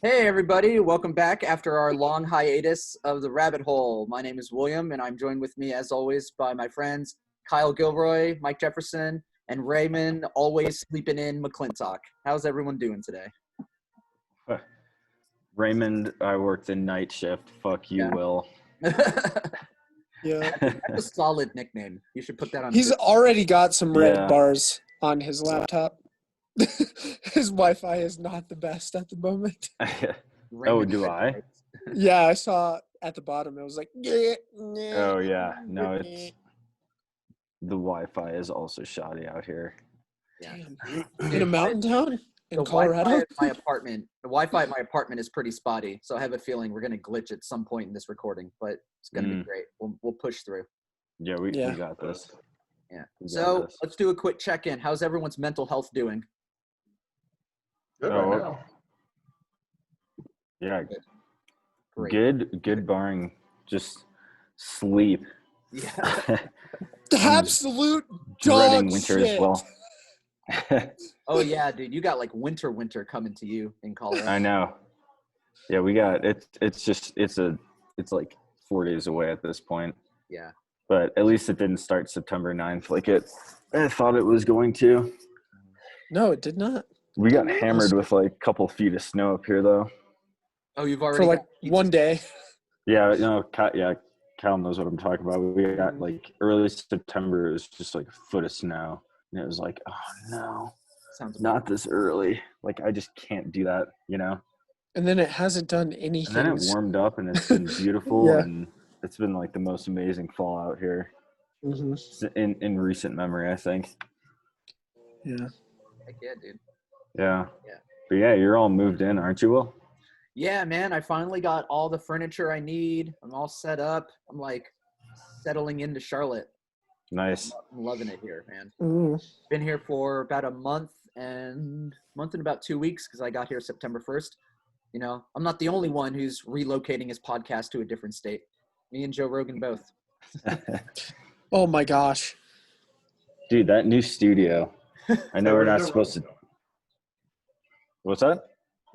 Hey everybody, welcome back after our long hiatus of the rabbit hole. My name is William and I'm joined with me as always by my friends Kyle Gilroy, Mike Jefferson, and Raymond, always sleeping in McClintock. How's everyone doing today? Raymond, I worked the night shift. Fuck you, Yeah. Will. Yeah. That's a solid nickname. You should put that on. He's already got some red Yeah. bars on his laptop. His Wi-Fi is not the best at the moment. Raymond do I? Red. Yeah, I saw at the bottom it was like Oh, yeah. No, it's the Wi-Fi is also shoddy out here. Yeah. Damn. In a mountain town in The Colorado. Wi-Fi at my apartment is pretty spotty, so I have a feeling we're gonna glitch at some point in this recording, but it's gonna be great. We'll push through. Yeah, we Yeah. got this. Yeah. We got So this. let's do a quick check-in. How's everyone's mental health doing? Good Oh, right now. Yeah, Great. good barring just sleep. Yeah. Absolute Dreading dog winter shit. as well. Oh yeah, dude. You got like winter coming to you in Colorado. I know. Yeah, we got it. It's like 4 days away at this point. Yeah. But at least it didn't start September 9th like I thought it was going to. No, it did not. We got hammered with like a couple feet of snow up here, though. Oh, you've For already like got pizza. one day. Yeah, Cal knows what I'm talking about. We got like early September, it was just like a foot of snow. And it was like, oh no, Sounds not this early. Like, I just can't do that, you know? And then it hasn't done And anything. then it warmed up and it's been beautiful. Yeah. And it's been like the most amazing fall out here Mhm. in recent memory, I think. Yeah. Heck yeah, dude. Yeah. Yeah. But yeah, you're all moved in, aren't you, Will? Yeah, man. I finally got all the furniture I need. I'm all set up. I'm like settling into Charlotte. Nice. I'm loving it here, man. Mm. Been here for about a month and about 2 weeks because I got here September 1st. You know, I'm not the only one who's relocating his podcast to a different state. Me and Joe Rogan both. Oh my gosh. Dude, that new studio. I know So we're where's not Joe supposed to. Rogan What's that? going?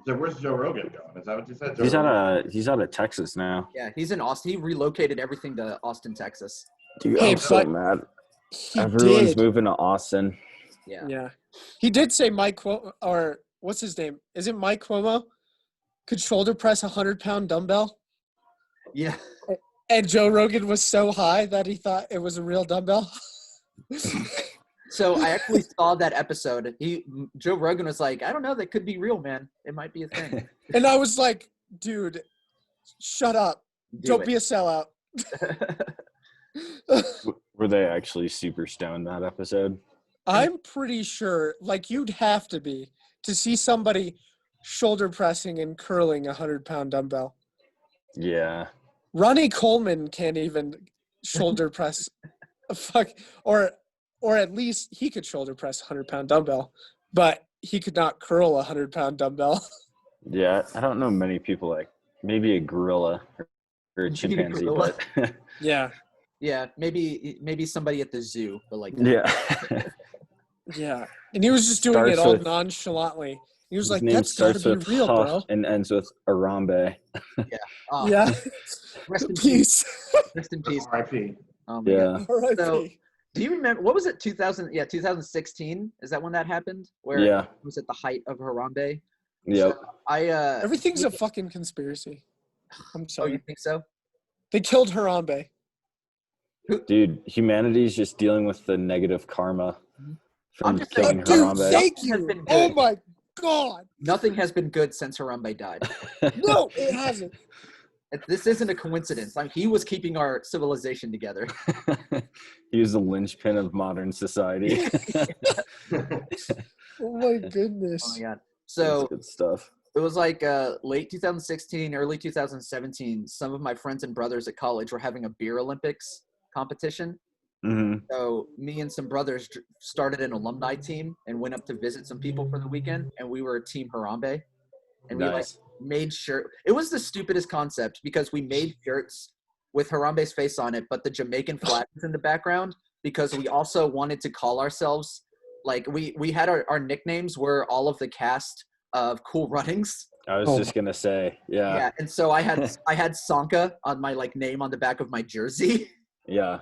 So where's Joe Rogan going? Is that what you said? Joe He's Rogan? out of Texas now. Yeah, he's in Austin. He relocated everything to Austin, Texas. Dude, Hey, I'm so but mad. He Everyone's did. moving to Austin. Yeah. Yeah. He did say Mike Cuomo, or what's his name? Is it Mike Cuomo? Could shoulder press 100-pound dumbbell? Yeah. And Joe Rogan was so high that he thought it was a real dumbbell. So I actually saw that episode. Joe Rogan was like, I don't know, that could be real, man. It might be a thing. And I was like, dude, shut up. Don't be a sellout. Were they actually super stoned that episode? I'm pretty sure, like, you'd have to be to see somebody shoulder pressing and curling a 100-pound dumbbell. Yeah. Ronnie Coleman can't even shoulder press a or at least he could shoulder press a 100-pound dumbbell, but he could not curl a 100-pound dumbbell. Yeah. I don't know many people like maybe a gorilla or a chimpanzee, gorilla. but Yeah. Yeah, maybe somebody at the zoo, but like yeah. Yeah. And he was just doing it Starts all with- nonchalantly. He was His like, name that's got to starts be with real, Huh bro. and ends with Arambe. oh, Yeah. Rest in peace. Peace. Rest in peace. R.I.P. Oh my God. Yeah. R.I.P. So, do you remember what was it? 2016? Is that when that happened? Where Yeah. it was at the height of Harambe? Yep. So I Everything's a fucking conspiracy. I'm Oh, sorry. you think so? They killed Harambe. Dude, humanity's just dealing with the negative karma I'm from just killing saying, Dude, Harambe. thank Nothing has you. been Oh good. my God. Nothing has been good since Harambe died. No, it hasn't. This isn't a coincidence. Like, he was keeping our civilization together. He was the linchpin of modern society. Oh my Oh goodness. my God. That's So good stuff. it was like late 2016, early 2017. Some of my friends and brothers at college were having a beer Olympics competition. Hmm. So me and some brothers started an alumni team and went up to visit some people for the weekend. And we were Team Harambe. And we like Nice. made sure it was the stupidest concept because we made shirts with Harambe's face on it, but the Jamaican flag was in the background because we also wanted to call ourselves like we had our nicknames were all of the cast of Cool Runnings. I was Oh just gonna say, Yeah. yeah, And so I had Sanka on my like name on the back of my jersey. yeah,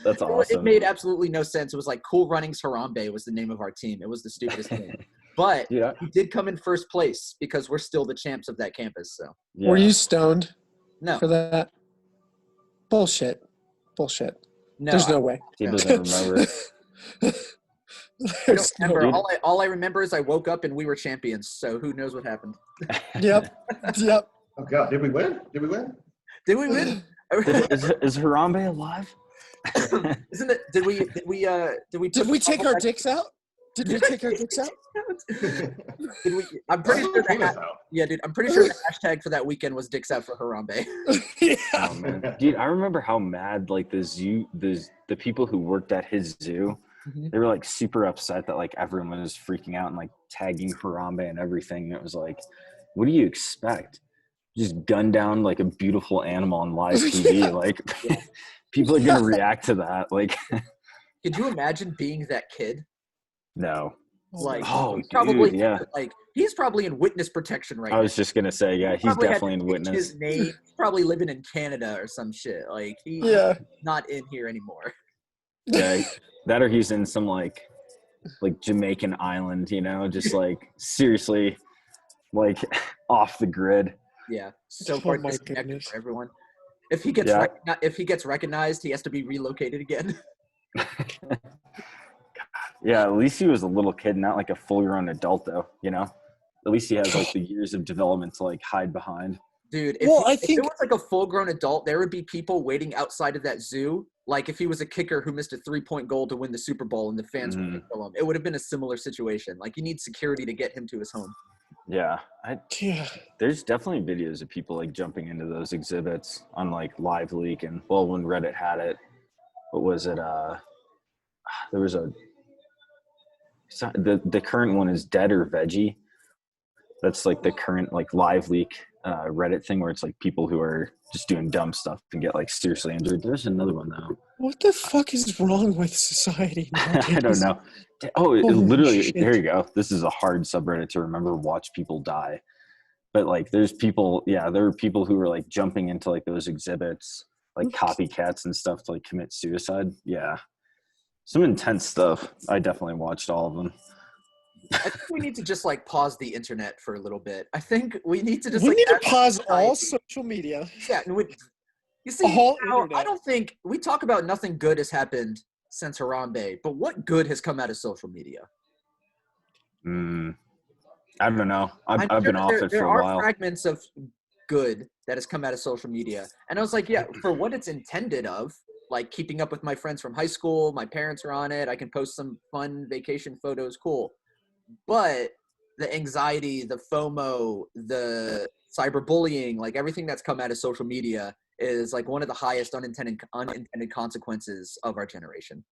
that's It awesome. made absolutely no sense. It was like Cool Runnings Harambe was the name of our team. It was the stupidest thing. But Yeah, we did come in first place because we're still the champs of that campus. So yeah. Were you stoned no, for that? Bullshit. no, There's no way. He doesn't remember. I don't There's no. remember. Dude. All I remember is I woke up and we were champions. So who knows what happened? Yep. Oh God, did we win? Did we win? Did we win? Is Harambe alive? Isn't it? Did we? Did we take our dicks out? Did we take our dicks out? Did we? I'm pretty sure. Penis The, out. yeah, dude. I'm pretty sure the hashtag for that weekend was "Dicks Out for Harambe." Yeah. Oh man, dude, I remember how mad like the people who worked at his zoo, Mhm. they were like super upset that like everyone was freaking out and like tagging Harambe and everything. And it was like, what do you expect? Just gun down like a beautiful animal on live TV. Yeah. Like people are gonna react to that. Like Could you imagine being that kid? no. Like, Oh, he's probably dude, yeah. like he's probably in witness protection right I now. was just gonna say, yeah, he's Probably had definitely to in change witness. His name. He's probably living in Canada or some shit. Like he's Yeah. not in here anymore. Yeah, that or he's in some like Jamaican island, you know, just like seriously, like off the grid. Yeah, so Oh far my disconnected goodness. for everyone. If he gets Yeah. if he gets recognized, he has to be relocated again. Yeah, at least he was a little kid, not like a full-grown adult, though. You know, at least he has like the years of development to like hide behind. Dude, Well, I if think- it was like a full-grown adult, there would be people waiting outside of that zoo. Like if he was a kicker who missed a 3-point goal to win the Super Bowl and the fans would kill him, it would have been a similar situation. Like you need security to get him to his home. Yeah, Yeah. there's definitely videos of people like jumping into those exhibits on like Live Leak and well, when Reddit had it, what was it? There was the current one is Dead or Veggie. That's like the current like Live Leak Reddit thing where it's like people who are just doing dumb stuff and get like seriously injured. There's another one though. What the fuck is wrong with society nowadays? I don't know. Oh, it Holy literally, shit. there you go. This is a hard subreddit to remember. Watch people die. But like, there's people, yeah, there were people who were like jumping into like those exhibits, like copycats and stuff to like commit suicide. Yeah. Some intense stuff. I definitely watched all of them. I think we need to just like pause the internet for a little bit. I think we need to just We like need to as a pause all society- social media. Yeah, and you see, whole now, I internet. don't think we talk about nothing good has happened since Harambe, but what good has come out of social media? I don't know. I've I'm been sure off it for there a are while. fragments of good that has come out of social media, and I was like, yeah, for what it's intended of, like keeping up with my friends from high school, my parents are on it. I can post some fun vacation photos, cool. But the anxiety, the FOMO, the cyberbullying, like everything that's come out of social media is like one of the highest unintended consequences of our generation.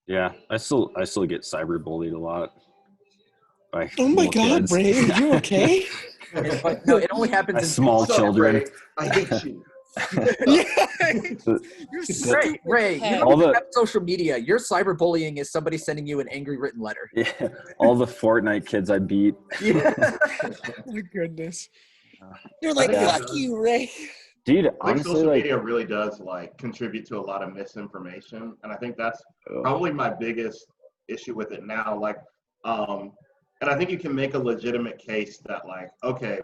Yeah, I still get cyberbullied a lot. By Oh my little God, kids. Ray, are you okay? But no, it only happens By in small What's up, children. Ray? I hate you. Yeah. The- You're Ray, stupid. Ray, you head. don't All even the- have social media. Your cyberbullying is somebody sending you an angry written letter. Yeah, all the Fortnite kids I beat. Yeah. Oh my goodness. You're like, Yeah. fuck you, Ray. Dude, I think honestly, social like, media really does like contribute to a lot of misinformation, and I think that's ugh, probably my biggest issue with it now. Like, and I think you can make a legitimate case that like, okay,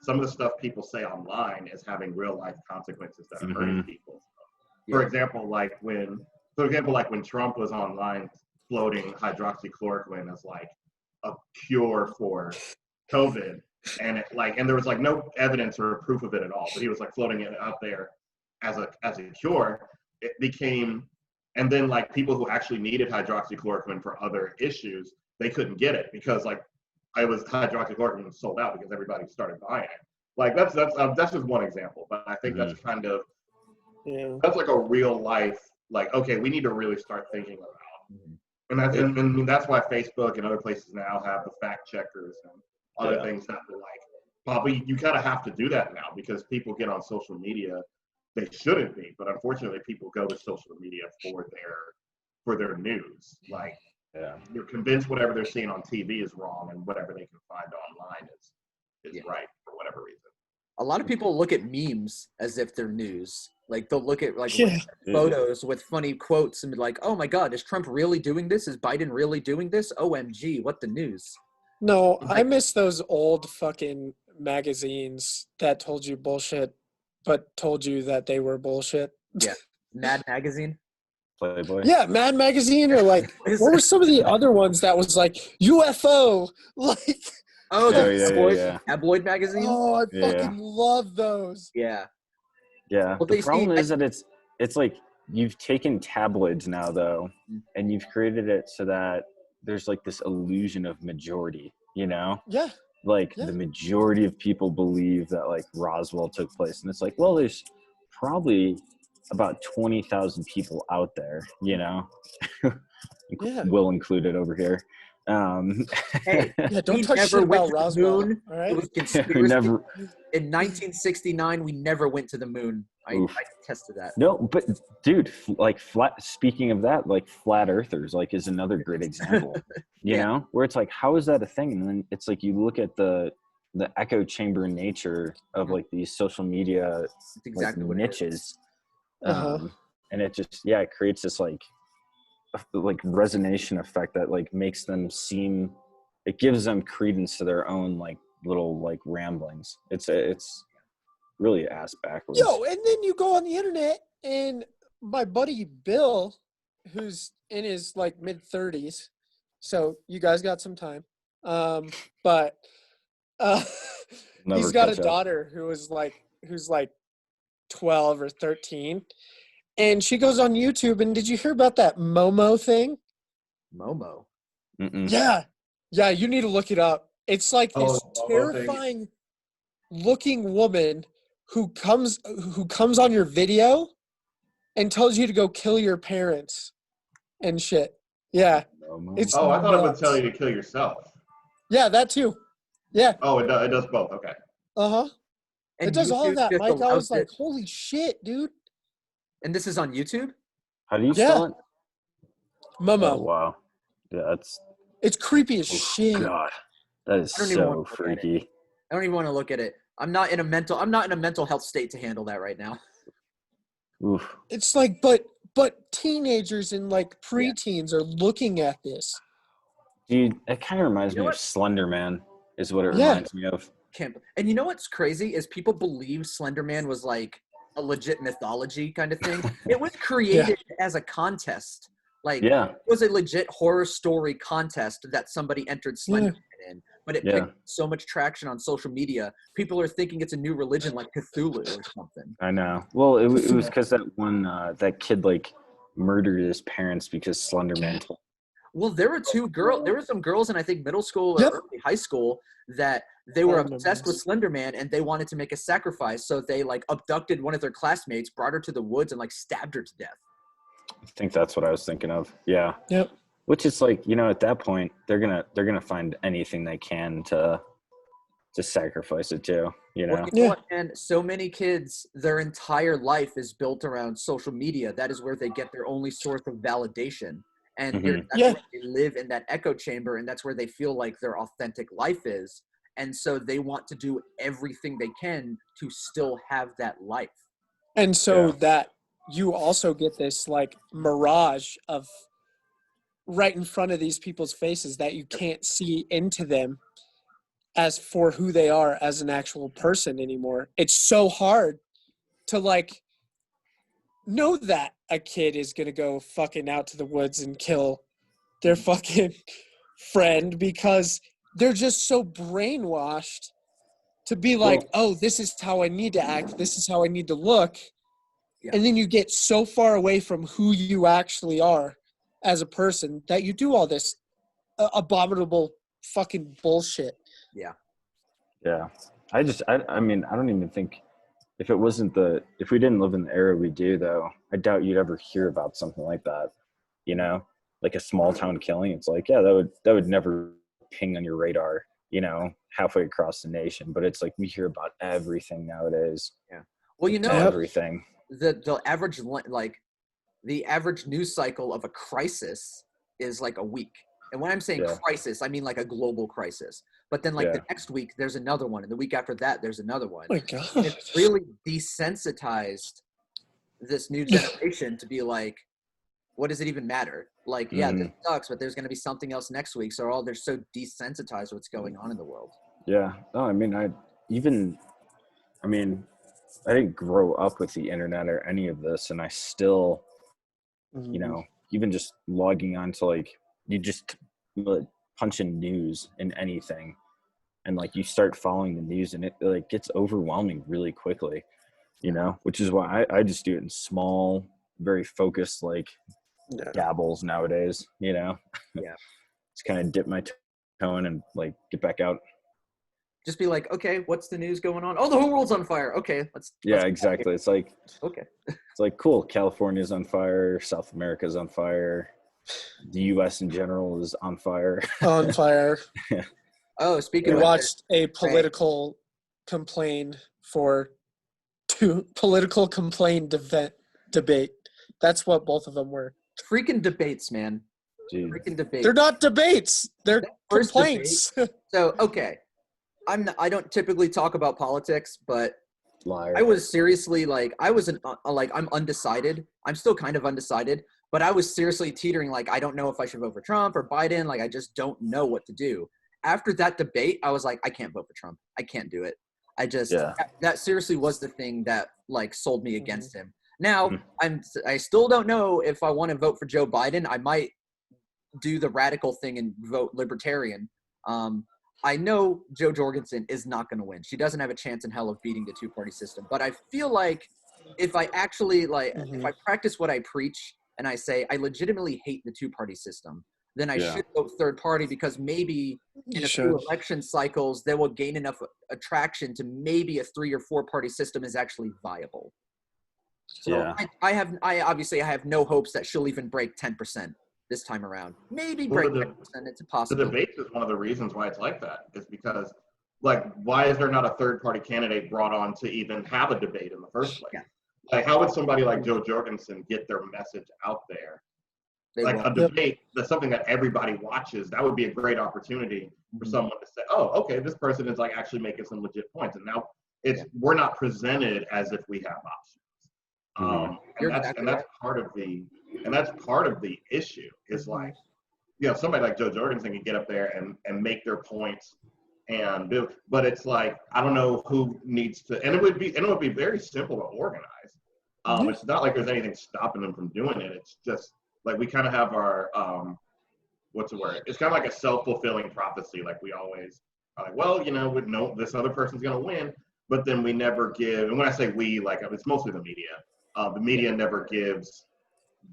some of the stuff people say online is having real life consequences that are hurting people. For example, like when Trump was online floating hydroxychloroquine as like a cure for COVID, and there was like no evidence or proof of it at all, but he was like floating it out there as a cure. It became, and then like people who actually needed hydroxychloroquine for other issues, they couldn't get it because like hydroxychloroquine was sold out because everybody started buying it. Like that's just one example, but I think that's kind of that's like a real life, like, okay, we need to really start thinking about, and that's why Facebook and other places now have the fact checkers and other things that are like, probably you kind of have to do that now because people get on social media, they shouldn't be, but unfortunately people go to social media for their news. Like, yeah. they're convinced whatever they're seeing on TV is wrong and whatever they can find online is Yeah. right for whatever reason. A lot of people look at memes as if they're news. Like they'll look at like Yeah. photos with funny quotes and be like, "Oh my God, is Trump really doing this? Is Biden really doing this? OMG, what the news?" No, It's I like- miss those old fucking magazines that told you bullshit, but told you that they were bullshit. Mad Magazine. Playboy. Yeah, Mad Magazine, or like, What is what that? were some of the other ones that was like UFO? Like, Oh, Oh, the yeah, tabloid, yeah. tabloid magazine. oh, I Yeah. fucking love those. Yeah. Yeah. Well, The they see- problem is that it's like you've taken tabloids now though, and you've created it so that there's like this illusion of majority, you know? Yeah, Like Yeah. the majority of people believe that like Roswell took place. And it's like, well, there's probably about 20,000 people out there, you know? Yeah. Will included over here. Hey, yeah. we Don't talk never shit went about to the Roswell. moon. All It right. was we conspiracy. never In 1969, we never went to the moon. I Oof. tested that. No, but dude, like flat. Speaking of that, like flat earthers, like is another great example. You Yeah. know, where it's like, how is that a thing? And then it's like you look at the echo chamber nature of like these social media That's exactly like what it is. niches, Uh-huh. and it just it creates this like resonation effect that like makes them seem. It gives them credence to their own like little like ramblings. It's really ass backwards. Yo, and then you go on the internet, and my buddy Bill, who's in his like mid-30s, so you guys got some time. But Never he's got a catch up. daughter who's like 12 or 13, and she goes on YouTube. And did you hear about that Momo thing? Momo. Mm-mm. Yeah, you need to look it up. It's like Oh, this the Momo thing. terrifying looking woman who comes on your video and tells you to go kill your parents and shit. Yeah. Momo. It's Oh, I thought it would nuts. tell you to kill yourself. Yeah, that too. Yeah. Oh, it does both. Okay. Uh-huh. It And does all YouTube of that, just Mike. I allows was like, it- holy shit, dude. and this is on YouTube. How do you Yeah. spell it? Momo. Oh wow, yeah, that's It's creepy as oh, shit. God, that is I don't even wanna so look at it. freaky. I don't even want to look at it. I'm not in a mental health state to handle that right now. Oof. It's like, but teenagers and like preteens are looking at this. Dude, it kind of reminds You know me of what? Slender Man, is what it Yeah. reminds me of. And you know what's crazy is people believe Slender Man was like a legit mythology kind of thing. It was created as a contest. Like Yeah, it was a legit horror story contest that somebody entered Slender Man in. But it Yeah. picked so much traction on social media. People are thinking it's a new religion like Cthulhu or something. I know. Well, it was because that one that kid like murdered his parents because Slender Man told. Well, there were some girls in I think middle school or Yep. early high school that they were I remember obsessed with this. Slender Man and they wanted to make a sacrifice. So they like abducted one of their classmates, brought her to the woods and like stabbed her to death. I think that's what I was thinking of. Yeah. Yep. Which is like, you know, at that point they're gonna find anything they can to sacrifice it to. You know. Well, you know what, man? So many kids, their entire life is built around social media. That is where they get their only source of validation. And Mhm. that's Yeah. where they live in that echo chamber, and that's where they feel like their authentic life is. And so they want to do everything they can to still have that life. And so Yeah. that you also get this like mirage of right in front of these people's faces that you can't see into them as for who they are as an actual person anymore. It's so hard to like know that a kid is going to go fucking out to the woods and kill their fucking friend because they're just so brainwashed to be like, oh, this is how I need to act. This is how I need to look. Yeah. And then you get so far away from who you actually are as a person that you do all this abominable fucking bullshit. Yeah. I mean, I don't even think if we didn't live in the era we do though, I doubt you'd ever hear about something like that. You know? Like a small town killing. It's like, yeah, that would never ping on your radar, you know, halfway across the nation. But it's like we hear about everything nowadays. Well, you know, Yep. Everything. the average news cycle of a crisis is like a week. And when I'm saying Yeah. crisis, I mean like a global crisis. But then like Yeah. the next week there's another one, and the week after that there's another one. Oh my God. And it's really desensitized this new generation to be like, what does it even matter? Like, yeah, this sucks, but there's going to be something else next week. So they're so desensitized to what's going on in the world. Yeah. No, I mean, I didn't grow up with the internet or any of this, and I still, you know, even just logging on to like, you just punch in news in anything, and like you start following the news, and it like gets overwhelming really quickly, you know, which is why I just do it in small, very focused, like dabbles nowadays, you know. Yeah. Just kind of dip my toe in and like get back out. Just be like, okay, what's the news going on? Oh, the whole world's on fire. Okay, let's Exactly. It's like, okay. It's like, cool, California's on fire, South America's on fire, the U.S. in general is on fire. On fire. Oh, speaking We of watched a political complaint for political complaint debate. That's what both of them were. freaking debates, man. Dude. Freaking debates. They're not debates. They're First complaints. So, okay. I don't typically talk about politics, but Liar. I was seriously like, I'm undecided. I'm still kind of undecided, but I was seriously teetering like, I don't know if I should vote for Trump or Biden. Like, I just don't know what to do. After that debate, I was like, I can't vote for Trump. I can't do it. That seriously was the thing that like sold me against him. Now, I still don't know if I want to vote for Joe Biden. I might do the radical thing and vote libertarian. I know Jo Jorgensen is not going to win. She doesn't have a chance in hell of beating the two-party system. But I feel like if I actually if I practice what I preach and I say I legitimately hate the two-party system, then I should vote third party, because maybe in a few election cycles they will gain enough attraction to maybe a 3 or 4 party system is actually viable. So I have no hopes that she'll even break 10% this time around. Maybe break 10%. It's a possibility. The debate is one of the reasons why it's like that, is because, like, why is there not a third-party candidate brought on to even have a debate in the first place? Yeah. Like, how would somebody like Jo Jorgensen get their message out there? A debate that's something that everybody watches. That would be a great opportunity for someone to say, "Oh, okay, this person is like actually making some legit points." And now we're not presented as if we have options. And that's part of the issue is like, somebody like Jo Jorgensen can get up there and make their points and do, but it's like, I don't know who needs to, and it would be very simple to organize. It's not like there's anything stopping them from doing it. It's just like, we kind of have our, what's the word? It's kind of like a self-fulfilling prophecy. Like, we always are like, well, we know this other person's going to win, but then we never give, and when I say we, like, it's mostly the media. The media never gives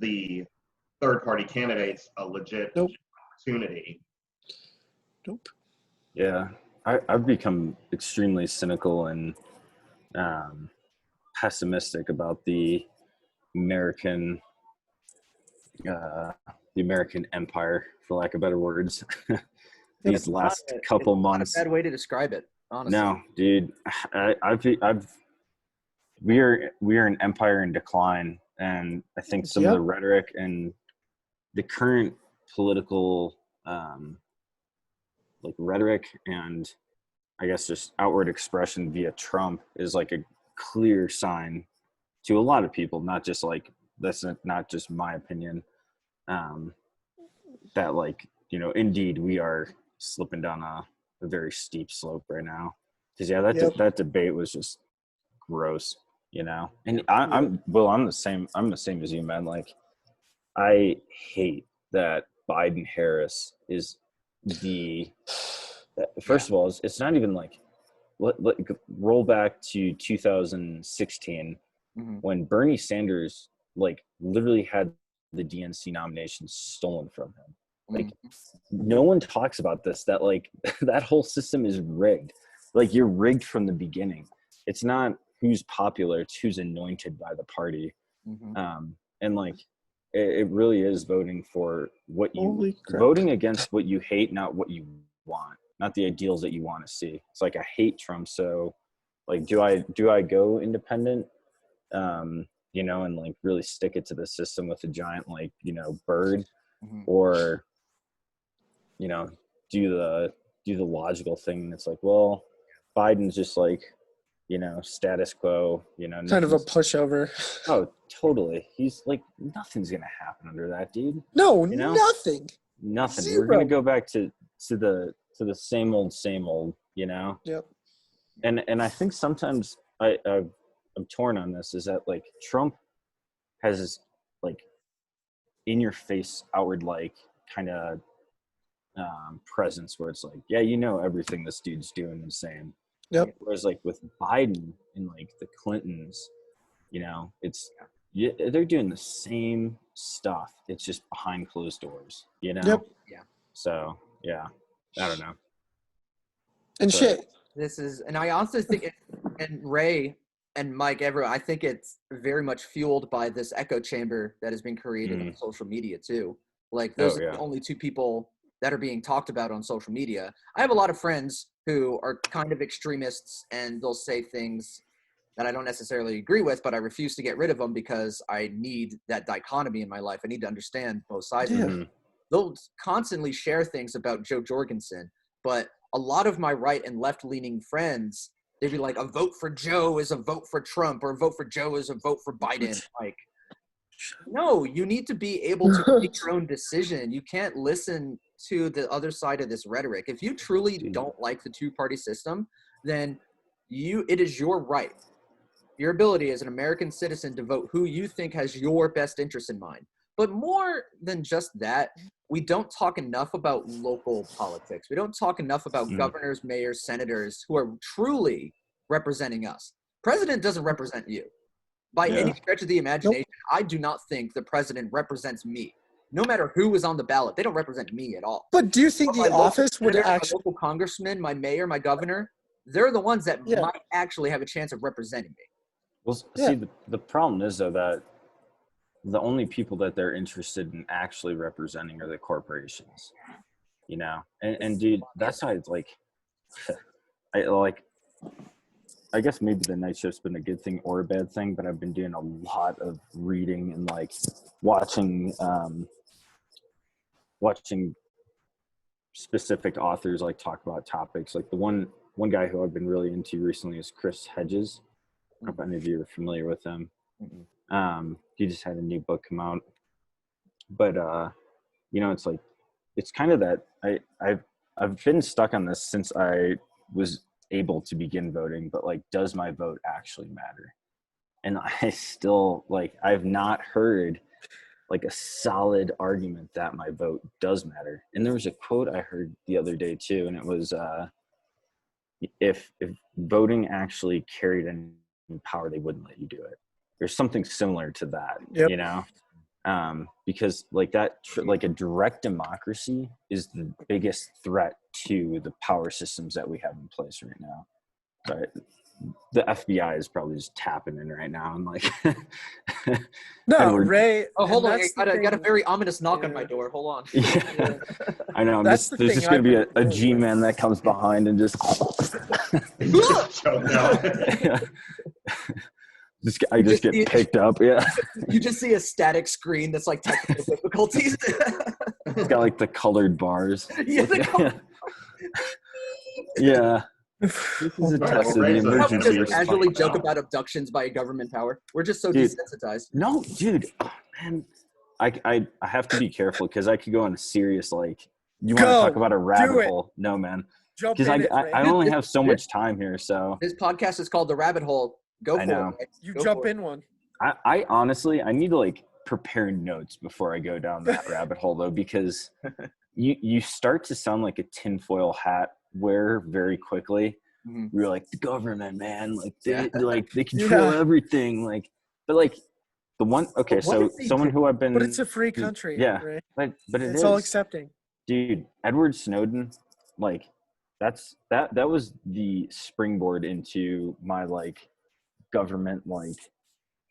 the third-party candidates a legit opportunity. Yeah, I've become extremely cynical and pessimistic about the American empire, for lack of better words. These last couple months. Not a bad way to describe it, honestly. No, dude, we are an empire in decline, and I think some of the rhetoric and the current political rhetoric and I guess just outward expression via Trump is like a clear sign to a lot of people, not just like, that's not just my opinion, that like, indeed we are slipping down a very steep slope right now. Because that debate was just gross, and I'm the same as you, man. Like, I hate that Biden Harris is first of all, it's not even like, roll back to 2016 when Bernie Sanders like literally had the DNC nomination stolen from him. Like, no one talks about this, that like that whole system is rigged. Like, you're rigged from the beginning. It's not who's popular, it's who's anointed by the party. And like, it really is voting for voting against what you hate, not what you want, not the ideals that you want to see. It's like, I hate Trump, so like, do I go independent, and like really stick it to the system with a giant bird, or do do the logical thing, and it's like, well, Biden's just like, status quo, Kind of a nothing's- pushover. Oh, totally. He's like, nothing's gonna happen under that dude. No, You know? nothing. Nothing. Zero. We're gonna go back to the same old, Yep. And I think sometimes I'm torn on this. Is that like Trump has this like in your face, outward like kind of presence where it's like, yeah, everything this dude's doing and saying. Yep. Whereas like with Biden and like the Clintons, they're doing the same stuff. It's just behind closed doors, Yep. So yeah, I don't know. And But- shit. And I honestly think, and Ray and Mike, everyone, I think it's very much fueled by this echo chamber that has been created on social media too. Like those are the only two people that are being talked about on social media. I have a lot of friends who are kind of extremists, and they'll say things that I don't necessarily agree with, but I refuse to get rid of them because I need that dichotomy in my life. I need to understand both sides of it. They'll constantly share things about Joe Jorgensen, but a lot of my right and left-leaning friends, they'd be like, a vote for Joe is a vote for Trump, or a vote for Joe is a vote for Biden. Like, no, you need to be able to make your own decision. You can't listen to the other side of this rhetoric. If you truly don't like the two-party system, then it is your right, your ability as an American citizen to vote who you think has your best interest in mind. But more than just that, we don't talk enough about local politics. We don't talk enough about governors, mayors, senators who are truly representing us. President doesn't represent you. By any stretch of the imagination, I do not think the president represents me. No matter who is on the ballot, they don't represent me at all. But do you think But the my local office would senator, actually? my local congressman, my mayor, my governor, they're the ones that Yeah. might actually have a chance of representing me. Well, Yeah. see, the problem is though that the only people that they're interested in actually representing are the corporations, and dude, that's why it's like, I guess maybe the night shift's been a good thing or a bad thing, but I've been doing a lot of reading and like watching specific authors like talk about topics. Like the one guy who I've been really into recently is Chris Hedges. I don't know if any of you are familiar with him. He just had a new book come out, but it's like, it's kind of that I've been stuck on this since I was able to begin voting, but like, does my vote actually matter? And I still I've not heard like a solid argument that my vote does matter. And there was a quote I heard the other day too, and it was if voting actually carried any power, they wouldn't let you do it. There's something similar to that. Yep. Because like that, like a direct democracy is the biggest threat to the power systems that we have in place right now. But the FBI is probably just tapping in right now and like. No, Edward. Ray. Oh, hold on. that's I the got a thing. very ominous knock on Yeah. my door. Hold on. Yeah. I know. That's There's the just thing going to be I've a been dealing G-man that comes behind and just. Choked out. I just get picked up. Yeah. You just see a static screen that's like technical difficulties. It's got like the colored bars. Yeah, Yeah. This is a test of the Ray's a- How we emergency just response. casually joke about abductions by a government power. We're just so Dude. desensitized. No, dude, man, I have to be careful because I could go on a serious you want to Go. talk about a rabbit it. hole? No, man, Jump because in it, I Ray. only have so much time here, so This podcast is called The Rabbit Hole. Go for I know. it. Ray. You Go jump for it. in one. I honestly I need to prepare notes before I go down that rabbit hole though, because you start to sound like a tinfoil hat wearer very quickly. Mhm. You're like, the government, man, Yeah. they control Yeah. everything, but the one okay, But what so if they someone did- who I've been But it's a free country. yeah, Ray. but it It's all is. accepting. Dude, Edward Snowden, that was the springboard into my government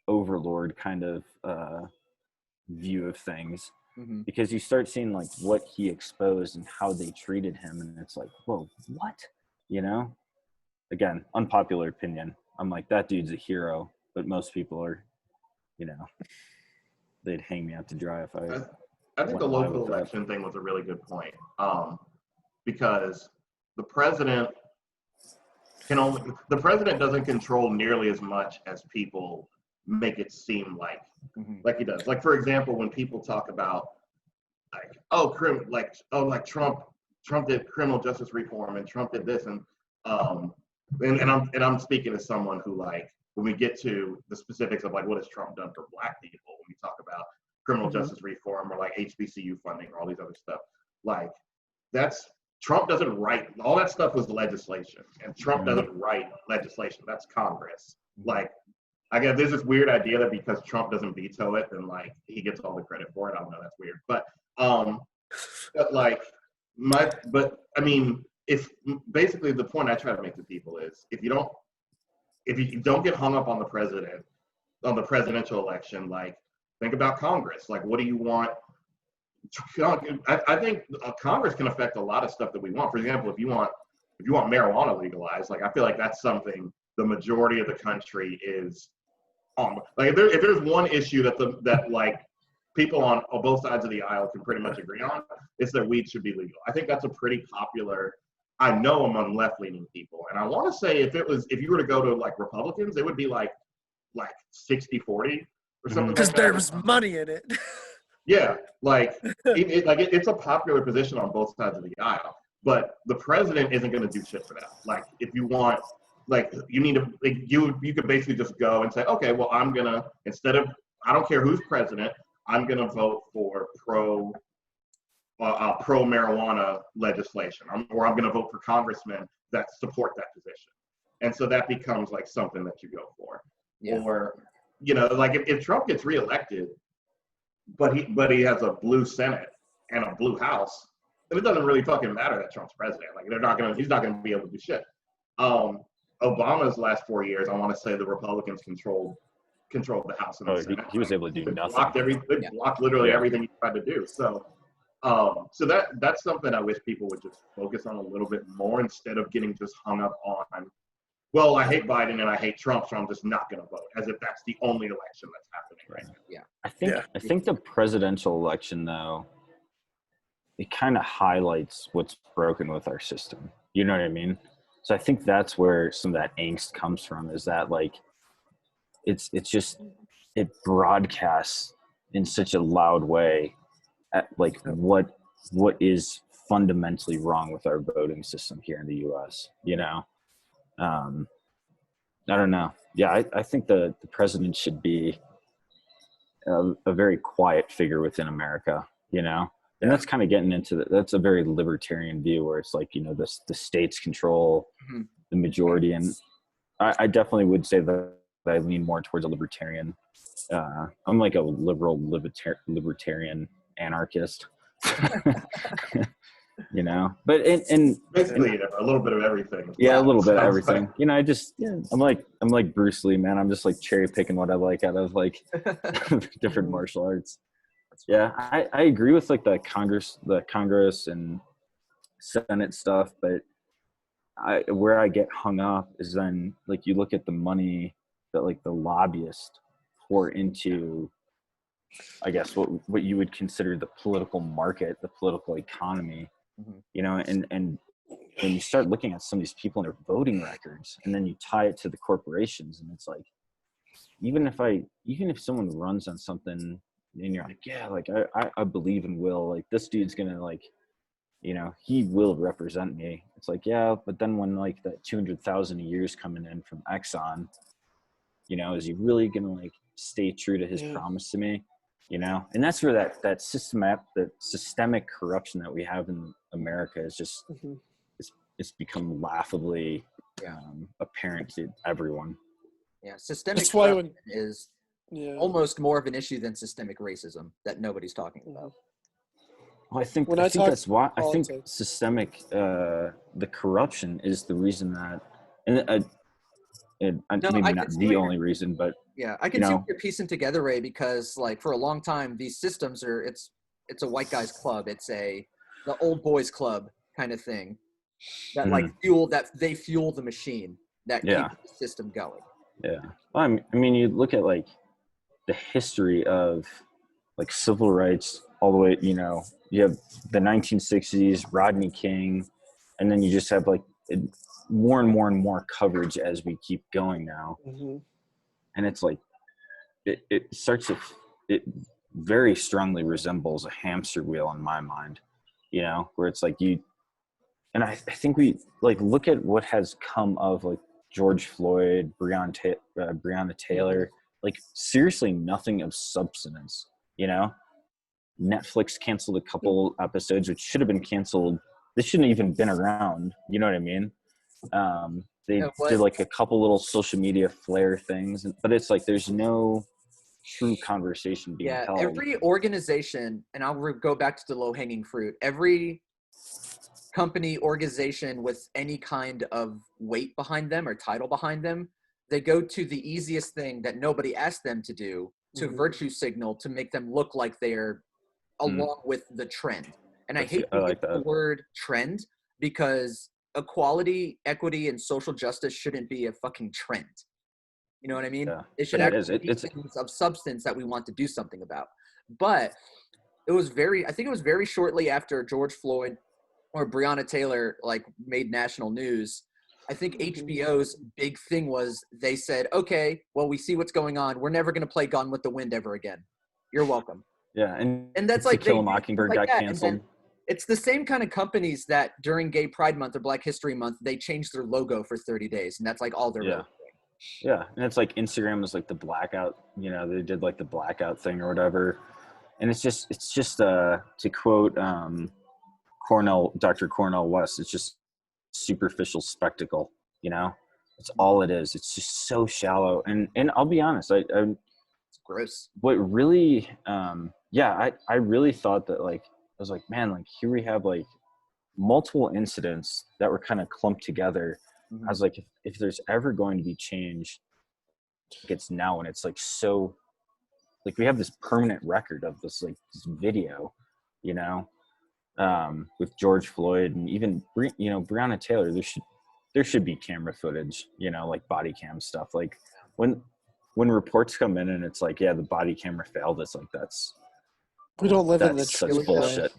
overlord kind of view of things, Mhm. because you start seeing what he exposed and how they treated him, and it's like, whoa, what? Again, unpopular opinion. I'm like, that dude's a hero, but most people are, they'd hang me out to dry if I think the Went live local with that. election thing was a really good point, because the president doesn't control nearly as much as people make it seem like he does. Like, for example, when people talk about Trump did criminal justice reform and Trump did this and I'm speaking as someone who, like, when we get to the specifics of like what has Trump done for Black people, when we talk about criminal justice reform or like HBCU funding or all these other stuff, like Trump doesn't write, all that stuff was legislation, and Trump doesn't write legislation. That's Congress. Like, I guess there's this weird idea that because Trump doesn't veto it, then like he gets all the credit for it. I don't know, that's weird. But I mean, if basically the point I try to make to people is if you don't get hung up on the presidential election, like think about Congress. Like, what do you want? I think Congress can affect a lot of stuff that we want. For example, if you want marijuana legalized, like I feel like that's something the majority of the country is on. Like if there's one issue that like people on both sides of the aisle can pretty much agree on, it's that weed should be legal. I think that's a pretty popular, I know, among left-leaning people. And I want to say if you were to go to like Republicans, it would be like 60-40 or something. Because like that. there's money in it. Yeah, it's a popular position on both sides of the aisle, but the president isn't going to do shit for that. Like, if you want, like, you need to, like, you could basically just go and say, okay, well, I'm gonna, I don't care who's president, I'm gonna vote for pro marijuana legislation, or I'm gonna vote for congressmen that support that position, and so that becomes like something that you go for. Yeah. Or, like if Trump gets reelected, but he has a blue Senate and a blue House, then it doesn't really fucking matter that Trump's president. Like he's not gonna be able to do shit. Obama's last 4 years, I want to say the Republicans controlled the House and the Senate. He was able to do nothing. Blocked literally everything he tried to do. So that's something I wish people would just focus on a little bit more instead of getting just hung up on, well, I hate Biden and I hate Trump, so I'm just not going to vote, as if that's the only election that's happening right now. Yeah. I think the presidential election, though, it kind of highlights what's broken with our system. You know what I mean? So I think that's where some of that angst comes from, is that like it's just, it broadcasts in such a loud way at like what is fundamentally wrong with our voting system here in the US, I don't know. Yeah, I think the president should be a very quiet figure within America, and that's kind of getting into that's a very libertarian view where it's like, the states control the majority. And I definitely would say that I lean more towards a libertarian. I'm like a liberal libertarian anarchist, but basically a little bit of everything. Yeah, a little bit of everything. I'm like Bruce Lee, man. I'm just like cherry picking what I like out of like different martial arts. Yeah, I agree with like the Congress and Senate stuff, but where I get hung up is then like you look at the money that like the lobbyists pour into, I guess what you would consider the political market, the political economy, and when you start looking at some of these people and their voting records, and then you tie it to the corporations, and it's like, even if someone runs on something and you're like, yeah, like I believe in Will, like this dude's gonna like, he will represent me. It's like, yeah, but then when like that 200,000 a year's coming in from Exxon, is he really gonna like stay true to his promise to me? And that's where that systemic corruption that we have in America is just it's become laughably apparent to everyone. Yeah, systemic That's why corruption is almost more of an issue than systemic racism that nobody's talking about. Well, I think that's why I think systemic the corruption is the reason that, maybe not the only reason, but I can see what you're piecing together, Ray, because like for a long time these systems are it's a white guys club, it's the old boys club kind of thing that like fuel the machine that keeps the system going. Yeah, well, I mean, you look at like the history of like civil rights all the way, you have the 1960s, Rodney King, and then you just have like more and more and more coverage as we keep going now, Mm-hmm. and it's like it starts to it very strongly resembles a hamster wheel in my mind, where it's like and I think we like look at what has come of like George Floyd, Breonna Taylor, like seriously nothing of substance, Netflix canceled a couple episodes which should have been canceled. They shouldn't have even been around, you know what I mean? They did like a couple little social media flare things, but it's like there's no true conversation being held. Every organization, and I'll go back to the low-hanging fruit, every company, organization with any kind of weight behind them or title behind them, they go to the easiest thing that nobody asked them to do to virtue signal to make them look like they're along with the trend. And I hate the word trend, because equality, equity, and social justice shouldn't be a fucking trend. You know what I mean? Yeah, it should actually be things of substance that we want to do something about. But I think it was very shortly after George Floyd or Breonna Taylor like made national news. I think HBO's big thing was they said, okay, well, we see what's going on. We're never going to play Gone with the Wind ever again. You're welcome. Yeah, and that's like like To Kill a Mockingbird got canceled. It's the same kind of companies that during Gay Pride Month or Black History Month, they changed their logo for 30 days, and that's like all they're really doing. Yeah, and it's like Instagram was like the blackout, they did like the blackout thing or whatever. And it's just to quote Dr. Cornel West, it's just superficial spectacle, It's all it is. It's just so shallow. And I'll be honest, it's gross. What really I really thought that like I was like, man, like here we have like multiple incidents that were kind of clumped together. I was like, if there's ever going to be change, it's now. And it's like, so like we have this permanent record of this, like this video, with George Floyd and even, Breonna Taylor, there should be camera footage, like body cam stuff. Like when reports come in and it's like, yeah, the body camera failed. It's like, we don't live in the such truth. bullshit.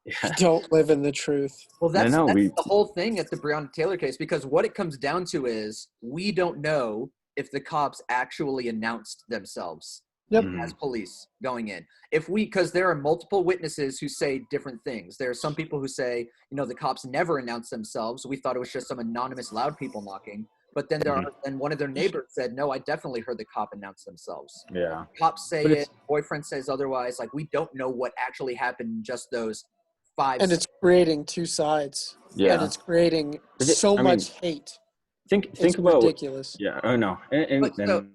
Yeah. We don't live in the truth. Well, that's the whole thing at the Breonna Taylor case, because what it comes down to is we don't know if the cops actually announced themselves as police going in. Because there are multiple witnesses who say different things. There are some people who say, the cops never announced themselves. We thought it was just some anonymous loud people knocking. But then and one of their neighbors said, no, I definitely heard the cop announce themselves. Yeah. Cops say it, boyfriend says otherwise. Like, we don't know what actually happened in just those 5 And it's creating two sides. Yeah. And it's creating much hate. Think it's about ridiculous. Yeah. Oh no.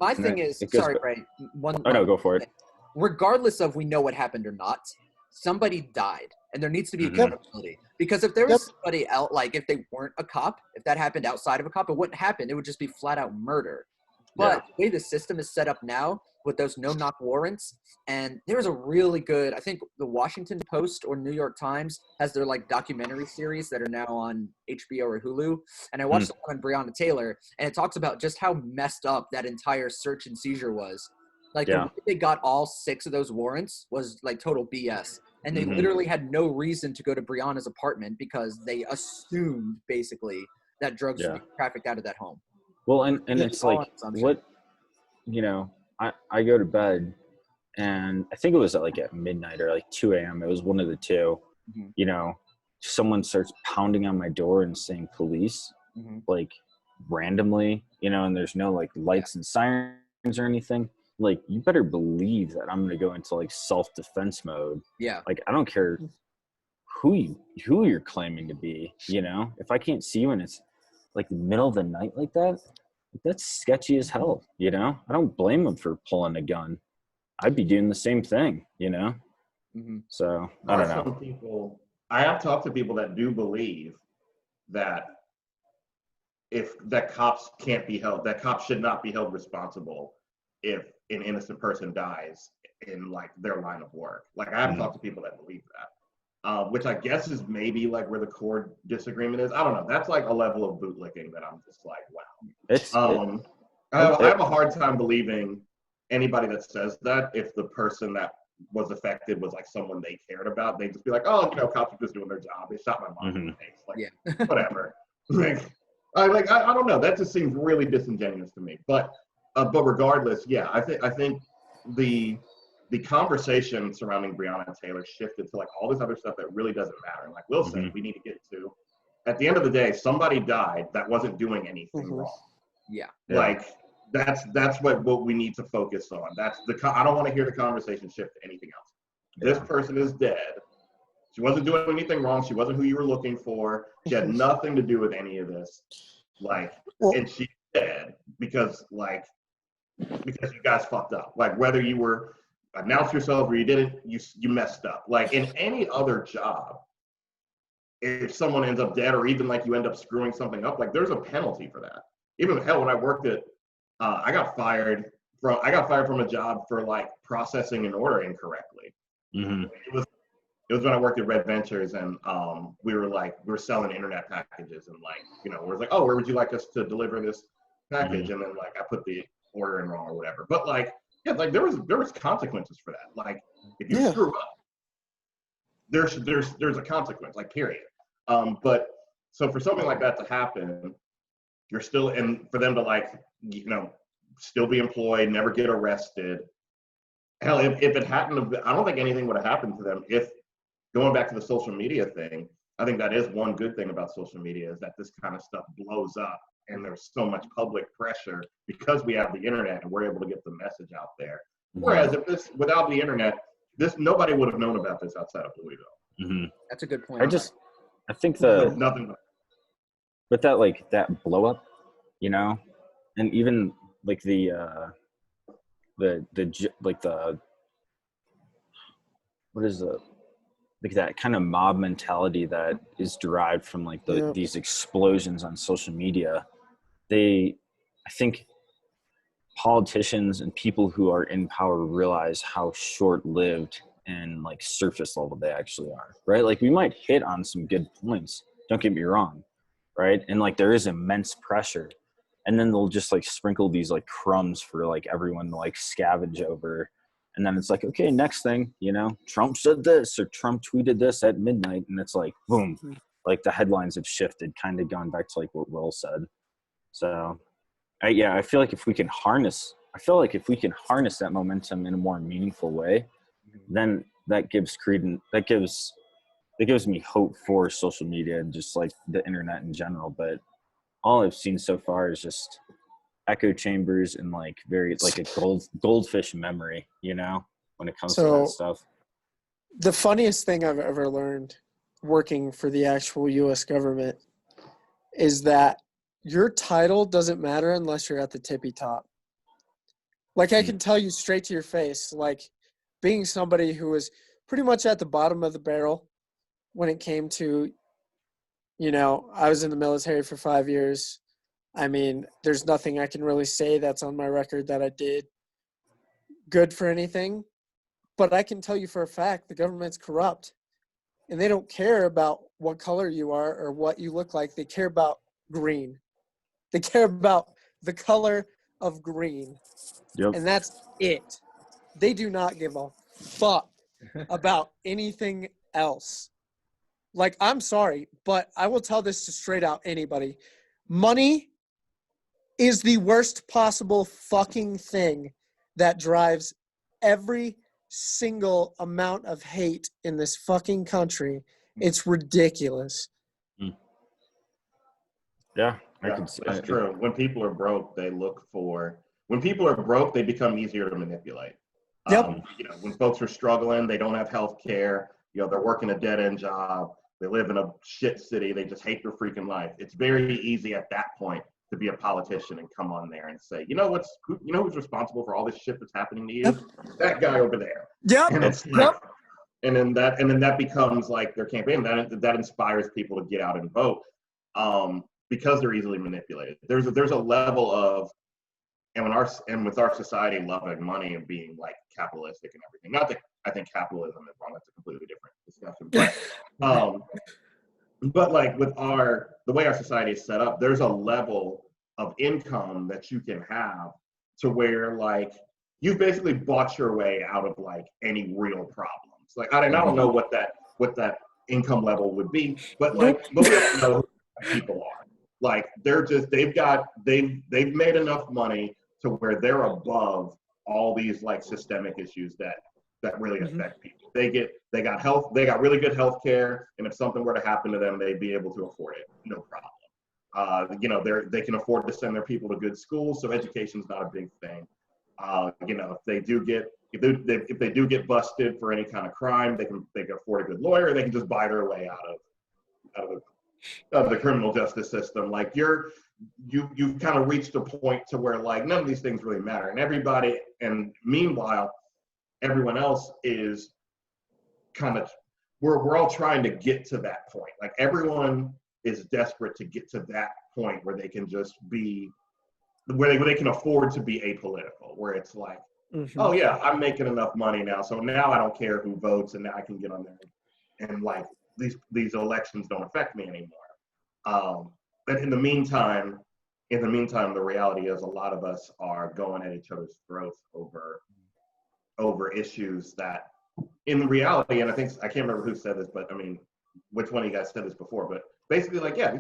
My thing is, sorry, Ray. No, go for it. Regardless of we know what happened or not, somebody died, and there needs to be accountability. Because if there was somebody else, like if they weren't a cop, if that happened outside of a cop, it wouldn't happen. It would just be flat out murder. But the way the system is set up now with those no-knock warrants, and there was a really good, I think the Washington Post or New York Times has their like documentary series that are now on HBO or Hulu. And I watched the one on Breonna Taylor, and it talks about just how messed up that entire search and seizure was. Like the way they got all 6 of those warrants was like total BS. And they literally had no reason to go to Breonna's apartment because they assumed basically that drugs were being trafficked out of that home. Well, and it's like, what, I go to bed and I think it was at midnight or like 2 a.m. It was one of the two, someone starts pounding on my door and saying police, like randomly, and there's no like lights and sirens or anything. Like, you better believe that I'm going to go into like self-defense mode. Yeah. Like, I don't care who you're claiming to be, if I can't see you and it's like the middle of the night like that, that's sketchy as hell, I don't blame them for pulling a gun. I'd be doing the same thing, So I don't know. I have talked to people that do believe that cops can't be held, that cops should not be held responsible if an innocent person dies in like their line of work. Like, I have talked to people that believe that, which I guess is maybe like where the core disagreement is. I don't know. That's like a level of bootlicking that I'm just like, wow. I have a hard time believing anybody that says that if the person that was affected was like someone they cared about, they'd just be like, oh, cops are just doing their job. They shot my mom in the face. Like, Yeah. whatever. I don't know. That just seems really disingenuous to me. But regardless, yeah, I think the conversation surrounding Breonna Taylor shifted to like all this other stuff that really doesn't matter. And like Will said, we need to get to, at the end of the day, somebody died that wasn't doing anything wrong. Yeah. Like that's what we need to focus on. I don't want to hear the conversation shift to anything else. This person is dead. She wasn't doing anything wrong. She wasn't who you were looking for. She had nothing to do with any of this. Like, and she's dead because you guys fucked up. Like, whether you were announced yourself or you didn't, you messed up. Like in any other job, if someone ends up dead or even like you end up screwing something up, like there's a penalty for that. Even hell, when I worked at, I got fired from a job for like processing an order incorrectly. It was when I worked at Red Ventures, and we were selling internet packages, and like, we was like, oh, where would you like us to deliver this package? And then like I put the order in wrong or whatever. But like, yeah, like there was consequences for that. Like if you screw up, there's a consequence, like period. But so for something like that to happen, you're still, and for them to like, still be employed, never get arrested. Hell, if it hadn't, I don't think anything would have happened to them. If going back to the social media thing, I think that is one good thing about social media, is that this kind of stuff blows up and there's so much public pressure because we have the internet and we're able to get the message out there. Whereas without the internet, nobody would have known about this outside of Louisville. That's a good point. I think nothing. But that like that blow up, and even like the what is the, like that kind of mob mentality that is derived from like these explosions on social media. I think politicians and people who are in power realize how short-lived and like surface level they actually are, right? Like we might hit on some good points, don't get me wrong, right? And like there is immense pressure, and then they'll just like sprinkle these like crumbs for like everyone to like scavenge over. And then it's like, okay, next thing, Trump said this or Trump tweeted this at midnight. And it's like, boom, like the headlines have shifted, kind of going back to like what Will said. So I feel like if we can harness that momentum in a more meaningful way, then that gives credence, that gives me hope for social media and just like the internet in general. But all I've seen so far is just echo chambers and like very like a goldfish memory, when it comes to that stuff. The funniest thing I've ever learned working for the actual U.S. government is that your title doesn't matter unless you're at the tippy top. Like I can tell you straight to your face, like being somebody who was pretty much at the bottom of the barrel when it came to, I was in the military for 5 years. I mean, there's nothing I can really say that's on my record that I did good for anything. But I can tell you for a fact the government's corrupt. And they don't care about what color you are or what you look like. They care about green. They care about the color of green. Yep. And that's it. They do not give a fuck about anything else. Like, I'm sorry, but I will tell this to straight out anybody. Money is the worst possible fucking thing that drives every single amount of hate in this fucking country. It's ridiculous. Yeah, It's true. When people are broke, they become easier to manipulate. Yep. When folks are struggling, they don't have health care, they're working a dead-end job, they live in a shit city, they just hate their freaking life. It's very easy at that point to be a politician and come on there and say, who's responsible for all this shit that's happening to you? Yep. That guy over there. Yep. And it's like, and then that becomes like their campaign. That inspires people to get out and vote, because they're easily manipulated. There's a level of, and with our society loving money and being like capitalistic and everything. Not that I think capitalism is wrong. That's a completely different discussion. But like with the way our society is set up, there's a level of income that you can have to where like you've basically bought your way out of like any real problems. Like I don't know what that income level would be, but like but we all know who people are. Like they're just they've made enough money to where they're above all these like systemic issues that really affect people. They got really good health care, and if something were to happen to them, they'd be able to afford it, no problem. You know, they can afford to send their people to good schools, so education's not a big thing. You know, if they do get busted for any kind of crime, they can afford a good lawyer. They can just buy their way out of the criminal justice system. Like you've kind of reached a point to where like none of these things really matter, and meanwhile everyone else is kind of we're all trying to get to that point. Like everyone is desperate to get to that point where they can just be where they can afford to be apolitical, where it's like, oh yeah, I'm making enough money now, so now I don't care who votes, and now I can get on there and like these elections don't affect me anymore. But in the meantime, the reality is a lot of us are going at each other's throats over issues that, in reality, and I can't remember who said this, but I mean, which one of you guys said this before? But basically, like, yeah,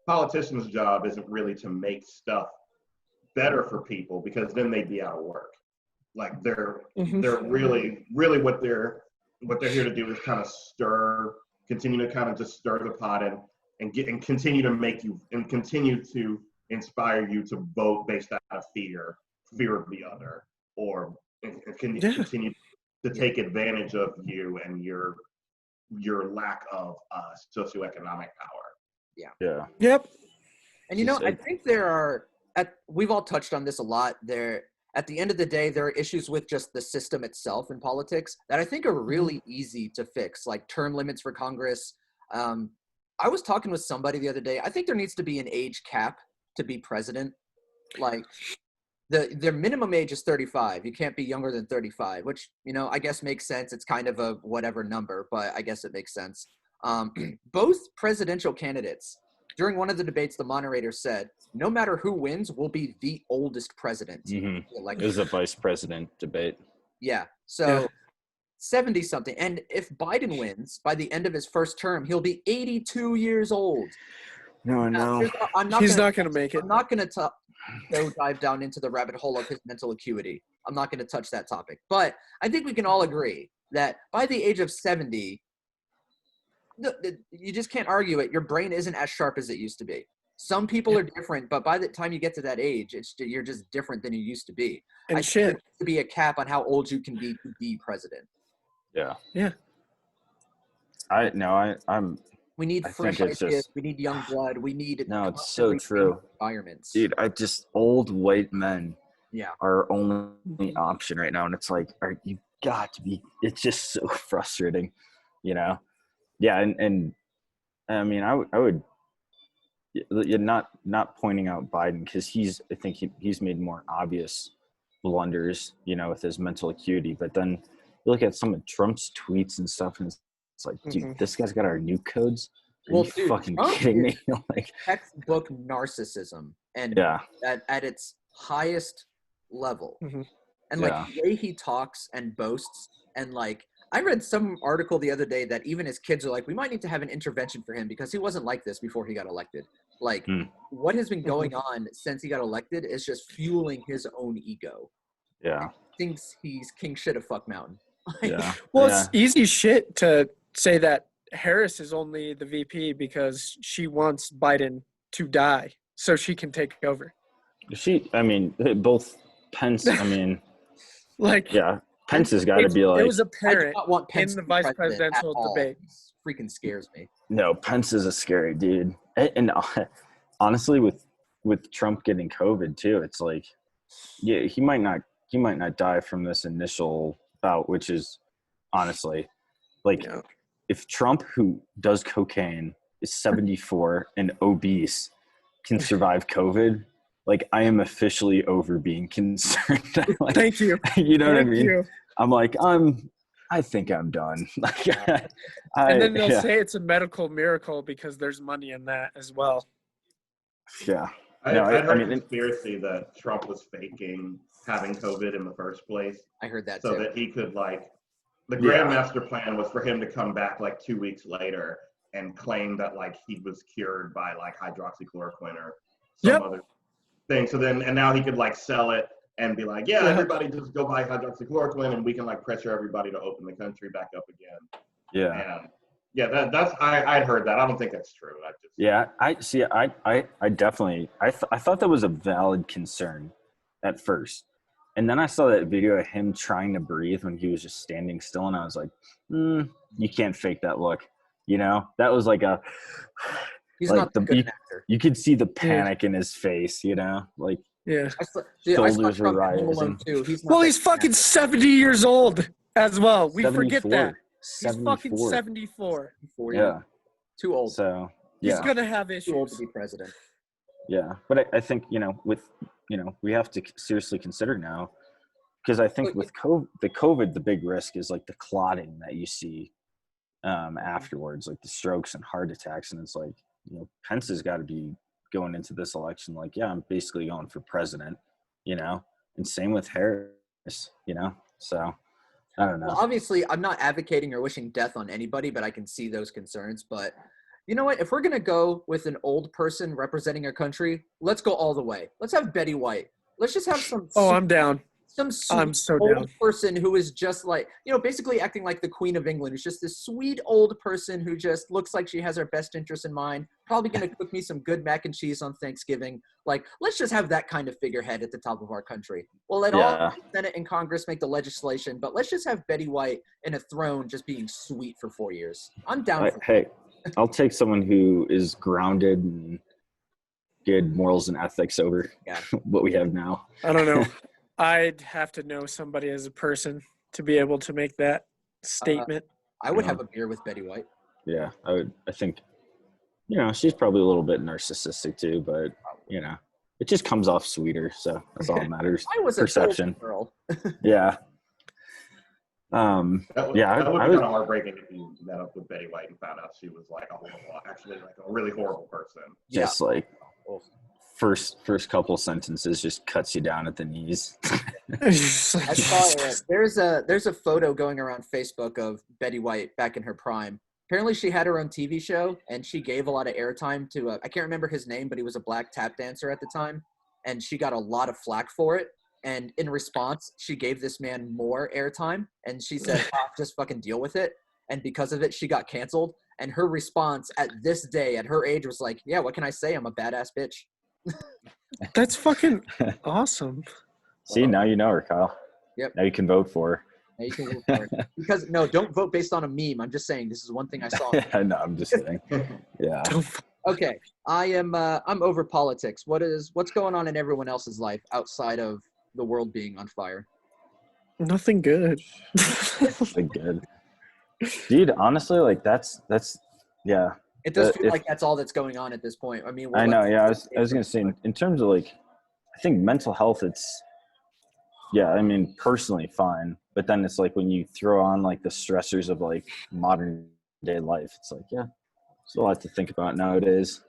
politicians' job isn't really to make stuff better for people because then they'd be out of work. Like they're really what they're here to do is kind of continue to kind of just stir the pot and continue to inspire you to vote based out of fear of the other, or continue to take advantage of you and your lack of socioeconomic power. Yeah. Yep. And you know, I think we've all touched on this a lot. At the end of the day, there are issues with just the system itself in politics that I think are really easy to fix, like term limits for Congress. I was talking with somebody the other day. I think there needs to be an age cap to be president. Like their minimum age is 35. You can't be younger than 35, which, you know, I guess makes sense. It's kind of a whatever number, but I guess it makes sense. Both presidential candidates, during one of the debates, the moderator said, no matter who wins, will be the oldest president. It was a vice president debate. Yeah. So 70-something. And if Biden wins, by the end of his first term, he'll be 82 years old. No. He's not going to make it. I'm not going to dive down into the rabbit hole of his mental acuity. I'm not going to touch that topic. But I think we can all agree that by the age of 70, you just can't argue it. Your brain isn't as sharp as it used to be. Some people are different, but by the time you get to that age, you're just different than you used to be. And I think there needs to be a cap on how old you can be to be president. Yeah. Yeah. We need fresh ideas. We need young blood. We need it's so true. Environments. Dude, old white men are our only Mm-hmm. option right now. And it's like, you got to be, it's just so frustrating, you know? Yeah. And I mean, I would, you're not pointing out Biden because I think he's made more obvious blunders, you know, with his mental acuity. But then you look at some of Trump's tweets and stuff, and it's like, dude, this guy's got our nuke codes. Are you fucking kidding me? Like textbook narcissism, and at its highest level. And like the way he talks and boasts, and like I read some article the other day that even his kids are like, we might need to have an intervention for him because he wasn't like this before he got elected. Like what has been going on since he got elected is just fueling his own ego. Yeah. He thinks he's king shit of fuck mountain. Well, it's easy shit to say that Harris is only the VP because she wants Biden to die so she can take over. Both Pence, like, Pence has got to be like. It was apparent I do not want Pence in the vice presidential debate. It freaking scares me. No, Pence is a scary dude. And honestly, with Trump getting COVID too, it's like, he might not die from this initial bout, which is honestly like, if Trump, who does cocaine, is 74 and obese, can survive COVID, like I am officially over being concerned. Like, thank you. You know what I mean? You. I'm like, I think I'm done. And then they'll say it's a medical miracle because there's money in that as well. Yeah. No, I'd heard I a mean, conspiracy that Trump was faking having COVID in the first place I heard that so too. that he could the Yeah. grand master plan was for him to come back like 2 weeks later and claim that like he was cured by like hydroxychloroquine or some Yep. other thing. So then, and now he could like sell it and be like, yeah, Yeah. everybody just go buy hydroxychloroquine and we can like pressure everybody to open the country back up again. yeah. And yeah, that's I'd heard that. I don't think that's true. I just Yeah, I see. I definitely. I thought that was a valid concern at first, and then I saw that video of him trying to breathe when he was just standing still, and I was like, "You can't fake that look." You know, that was like a. He's like not that good an actor. You could see the panic in his face. You know, like Yeah. I saw shoulders were Trump in Home Alone rising. too. He's not Well, that he's good an fucking actor. 70 years old as well. We forget 74. that. He's fucking 74. 74. 40. Yeah. Too old. So He's yeah. gonna have Too old to issues. be president. Yeah, but I think we have to seriously consider now, because I think with COVID, the big risk is like the clotting that you see afterwards, like the strokes and heart attacks, and it's like Pence has got to be going into this election like, yeah, I'm basically going for president, and same with Harris, so I don't know. Well, obviously, I'm not advocating or wishing death on anybody, but I can see those concerns. But you know what? If we're going to go with an old person representing our country, let's go all the way. Let's have Betty White. Let's just have some Oh, I'm down. sweet I'm so old down. person who is just like, basically acting like the Queen of England. Who's just this sweet old person who just looks like she has our best interest in mind. Probably going to cook me some good mac and cheese on Thanksgiving. Like, let's just have that kind of figurehead at the top of our country. We'll let all the Senate and Congress make the legislation, but let's just have Betty White in a throne just being sweet for 4 years. I'm down for Hey, I'll take someone who is grounded and good morals and ethics over what we have now. I don't know. I'd have to know somebody as a person to be able to make that statement. I would have a beer with Betty White. Yeah, I think, she's probably a little bit narcissistic too, but it just comes off sweeter. So that's all that matters. I was a Perception. girl. Yeah. that would I be kind was- of heartbreaking if you met up with Betty White and found out she was like a really horrible person. Just like first couple sentences just cuts you down at the knees. I saw it. There's a photo going around Facebook of Betty White back in her prime. Apparently, she had her own TV show, and she gave a lot of airtime to I can't remember his name, but he was a black tap dancer at the time, and she got a lot of flack for it. And in response, she gave this man more airtime, and she said, "Just fucking deal with it." And because of it, she got canceled. And her response at this day, at her age, was like, "Yeah, what can I say? I'm a badass bitch." That's fucking awesome. See, now you know her, Kyle. Yep. Now you can vote for her. Now you can vote for it. Because no, don't vote based on a meme. I'm just saying this is one thing I saw. No, I'm just kidding. Yeah. Okay, I'm over politics. What's going on in everyone else's life outside of the world being on fire? Nothing good. Like, good. Dude, honestly, like that's yeah. It does feel like that's all that's going on at this point. I mean, I know. Yeah, I was gonna say in terms of like, I think mental health. It's I mean, personally fine, but then it's like when you throw on like the stressors of like modern day life, it's like it's a lot to think about nowadays.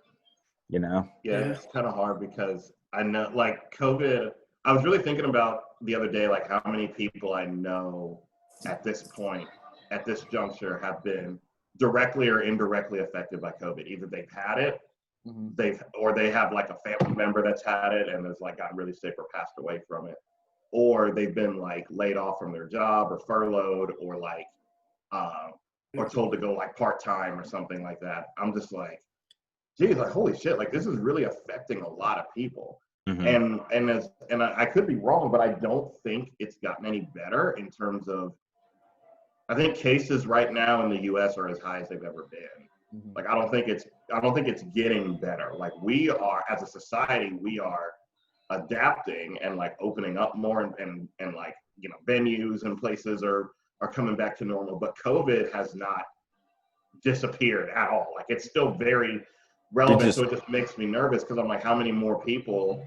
Yeah, it's kind of hard because I know like COVID. I was really thinking about the other day like how many people I know at this point, at this juncture, have been directly or indirectly affected by COVID. Either they've had it, they have like a family member that's had it and has like gotten really sick or passed away from it, or they've been like laid off from their job or furloughed or like or told to go like part-time or something like that. I'm just like, geez, like holy shit, like this is really affecting a lot of people. And I could be wrong, but I don't think it's gotten any better in terms of, I think cases right now in the US are as high as they've ever been. Like I don't think it's getting better. Like we are, as a society, we are adapting and like opening up more and like, venues and places are coming back to normal, but COVID has not disappeared at all. Like it's still very relevant. So it just makes me nervous because I'm like, how many more people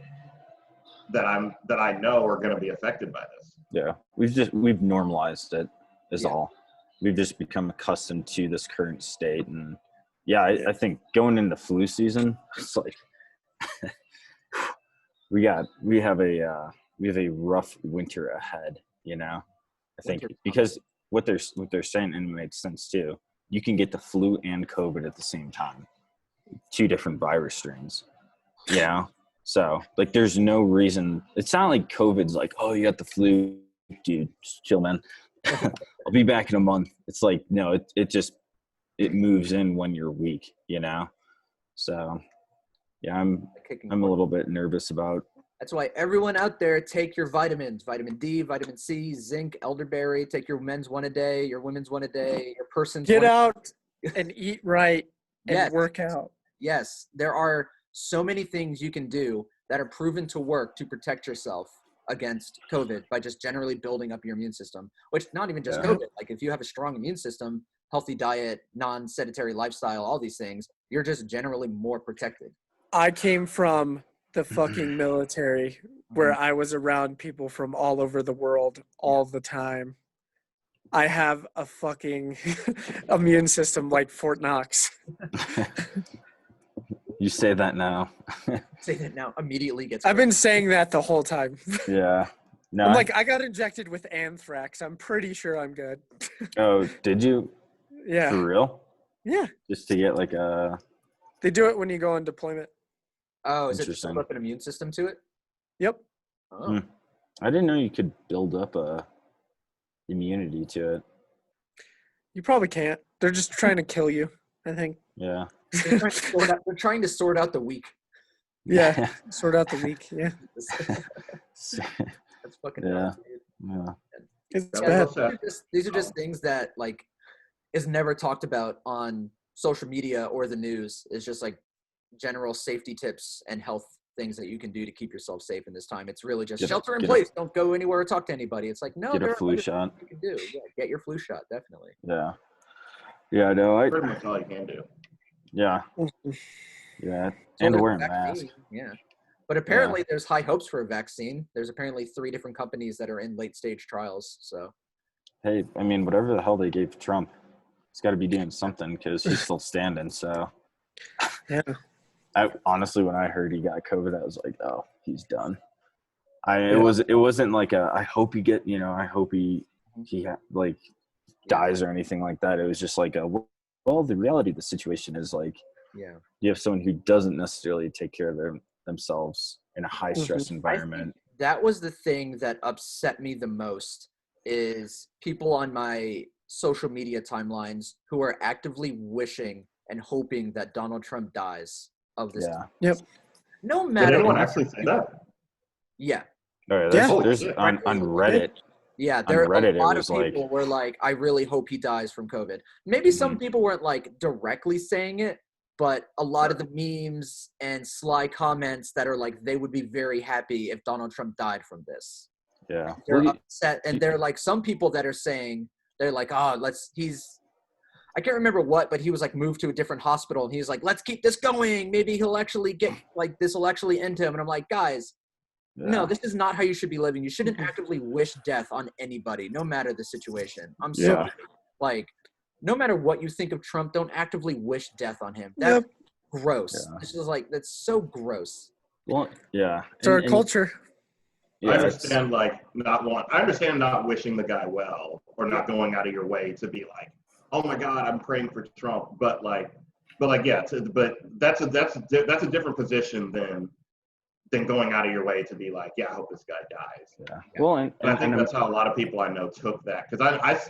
that I know are going to be affected by this? Yeah, we've normalized it is all. We've just become accustomed to this current state, and I think going into flu season, it's like we have a rough winter ahead. I think Winter. because what they're saying, and it makes sense too. You can get the flu and COVID at the same time, 2 different virus strains. So like, there's no reason. It's not like COVID's like, oh, you got the flu, dude, just chill, man. I'll be back in a month. It's like, no, it moves in when you're weak. So yeah, I'm a little bit nervous about. That's why everyone out there, take your vitamins: vitamin D, vitamin C, zinc, elderberry. Take your men's one a day, your women's one a day, your person's Get one. out and eat right and Yes. work out. Yes, there are so many things you can do that are proven to work to protect yourself against COVID by just generally building up your immune system, which not even just Yeah. COVID. Like, if you have a strong immune system, healthy diet, non-sedentary lifestyle, all these things, you're just generally more protected. I came from the fucking military where I was around people from all over the world all the time. I have a fucking immune system like Fort Knox. You say that now. Say that now, immediately gets. I've been saying that the whole time. Yeah. No. I'm like, I got injected with anthrax. I'm pretty sure I'm good. Oh, did you? Yeah. For real? Yeah. Just to get like a. They do it when you go on deployment. Oh, is it to Interesting. build up an immune system to it? Yep. Oh. Hmm. I didn't know you could build up a immunity to it. You probably can't. They're just trying to kill you, I think. Yeah. They're trying to sort out the weak. Yeah. Sort out the weak. Yeah. That's fucking Yeah. nuts, dude. Yeah. It's Yeah, bad. These are just things that like is never talked about on social media or the news. It's just like general safety tips and health things that you can do to keep yourself safe in this time. It's really just shelter in place. Don't go anywhere or talk to anybody. It's like, no, Get there a are flu other shot. things you can do. Yeah, get your flu shot, definitely. Yeah. Yeah. No. Pretty much all you can do. Yeah. Yeah. So And there's wearing a a mask. vaccine, yeah. But apparently there's high hopes for a vaccine. There's apparently 3 different companies that are in late stage trials. So Hey, I mean, whatever the hell they gave Trump, he's got to be doing something because he's still standing. So, Yeah. I honestly, when I heard he got COVID, I was like, oh, he's done. It wasn't like I hope he get, I hope he like dies or anything like that. It was just like well, the reality of the situation is like, yeah. you have someone who doesn't necessarily take care of themselves in a high stress I environment. think that was the thing that upset me the most is people on my social media timelines who are actively wishing and hoping that Donald Trump dies of this. Yeah. Yep. No Did matter anyone what. actually say that? Yeah. All right, Yeah. there's Holy shit. on Reddit. Yeah, there are Reddit, a it lot of was like- people were like, I really hope he dies from COVID. Maybe some people weren't like directly saying it, but a lot of the memes and sly comments that are like, they would be very happy if Donald Trump died from this. Yeah. They're Well, upset, and they're like, some people that are saying, they're like, I can't remember what, but he was like moved to a different hospital, and he's like, let's keep this going. Maybe he'll actually get, like, this will actually end him. And I'm like, guys, no, this is not how you should be living. You shouldn't actively wish death on anybody, no matter the situation. I'm sorry. Like, no matter what you think of Trump, don't actively wish death on him. That's gross. Yeah. This is like, that's so gross. Well, yeah. It's our culture. Yeah, I understand I understand not wishing the guy well or not going out of your way to be like, oh my God, I'm praying for Trump. But that's a different position than going out of your way to be like, yeah, I hope this guy dies. Yeah. Well, and I think that's how a lot of people I know took that. Because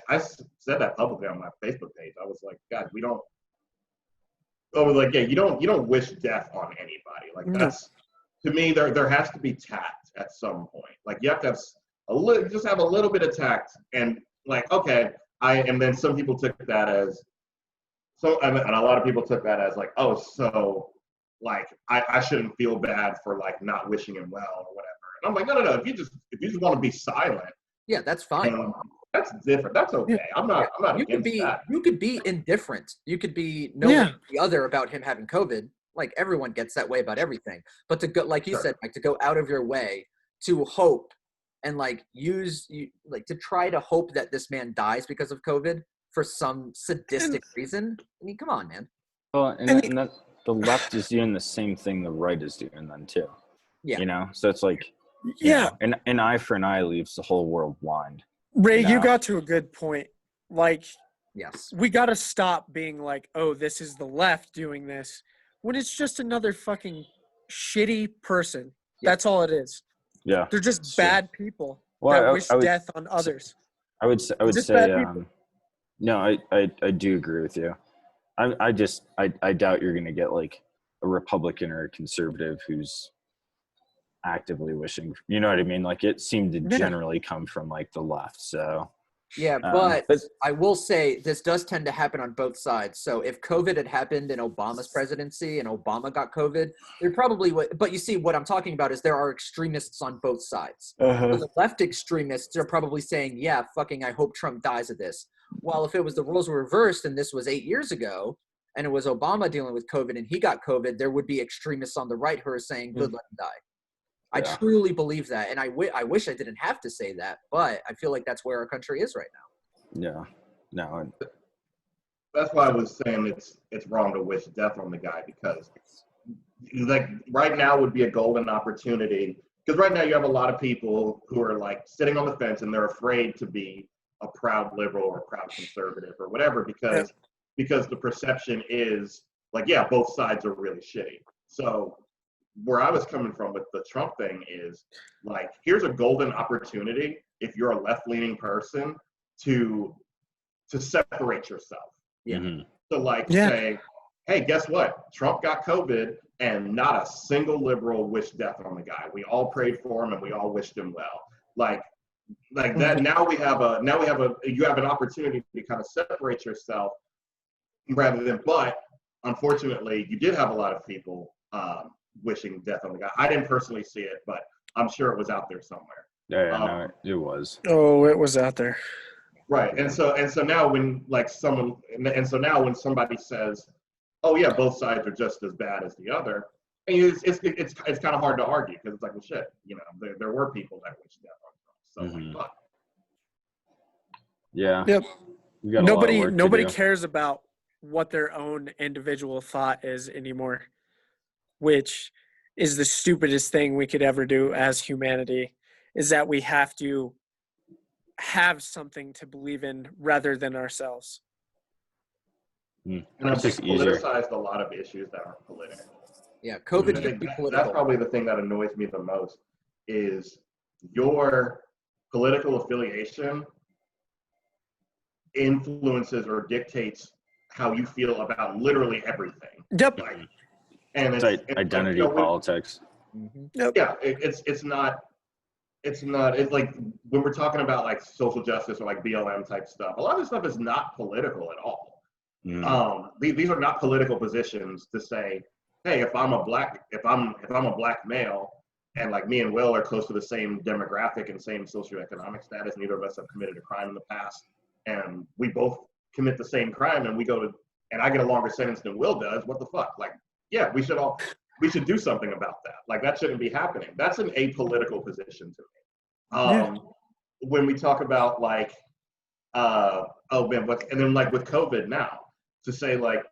I said that publicly on my Facebook page. I was like, guys, you don't wish death on anybody. Like, that's, to me, there has to be tact at some point. Like, you have to have just have a little bit of tact, and like, okay, and then some people took that as and a lot of people took that as like, oh, so like I shouldn't feel bad for like not wishing him well or whatever. And I'm like, no. If you just want to be silent, Yeah, that's fine. that's different. That's okay. I'm not You could against be that. you could be indifferent. You could be no one or the other about him having COVID. Like, everyone gets that way about everything. But to go, like you said, like, to go out of your way to hope and like to try to hope that this man dies because of COVID for some sadistic reason. I mean, come on, man. Well, and that, the left is doing the same thing the right is doing then too. Yeah. You know, so it's like, you Yeah, know, an eye for an eye leaves the whole world blind. Ray, you No. got to a good point. Like, Yes. we got to stop being like, oh, this is the left doing this, when it's just another fucking shitty person. Yeah. That's all it is. Yeah. They're just It's true. bad people Well, that wish death on others. I would Just say, bad people. no, I do agree with you. I doubt you're going to get like a Republican or a conservative who's actively wishing, you know what I mean? Like it seemed to Yeah. generally come from like the left. So Yeah, but I will say this does tend to happen on both sides. So if COVID had happened in Obama's presidency and Obama got COVID, there probably would. But you see, what I'm talking about is there are extremists on both sides. So the left extremists are probably saying, yeah, fucking, I hope Trump dies of this. While if it was the roles were reversed and this was 8 years ago and it was Obama dealing with COVID and he got COVID, there would be extremists on the right who are saying, good, let him die. I Yeah. truly believe that, and I wish I didn't have to say that, but I feel like that's where our country is right now. yeah, no, That's why I was saying it's wrong to wish death on the guy, because like right now would be a golden opportunity, because right now you have a lot of people who are like sitting on the fence and they're afraid to be a proud liberal or a proud conservative or whatever, because the perception is like, yeah, both sides are really shitty. So where I was coming from with the Trump thing is like, here's a golden opportunity if you're a left-leaning person to separate yourself. Yeah. Mm-hmm. To like Yeah. say, hey, guess what? Trump got COVID and not a single liberal wished death on the guy. We all prayed for him and we all wished him well. Like that. Now you have an opportunity to kind of separate yourself rather than, but unfortunately you did have a lot of people wishing death on the guy. I didn't personally see it, but I'm sure it was out there somewhere. Yeah, no, it was. Oh, it was out there. Right. And so now when like now when somebody says, oh yeah, both sides are just as bad as the other, and it's kind of hard to argue, because it's like, well, shit, you know, there were people that wished death on Trump. So like, fuck. Yeah. Yep. We got a lot of work to Nobody do. cares about what their own individual thought is anymore, which is the stupidest thing we could ever do as humanity, is that we have to have something to believe in rather than ourselves. And It's I've just easier. politicized a lot of issues that aren't political. Yeah, I COVID think can be that's political. probably the thing that annoys me the most, is your political affiliation influences or dictates how you feel about literally everything. Yep. Like, and It's it's identity you know, politics. Mhm. yeah, it's not it's like when we're talking about like social justice or like BLM type stuff, a lot of this stuff is not political at all. These are not political positions to say, hey, if I'm a black male and like me and Will are close to the same demographic and same socioeconomic status, neither of us have committed a crime in the past, and we both commit the same crime and and I get a longer sentence than Will does, what the fuck? Like, yeah, we should do something about that. Like, that shouldn't be happening. That's an apolitical position to me. When we talk about like, and then like with COVID now, to say like,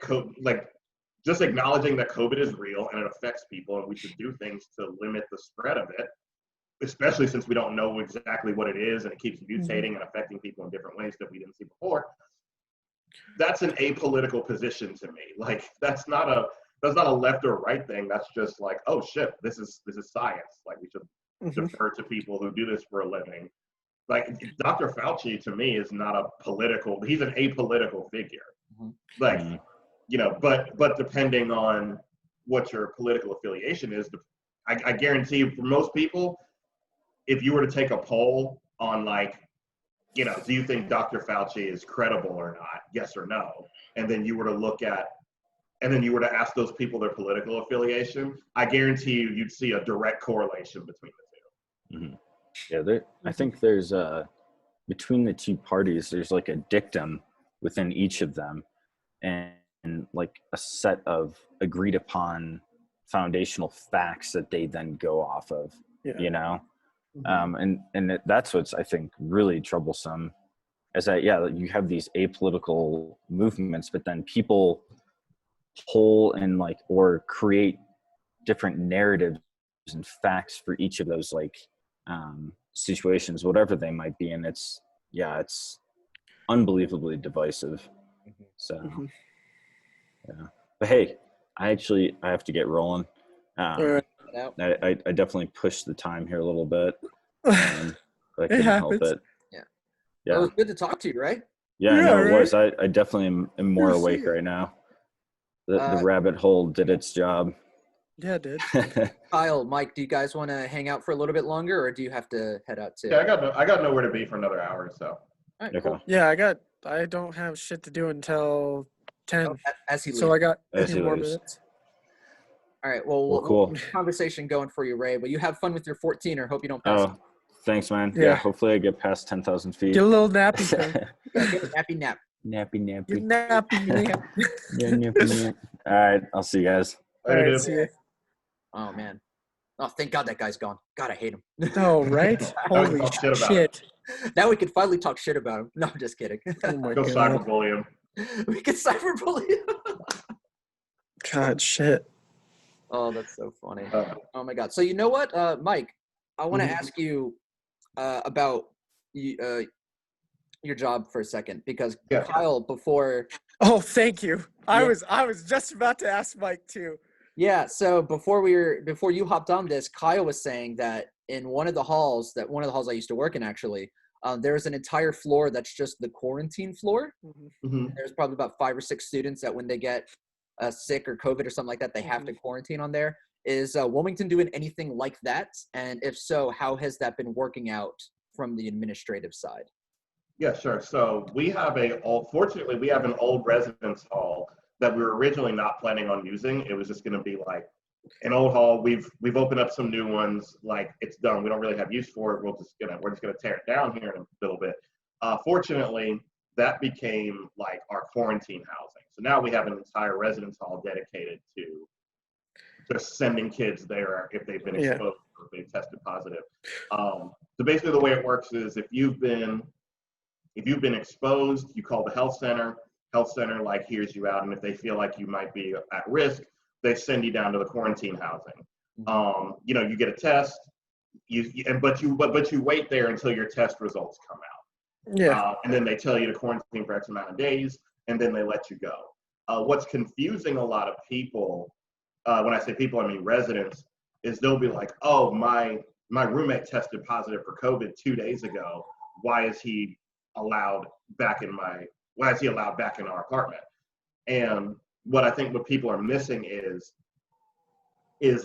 just acknowledging that COVID is real and it affects people and we should do things to limit the spread of it, especially since we don't know exactly what it is and it keeps mutating and affecting people in different ways that we didn't see before. That's an apolitical position to me. Like, that's not a left or right thing. That's just like, oh shit, this is science. Like, we should defer to people who do this for a living. Like, Dr. Fauci to me is not he's an apolitical figure. Like, you know, but depending on what your political affiliation is, I guarantee you, for most people, if you were to take a poll on like, you know, do you think Dr. Fauci is credible or not? Yes or no. And then you were to ask those people their political affiliation, I guarantee you'd see a direct correlation between the two. Yeah, I think there's between the two parties, there's like a dictum within each of them, and like a set of agreed upon foundational facts that they then go off of. You know, and that's what's, I think, really troublesome, is that you have these apolitical movements, but then people pull and like or create different narratives and facts for each of those like situations, whatever they might be. And it's unbelievably divisive. So, yeah. But hey, I have to get rolling. All right. I definitely pushed the time here a little bit. But I couldn't help happens. it. Yeah. Yeah. Well, it was good to talk to you, right? Yeah, Yeah, no, it right. was. I definitely am more Good to see awake you. right now. The Uh, rabbit hole did its job. Yeah, dude. Kyle, Mike, do you guys want to hang out for a little bit longer, or do you have to head out too? Yeah, I got nowhere to be for another hour or so. All right, Okay. cool. Yeah, I don't have shit to do until 10. Oh, as he leaves. So I got a As few he more leaves. minutes. All right. Well, Well, we'll cool. keep the conversation going for you, Ray. But you have fun with your 14er. Hope you don't pass. Oh, thanks, man. Yeah. Yeah, hopefully I get past 10,000 feet. Get a little nappy thing. Yeah, get a nappy nap. Nappy. Get nappy nap. Yeah, nappy. All right, I'll see you guys. All Later, right, dude. see you. Oh man. Oh, thank God that guy's gone. God, I hate him. Oh, right? Now we can Holy talk shit about shit. Now we can finally talk shit about him. No, I'm just kidding. Oh my Go god. cyberbully him. We can cyberbully him. God, shit. Oh, that's so funny. Uh, Oh my God. So you know what, Mike? I want to Mhm. ask you about your job for a second because Yeah. Kyle before. Oh, thank you. I Yeah. was just about to ask Mike too. Yeah. So before you hopped on this, Kyle was saying that in one of the halls I used to work in actually, there's an entire floor that's just the quarantine floor. mhm. There's probably about 5 or 6 students that when they get sick or COVID or something like that, they have to quarantine on there. Is Wilmington doing anything like that? And if so, how has that been working out from the administrative side? Yeah, sure. So fortunately, we have an old residence hall that we were originally not planning on using. It was just going to be like an old hall. We've opened up some new ones. Like it's done. We don't really have use for it. We're just gonna tear it down here in a little bit. Fortunately, that became like our quarantine housing. So now we have an entire residence hall dedicated to just sending kids there if they've been Yeah. exposed or if they've tested positive. So basically, the way it works is if you've been exposed, you call the health center. Health center like hears you out, and if they feel like you might be at risk, they send you down to the quarantine housing. You get a test, but you wait there until your test results come out. Yeah. And then they tell you to quarantine for X amount of days, and then they let you go. What's confusing a lot of people, when I say people, I mean residents, is they'll be like, "Oh, my roommate tested positive for COVID 2 days ago. Why is he allowed back in our apartment?" And what I think what people are missing is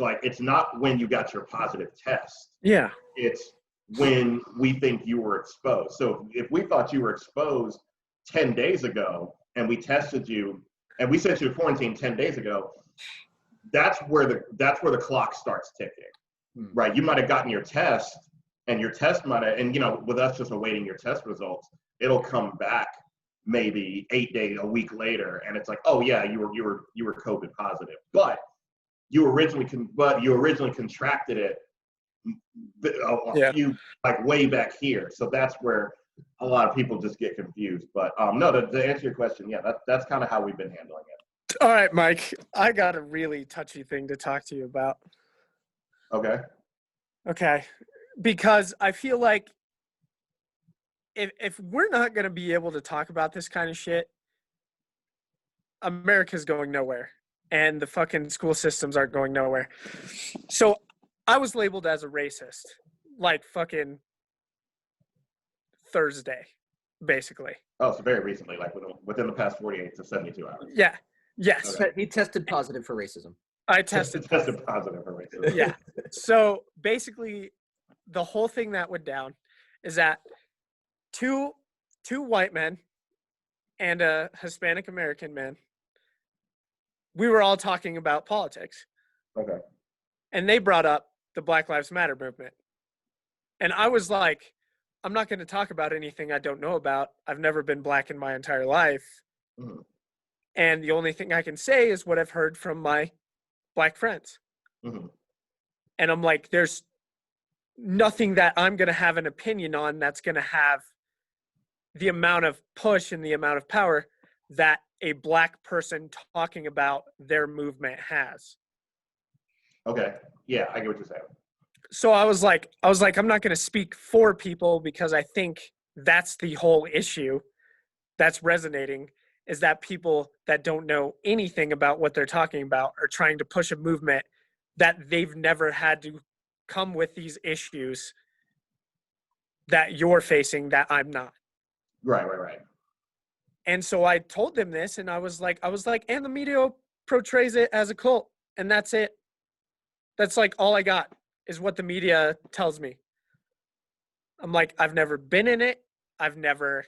like it's not when you got your positive test. Yeah. It's when we think you were exposed. So if we thought you were exposed 10 days ago and we tested you and we sent you to quarantine 10 days ago, that's where the clock starts ticking. Right? You might have gotten your test and your test might have, and with us just awaiting your test results, it'll come back maybe 8 days, a week later, and it's like, oh yeah, you were COVID positive, but you originally contracted it a few like way back here. So that's where a lot of people just get confused. But no, to answer your question, yeah, that's kind of how we've been handling it. All right, Mike. I got a really touchy thing to talk to you about. Okay. Okay. Because I feel like if we're not going to be able to talk about this kind of shit, America's going nowhere and the fucking school systems aren't going nowhere. So I was labeled as a racist like fucking Thursday, basically. Oh, so very recently, like within the past 48 to 72 hours. Yeah. Yes. Okay. He tested positive for racism. I tested positive for racism. Yeah. So basically, the whole thing that went down is that two white men and a Hispanic American man, we were all talking about politics. Okay. And they brought up the Black Lives Matter movement. And I was like, I'm not going to talk about anything I don't know about. I've never been black in my entire life. Mhm. And the only thing I can say is what I've heard from my black friends. Mhm. And I'm like, there's nothing that I'm going to have an opinion on that's going to have the amount of push and the amount of power that a black person talking about their movement has. Okay. Yeah, I get what you're saying. So I was like, I'm not going to speak for people because I think that's the whole issue that's resonating, is that people that don't know anything about what they're talking about are trying to push a movement that they've never had to come with these issues that you're facing that I'm not. Right. And so I told them this, and I was like, and the media portrays it as a cult, and that's it. That's like all I got is what the media tells me. I'm like, I've never been in it. I've never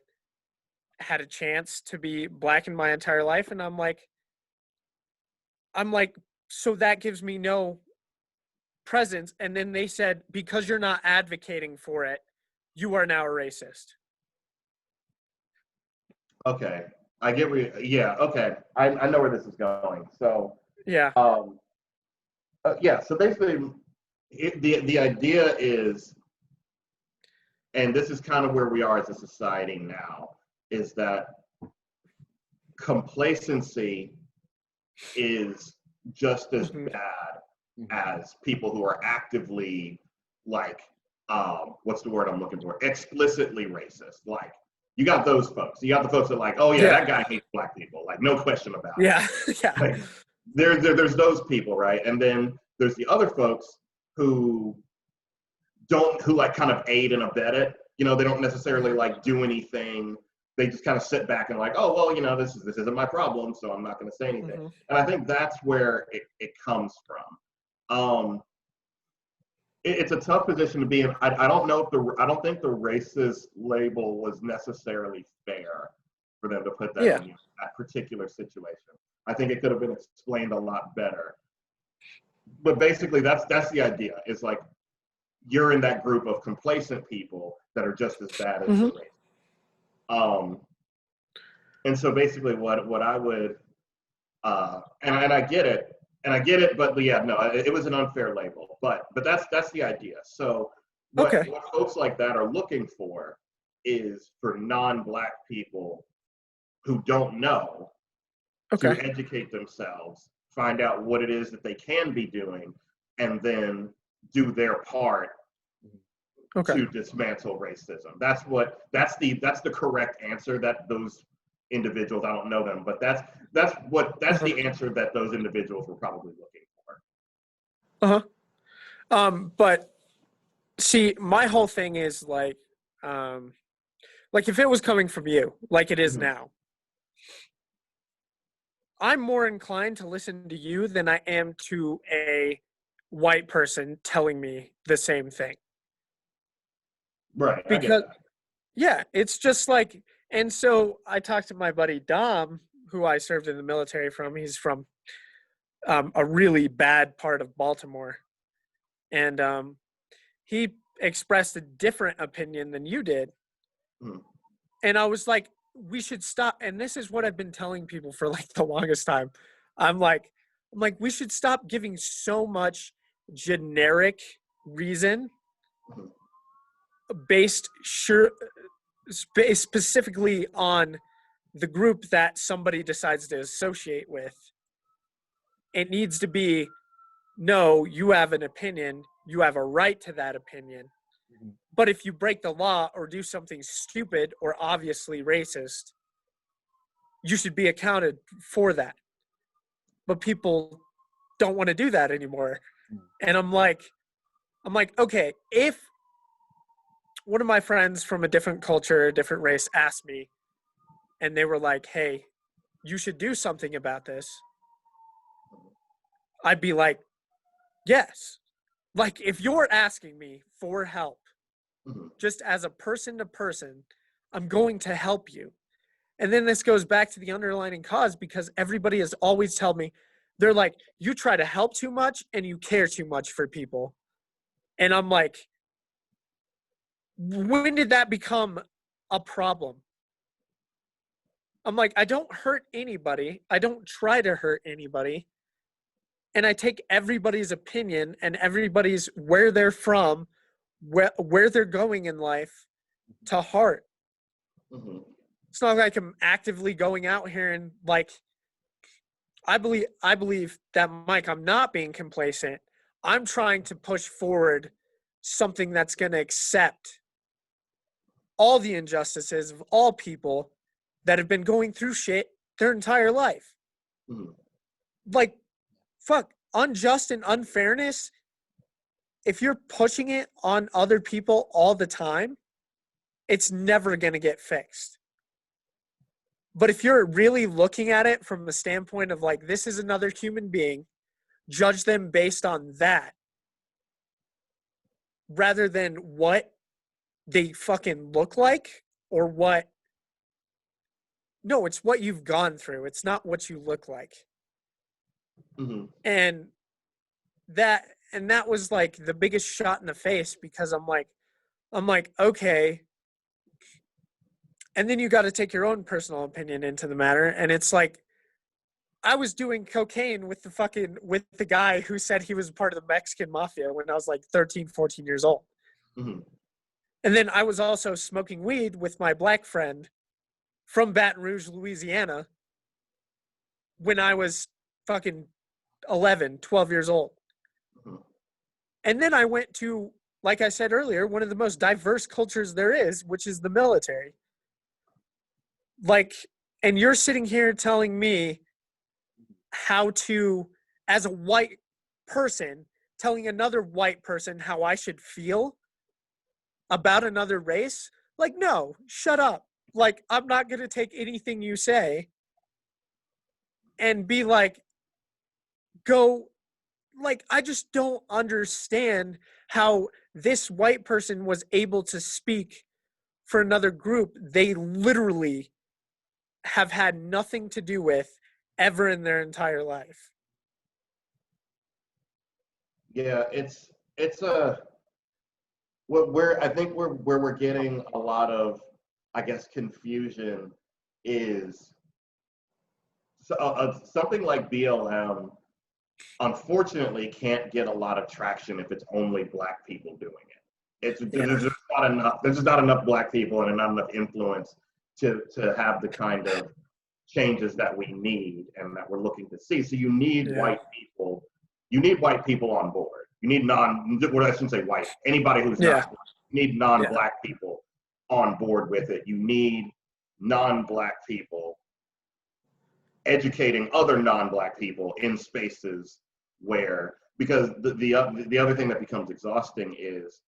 had a chance to be black in my entire life. And I'm like, so that gives me no presence. And then they said, because you're not advocating for it, you are now a racist. Okay. I get where yeah, okay. I know where this is going. So Yeah. yeah, so basically the idea is, and this is kind of where we are as a society now, is that complacency is just as bad as people who are actively, like, what's the word I'm looking for? Explicitly racist. Like, you got those folks. You got the folks that are like, oh yeah, that guy hates black people. Like, no question about it. Yeah. Yeah. Like, there's those people, right? And then there's the other folks who like kind of aid and abet it. You know, they don't necessarily like do anything. They just kind of sit back and like, oh well, you know, this isn't my problem, so I'm not going to say anything. And I think that's where it comes from. It's a tough position to be in. I don't think the racist label was necessarily fair for them to put that in that particular situation. I think it could have been explained a lot better. But basically, that's the idea. It's like you're in that group of complacent people that are just as bad as the race. And so basically, what I would, and I get it, but yeah, no, it was an unfair label. But that's the idea. So what folks like that are looking for is for non-black people who don't know to educate themselves, find out what it is that they can be doing, and then do their part to dismantle racism. That's the correct answer that those individuals, I don't know them, but that's the answer that those individuals were probably looking for. But see, my whole thing is like if it was coming from you, like it is now, I'm more inclined to listen to you than I am to a white person telling me the same thing. Right. Because, yeah, it's just like, and so I talked to my buddy Dom, who I served in the military from. He's from a really bad part of Baltimore. And he expressed a different opinion than you did. And I was like, we should stop. And this is what I've been telling people for like the longest time. I'm like, we should stop giving so much generic reason based specifically on the group that somebody decides to associate with. It needs to be, no, you have an opinion. You have a right to that opinion. But if you break the law or do something stupid or obviously racist, you should be accounted for that. But people don't want to do that anymore. And I'm like, okay, if one of my friends from a different culture, a different race asked me, and they were like, hey, you should do something about this, I'd be like, yes. Like, if you're asking me for help, just as a person to person, I'm going to help you. And then this goes back to the underlying cause, because everybody has always told me, they're like, you try to help too much and you care too much for people. And I'm like, when did that become a problem? I'm like, I don't hurt anybody. I don't try to hurt anybody. And I take everybody's opinion and everybody's where they're from, where they're going in life to heart. It's not like I'm actively going out here and like, I believe that, Mike, I'm not being complacent. I'm trying to push forward something that's going to accept all the injustices of all people that have been going through shit their entire life. Mhm. Like, fuck, unjust and unfairness, if you're pushing it on other people all the time, it's never going to get fixed. But if you're really looking at it from a standpoint of like, this is another human being, judge them based on that rather than what they fucking look like or what. No, it's what you've gone through. It's not what you look like. Mhm. And that was like the biggest shot in the face because I'm like, okay. And then you got to take your own personal opinion into the matter. And it's like, I was doing cocaine with the guy who said he was a part of the Mexican mafia when I was like 13, 14 years old. Mhm. And then I was also smoking weed with my black friend from Baton Rouge, Louisiana when I was fucking 11, 12 years old. Mhm. And then I went to, like I said earlier, one of the most diverse cultures there is, which is the military. Like, and you're sitting here telling me how to, as a white person, telling another white person how I should feel about another race? Like, no, shut up. Like, I'm not going to take anything you say and be like, go, like, I just don't understand how this white person was able to speak for another group they literally have had nothing to do with ever in their entire life. Yeah, it's a where I think where we're getting a lot of, I guess, confusion is something like BLM unfortunately can't get a lot of traction if it's only black people doing it. There's just not enough. There's just not enough black people and not enough influence to have the kind of changes that we need and that we're looking to see. So you need white people. You need white people on board. You need well, I shouldn't say white. Anybody who's not black. You need non-black people on board with it. You need non-black people educating other non-black people in spaces where, because the other thing that becomes exhausting is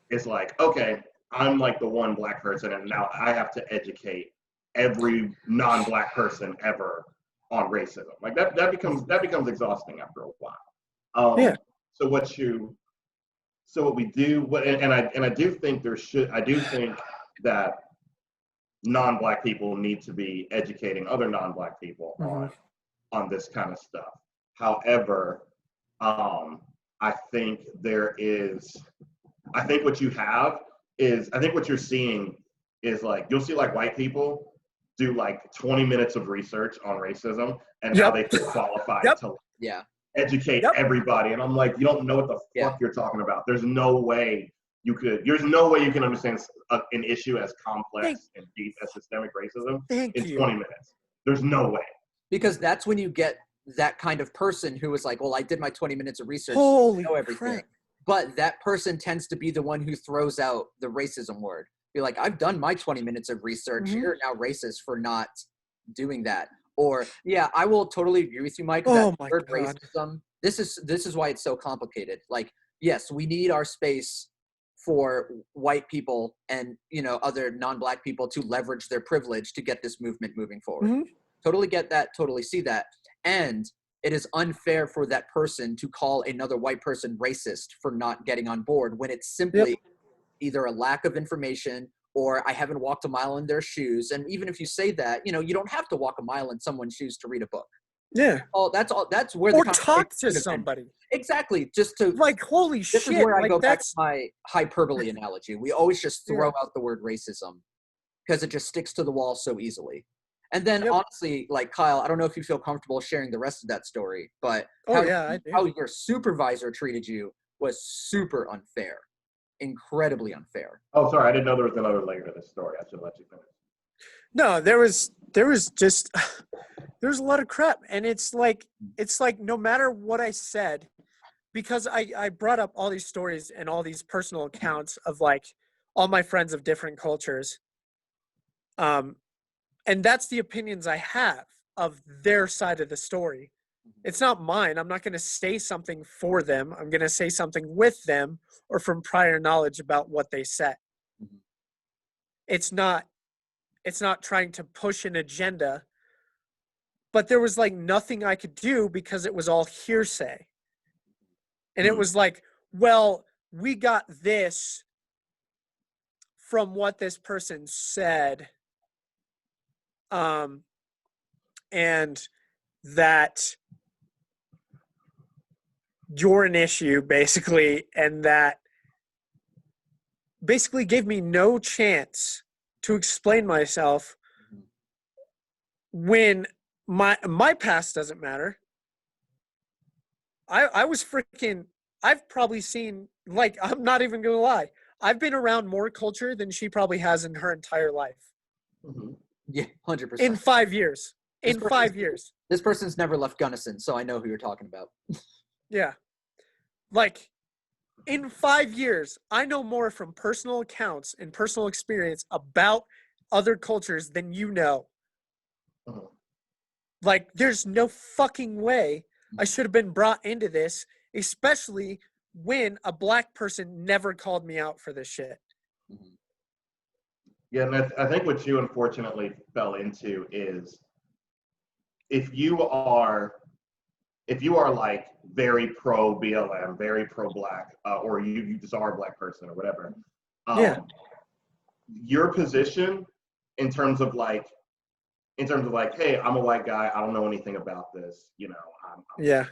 it's like, okay, I'm like the one black person and now I have to educate every non-black person ever on racism. Like that becomes exhausting after a while. So what we do, and I do think that non-black people need to be educating other non-black people on this kind of stuff. However, I think what you have is, I think what you're seeing is like, you'll see like white people do like 20 minutes of research on racism and how they feel qualified to educate everybody. And I'm like, you don't know what the fuck you're talking about. There's no way you can understand an issue as complex and deep as systemic racism in 20 minutes. There's no way. Because that's when you get that kind of person who is like, well, I did my 20 minutes of research. Holy know everything. crap. But that person tends to be the one who throws out the racism word. Be like, I've done my 20 minutes of research. You're now racist for not doing that. Or, yeah, I will totally agree with you, Mike. Oh that my word God. racism, this is why it's so complicated. Like, yes, we need our space for white people and, other non-black people to leverage their privilege to get this movement moving forward. Totally get that, totally see that. And it is unfair for that person to call another white person racist for not getting on board when it's simply either a lack of information or I haven't walked a mile in their shoes. And even if you say that, you don't have to walk a mile in someone's shoes to read a book. Yeah. That's where or the talk to somebody. Exactly. Just to like, holy shit. This is where I like, go back to my hyperbole analogy. We always just throw out the word racism because it just sticks to the wall so easily. And then honestly, like Kyle, I don't know if you feel comfortable sharing the rest of that story, but I do. How your supervisor treated you was super unfair, incredibly unfair. Oh, sorry, I didn't know there was another layer to this story. I should let you finish. No, there was just there's a lot of crap, and it's like no matter what I said, because I brought up all these stories and all these personal accounts of like all my friends of different cultures. And that's the opinions I have of their side of the story. It's not mine. I'm not going to say something for them. I'm going to say something with them or from prior knowledge about what they said. Mhm. It's not trying to push an agenda, but there was like nothing I could do because it was all hearsay. And it was like, well, we got this from what this person said. And that you're an issue, basically, and that basically gave me no chance to explain myself when my past doesn't matter. I was freaking, I've probably seen, like, I'm not even gonna lie, I've been around more culture than she probably has in her entire life. Mhm. Yeah, 100%. In 5 years. This In person's- 5 years. This person's never left Gunnison, so I know who you're talking about. Yeah. Like, in 5 years, I know more from personal accounts and personal experience about other cultures than you know. Mhm. Like, there's no fucking way I should have been brought into this, especially when a black person never called me out for this shit. Mhm. Yeah, and I think what you unfortunately fell into is if you are like very pro BLM, very pro black, or you just are a black person or whatever, Yeah. your position in terms of like, hey, I'm a white guy, I don't know anything about this, you know, I'm Yeah.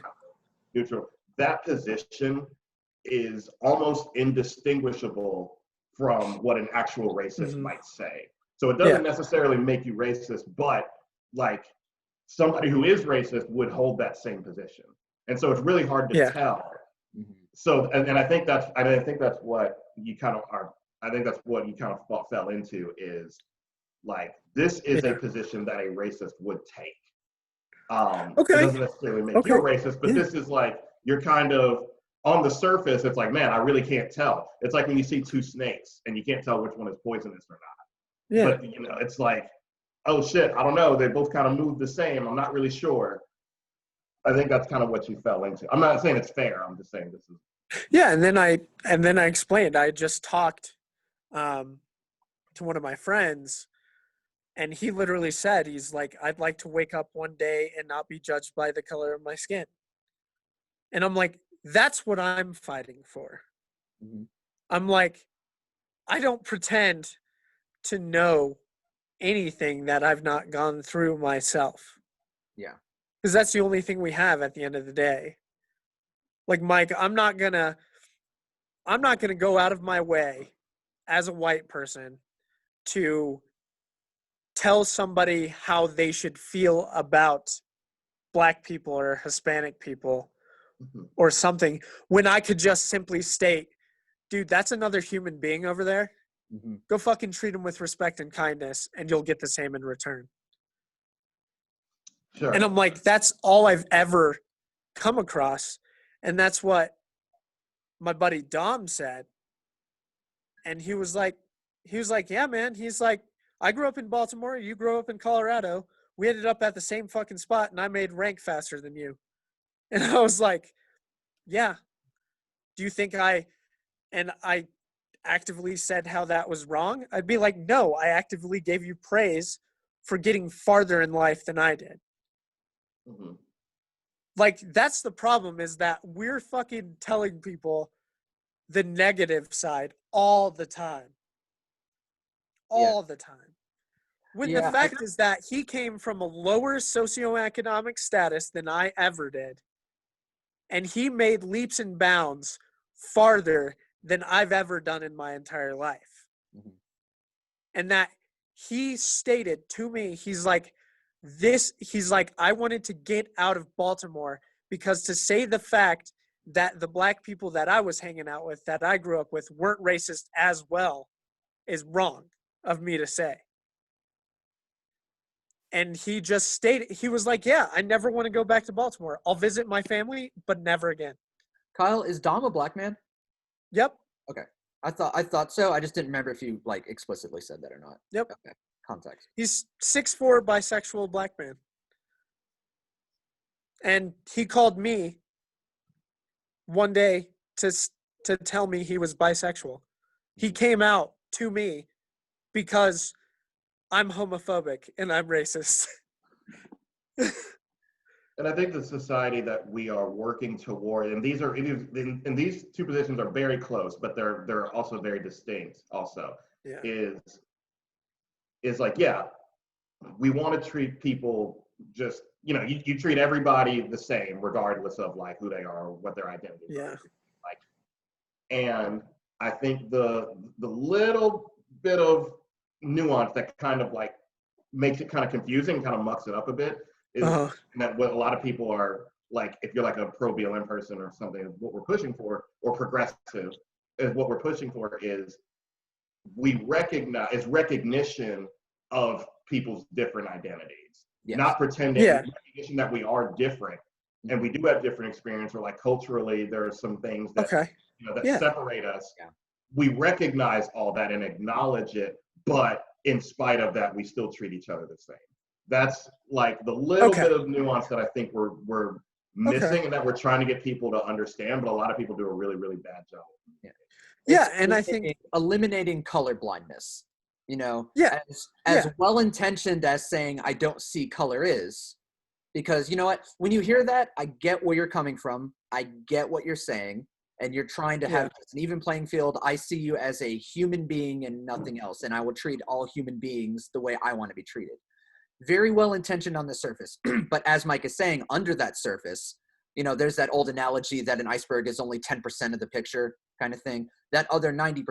neutral. That position is almost indistinguishable from what an actual racist Mhm. might say. So it doesn't necessarily make you racist, but like somebody who is racist would hold that same position. And so it's really hard to Yeah. tell. Mhm. So, and I think that's what you kind of are, I think that's what you kind of fell into is like, this is a Yeah. position that a racist would take. Okay. It doesn't necessarily make you a Okay. racist, but Yeah. this is like, you're kind of on the surface, it's like, man, I really can't tell. It's like when you see two snakes and you can't tell which one is poisonous or not. Yeah. But you know, it's like, oh shit, I don't know. They both kind of move the same. I'm not really sure. I think that's kind of what you fell into. I'm not saying it's fair. I'm just saying this is. Yeah, and then I explained. I just talked to one of my friends, and he literally said, he's like, I'd like to wake up one day and not be judged by the color of my skin. And I'm like, that's what I'm fighting for. Mhm. I'm like, I don't pretend to know anything that I've not gone through myself. Yeah. Because that's the only thing we have at the end of the day. Like, Mike, I'm not gonna go out of my way as a white person to tell somebody how they should feel about black people or Hispanic people or something when I could just simply state, dude, that's another human being over there. Mhm. Go fucking treat them with respect and kindness, and you'll get the same in return. Sure. And I'm like, that's all I've ever come across. And that's what my buddy Dom said. And he was like, yeah, man. He's like, I grew up in Baltimore. You grew up in Colorado. We ended up at the same fucking spot, and I made rank faster than you. And I was like, yeah. Do you think I actively said how that was wrong? I'd be like, no, I actively gave you praise for getting farther in life than I did. Mm-hmm. Like, that's the problem, is that we're fucking telling people the negative side all the time. All the time. When the fact is that he came from a lower socioeconomic status than I ever did. And he made leaps and bounds farther than I've ever done in my entire life. Mhm. And that he stated to me, he's like, I wanted to get out of Baltimore because to say the fact that the black people that I was hanging out with, that I grew up with, weren't racist as well is wrong of me to say. And he just stated, he was like, yeah, I never want to go back to Baltimore. I'll visit my family, but never again. Kyle, is Dom a black man? Yep. I thought so. I just didn't remember if you like explicitly said that or not. Yep. Okay. Context. He's 6'4", bisexual black man. And he called me one day to tell me he was bisexual. He came out to me because I'm homophobic and I'm racist. And I think the society that we are working toward, and these two positions are very close, but they're also very distinct. Also, Yeah. is like, yeah, we want to treat people just, you treat everybody the same regardless of like who they are or what their identity is. Yeah. Like, and I think the little bit of nuance that kind of like makes it kind of confusing, kind of mucks it up a bit, is that what a lot of people are like, if you're like a pro BLM person or something, what we're pushing for, or progressive, is what we're pushing for is recognition of people's different identities. Yes. Not pretending, Yeah. recognition that we are different. And we do have different experience, or like culturally, there are some things that, that separate us. Yeah. We recognize all that and acknowledge it, but in spite of that, we still treat each other the same. That's like the little bit of nuance that I think we're missing, and that we're trying to get people to understand, but a lot of people do a really, really bad job. Yeah, and I think eliminating color blindness, Yeah. as well-intentioned as saying I don't see color is, because you know what, when you hear that, I get where you're coming from, I get what you're saying, and you're trying to have an even playing field. I see you as a human being and nothing else, and I will treat all human beings the way I want to be treated. Very well intentioned on the surface, but as Mike is saying, under that surface, there's that old analogy that an iceberg is only 10% of the picture kind of thing. That other 90%,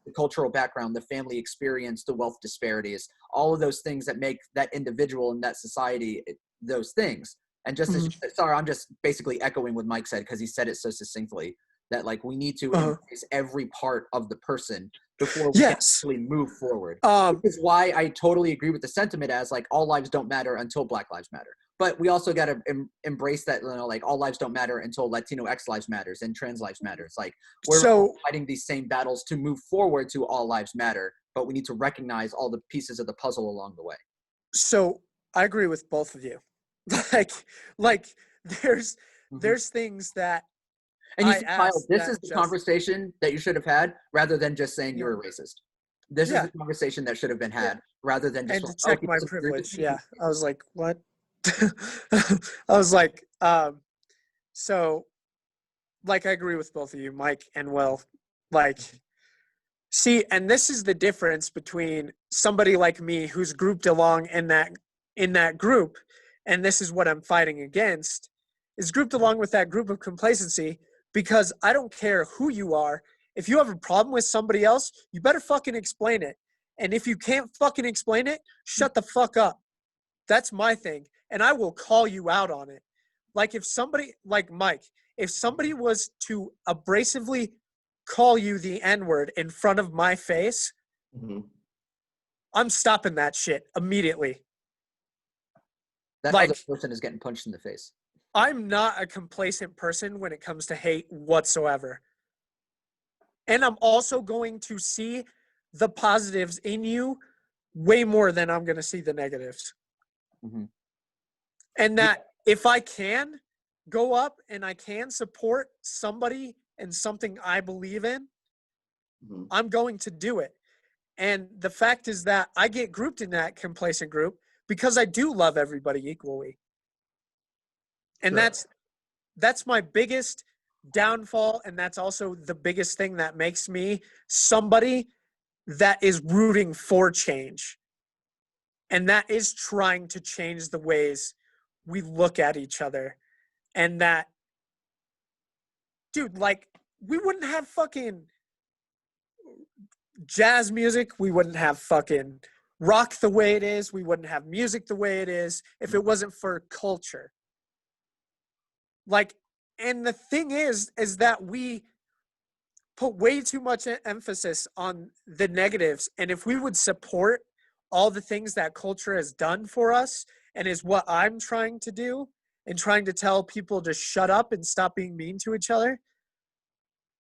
the cultural background, the family experience, the wealth disparities, all of those things that make that individual in that society those things. And just as sorry, I'm just basically echoing what Mike said because he said it so succinctly, that like we need to embrace every part of the person before we can actually move forward. Which is why I totally agree with the sentiment as like all lives don't matter until Black Lives Matter. But we also got to embrace that, like all lives don't matter until Latino X lives matters and trans lives matters. Like we're fighting these same battles to move forward to all lives matter, but we need to recognize all the pieces of the puzzle along the way. So I agree with both of you. Like there's things that and you see, Kyle, this is the conversation that you should have had rather than just saying you're a racist. This is the conversation that should have been had rather than just and to check my privilege. Yeah, I was like, what? I was like, so, like, I agree with both of you, Mike and Will. Like, see, and this is the difference between somebody like me who's grouped along in that group, and this is what I'm fighting against, is grouped along with that group of complacency, because I don't care who you are. If you have a problem with somebody else, you better fucking explain it. And if you can't fucking explain it, shut the fuck up. That's my thing. And I will call you out on it. Like if somebody, like Mike, if somebody was to abrasively call you the N-word in front of my face, I'm stopping that shit immediately. That other person is getting punched in the face. I'm not a complacent person when it comes to hate whatsoever. And I'm also going to see the positives in you way more than I'm going to see the negatives. And that if I can go up and I can support somebody and something I believe in, I'm going to do it. And the fact is that I get grouped in that complacent group because I do love everybody equally. And that's my biggest downfall, and that's also the biggest thing that makes me somebody that is rooting for change. And that is trying to change the ways we look at each other. And that, dude, like, we wouldn't have fucking jazz music. We wouldn't have fucking rock the way it is. We wouldn't have music the way it is if it wasn't for culture. Like, and the thing is that we put way too much emphasis on the negatives. And if we would support all the things that culture has done for us and is what I'm trying to do and trying to tell people to shut up and stop being mean to each other,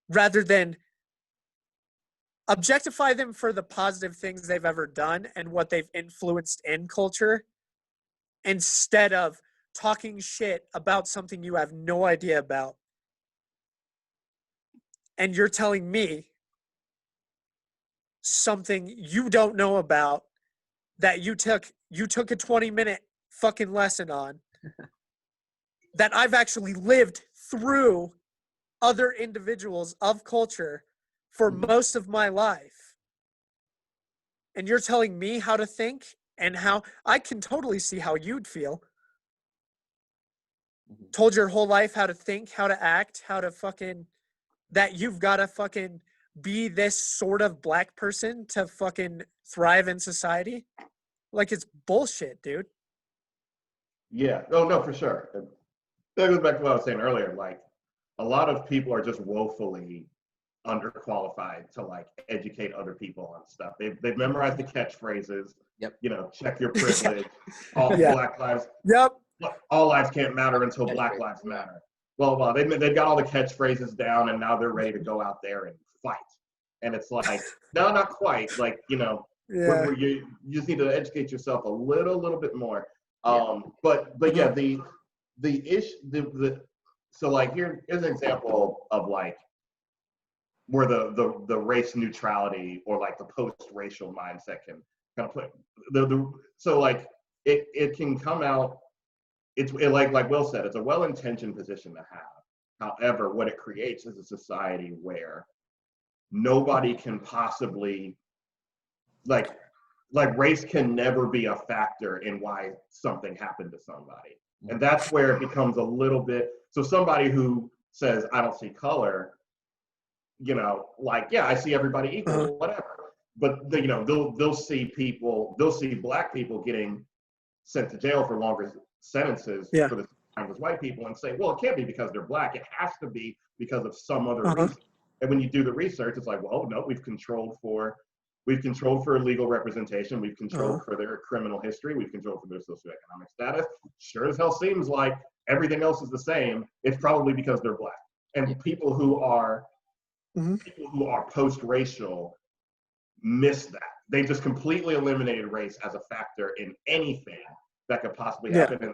rather than objectify them for the positive things they've ever done and what they've influenced in culture, instead of talking shit about something you have no idea about. And you're telling me something you don't know about that you took a 20-minute fucking lesson on that I've actually lived through other individuals of culture for most of my life. And you're telling me how to think and how I can totally see how you'd feel. Told your whole life how to think, how to act, how to fucking, that you've got to fucking be this sort of black person to fucking thrive in society. Like, it's bullshit, dude. Yeah. Oh no, for sure. That goes back to what I was saying earlier. Like, a lot of people are just woefully underqualified to like educate other people on stuff. They've memorized the catchphrases. Yep. You know, check your privilege. All Yeah. Black lives. Yep. All lives can't matter until Black lives matter. Well, they've got all the catchphrases down, and now they're ready to go out there and fight. And it's like, no, not quite. Like, you know, Yeah. where you just need to educate yourself a little bit more. But yeah, the issue, so like here's an example of like where the race neutrality or like the post-racial mindset can kind of put so like it can come out. Like Will said, it's a well-intentioned position to have. However, what it creates is a society where nobody can possibly like race can never be a factor in why something happened to somebody. And that's where it becomes a little bit, so somebody who says, I don't see color, you know, like, yeah, I see everybody equal, whatever. But you know, they'll see Black people getting sent to jail for longer sentences for the time as white people and say, well, it can't be because they're Black. It has to be because of some other reason. And when you do the research, it's like, well, no, we've controlled for legal representation. We've controlled for their criminal history. We've controlled for their socioeconomic status. Sure as hell seems like everything else is the same. It's probably because they're Black. And people who are post-racial miss that. They just completely eliminated race as a factor in anything that could possibly happen.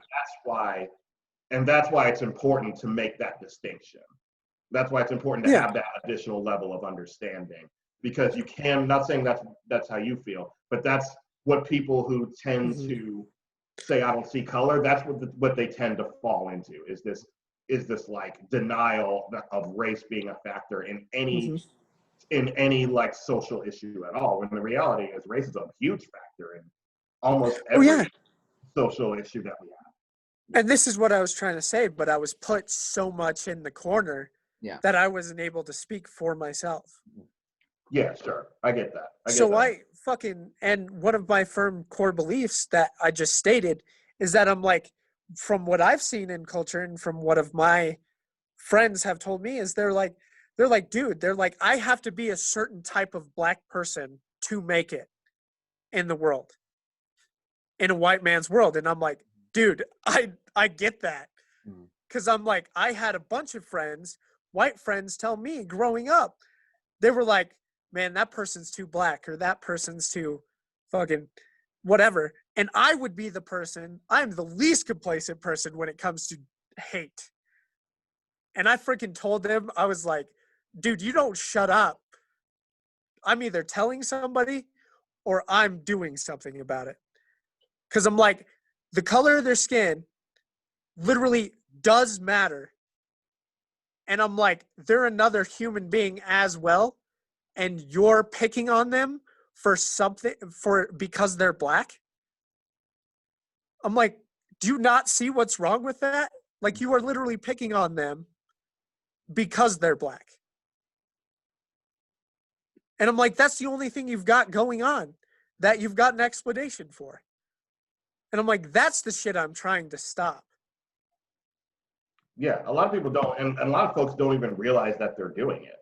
And that's why it's important to make that distinction. That's why it's important to have that additional level of understanding, because you can, not saying that's how you feel, but that's what people who tend to say, I don't see color, that's what they tend to fall into, is this like denial of race being a factor in any like social issue at all, when the reality is race is a huge factor in almost every social issue that we have. And this is what I was trying to say, but I was put so much in the corner that I wasn't able to speak for myself. Yeah, sure. I get that. And one of my firm core beliefs that I just stated is that I'm like, from what I've seen in culture and from what of my friends have told me, is they're like, dude, I have to be a certain type of Black person to make it in the world, in a white man's world. And I'm like, dude, I get that. Because I'm like, I had a bunch of friends, white friends, tell me growing up, they were like, man, that person's too Black, or that person's too fucking whatever. And I would be the person, I'm the least complacent person when it comes to hate. And I freaking told them, I was like, dude, you don't shut up. I'm either telling somebody or I'm doing something about it. Because I'm like, the color of their skin literally does matter. And I'm like, they're another human being as well. And you're picking on them for something, because they're Black. I'm like, do you not see what's wrong with that? Like, you are literally picking on them because they're Black. And I'm like, that's the only thing you've got going on that you've got an explanation for. And I'm like, that's the shit I'm trying to stop. Yeah, a lot of people don't, and a lot of folks don't even realize that they're doing it.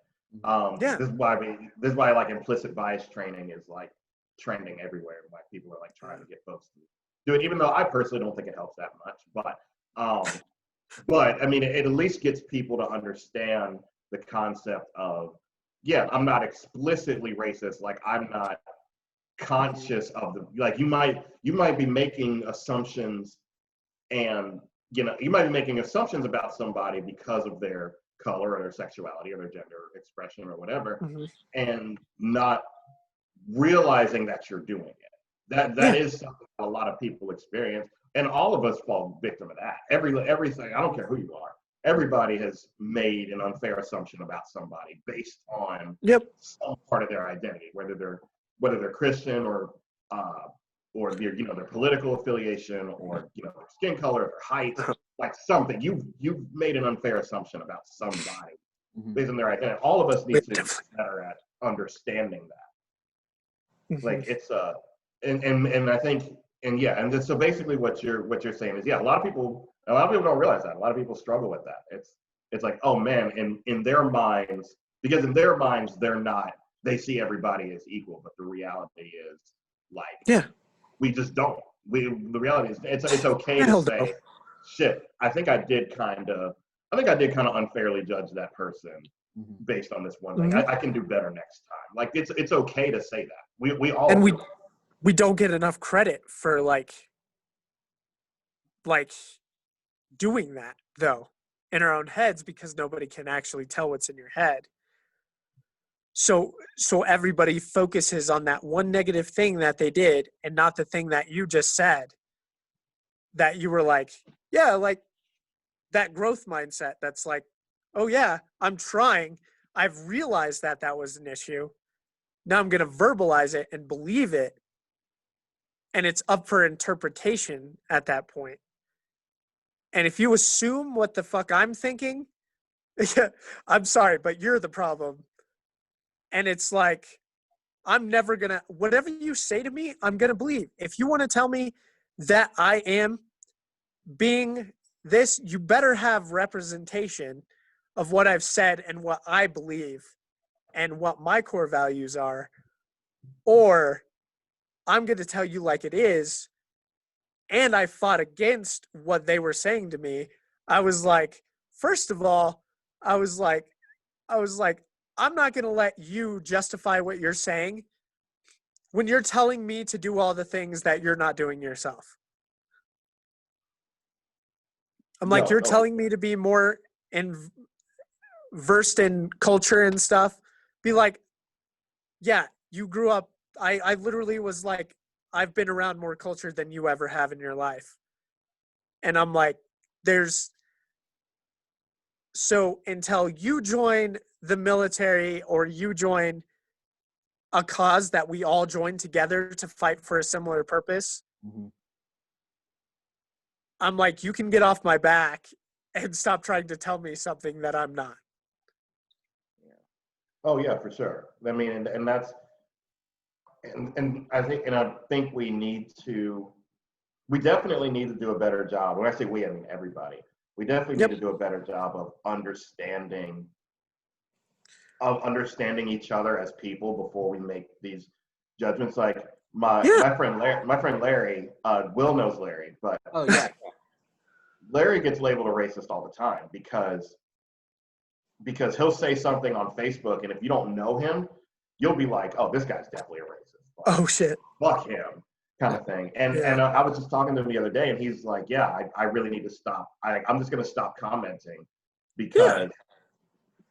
This is why like implicit bias training is like trending everywhere. Why people are like trying to get folks to do it, even though I personally don't think it helps that much. But I mean, it at least gets people to understand the concept of, yeah, I'm not explicitly racist. Like I'm not conscious of the, like you might be making assumptions, and you might be making assumptions about somebody because of their color or their sexuality or their gender expression or whatever, and not realizing that you're doing it. That is something a lot of people experience, and all of us fall victim of that. Everything, I don't care who you are, everybody has made an unfair assumption about somebody based on some part of their identity, whether they're Christian or their political affiliation, or their skin color, their height, like something. You've made an unfair assumption about somebody based on their identity. All of us need to get better at understanding that. Like it's and I think, so basically what you're saying is, a lot of people don't realize that. A lot of people struggle with that. It's like, oh man, in their minds, because in their minds they see everybody as equal, but the reality is like, we just don't. The reality is it's okay to say, shit, I think I did kind of unfairly judge that person based on this one thing. I can do better next time. Like it's okay to say that. We all, and we don't get enough credit for like doing that though in our own heads, because nobody can actually tell what's in your head. So everybody focuses on that one negative thing that they did, and not the thing that you just said, that you were like, yeah, like that growth mindset. That's like, oh yeah, I'm trying. I've realized that was an issue. Now I'm going to verbalize it and believe it. And it's up for interpretation at that point. And if you assume what the fuck I'm thinking, I'm sorry, but you're the problem. And it's like, I'm never going to, whatever you say to me, I'm going to believe. If you want to tell me that I am being this, you better have representation of what I've said and what I believe and what my core values are, or I'm going to tell you like it is. And I fought against what they were saying to me. I was like, first of all, I was like, I'm not going to let you justify what you're saying when you're telling me to do all the things that you're not doing yourself. I'm like, you're telling me to be more versed in culture and stuff. Be like, yeah, you grew up. I literally was like, I've been around more culture than you ever have in your life. And I'm like, so until you join the military or you join a cause that we all join together to fight for a similar purpose, I'm like, you can get off my back and stop trying to tell me something that I'm not. Oh yeah, for sure. I mean, and that's, and I think we definitely need to do a better job. When I say we, I mean everybody. We definitely need to do a better job of understanding each other as people before we make these judgments. Like my friend Larry, Will knows Larry, but Larry gets labeled a racist all the time because he'll say something on Facebook, and if you don't know him, you'll be like, oh, this guy's definitely a racist. Like, oh shit, fuck him, kind of thing. And I was just talking to him the other day, and he's like, yeah, I really need to stop. I'm just going to stop commenting, because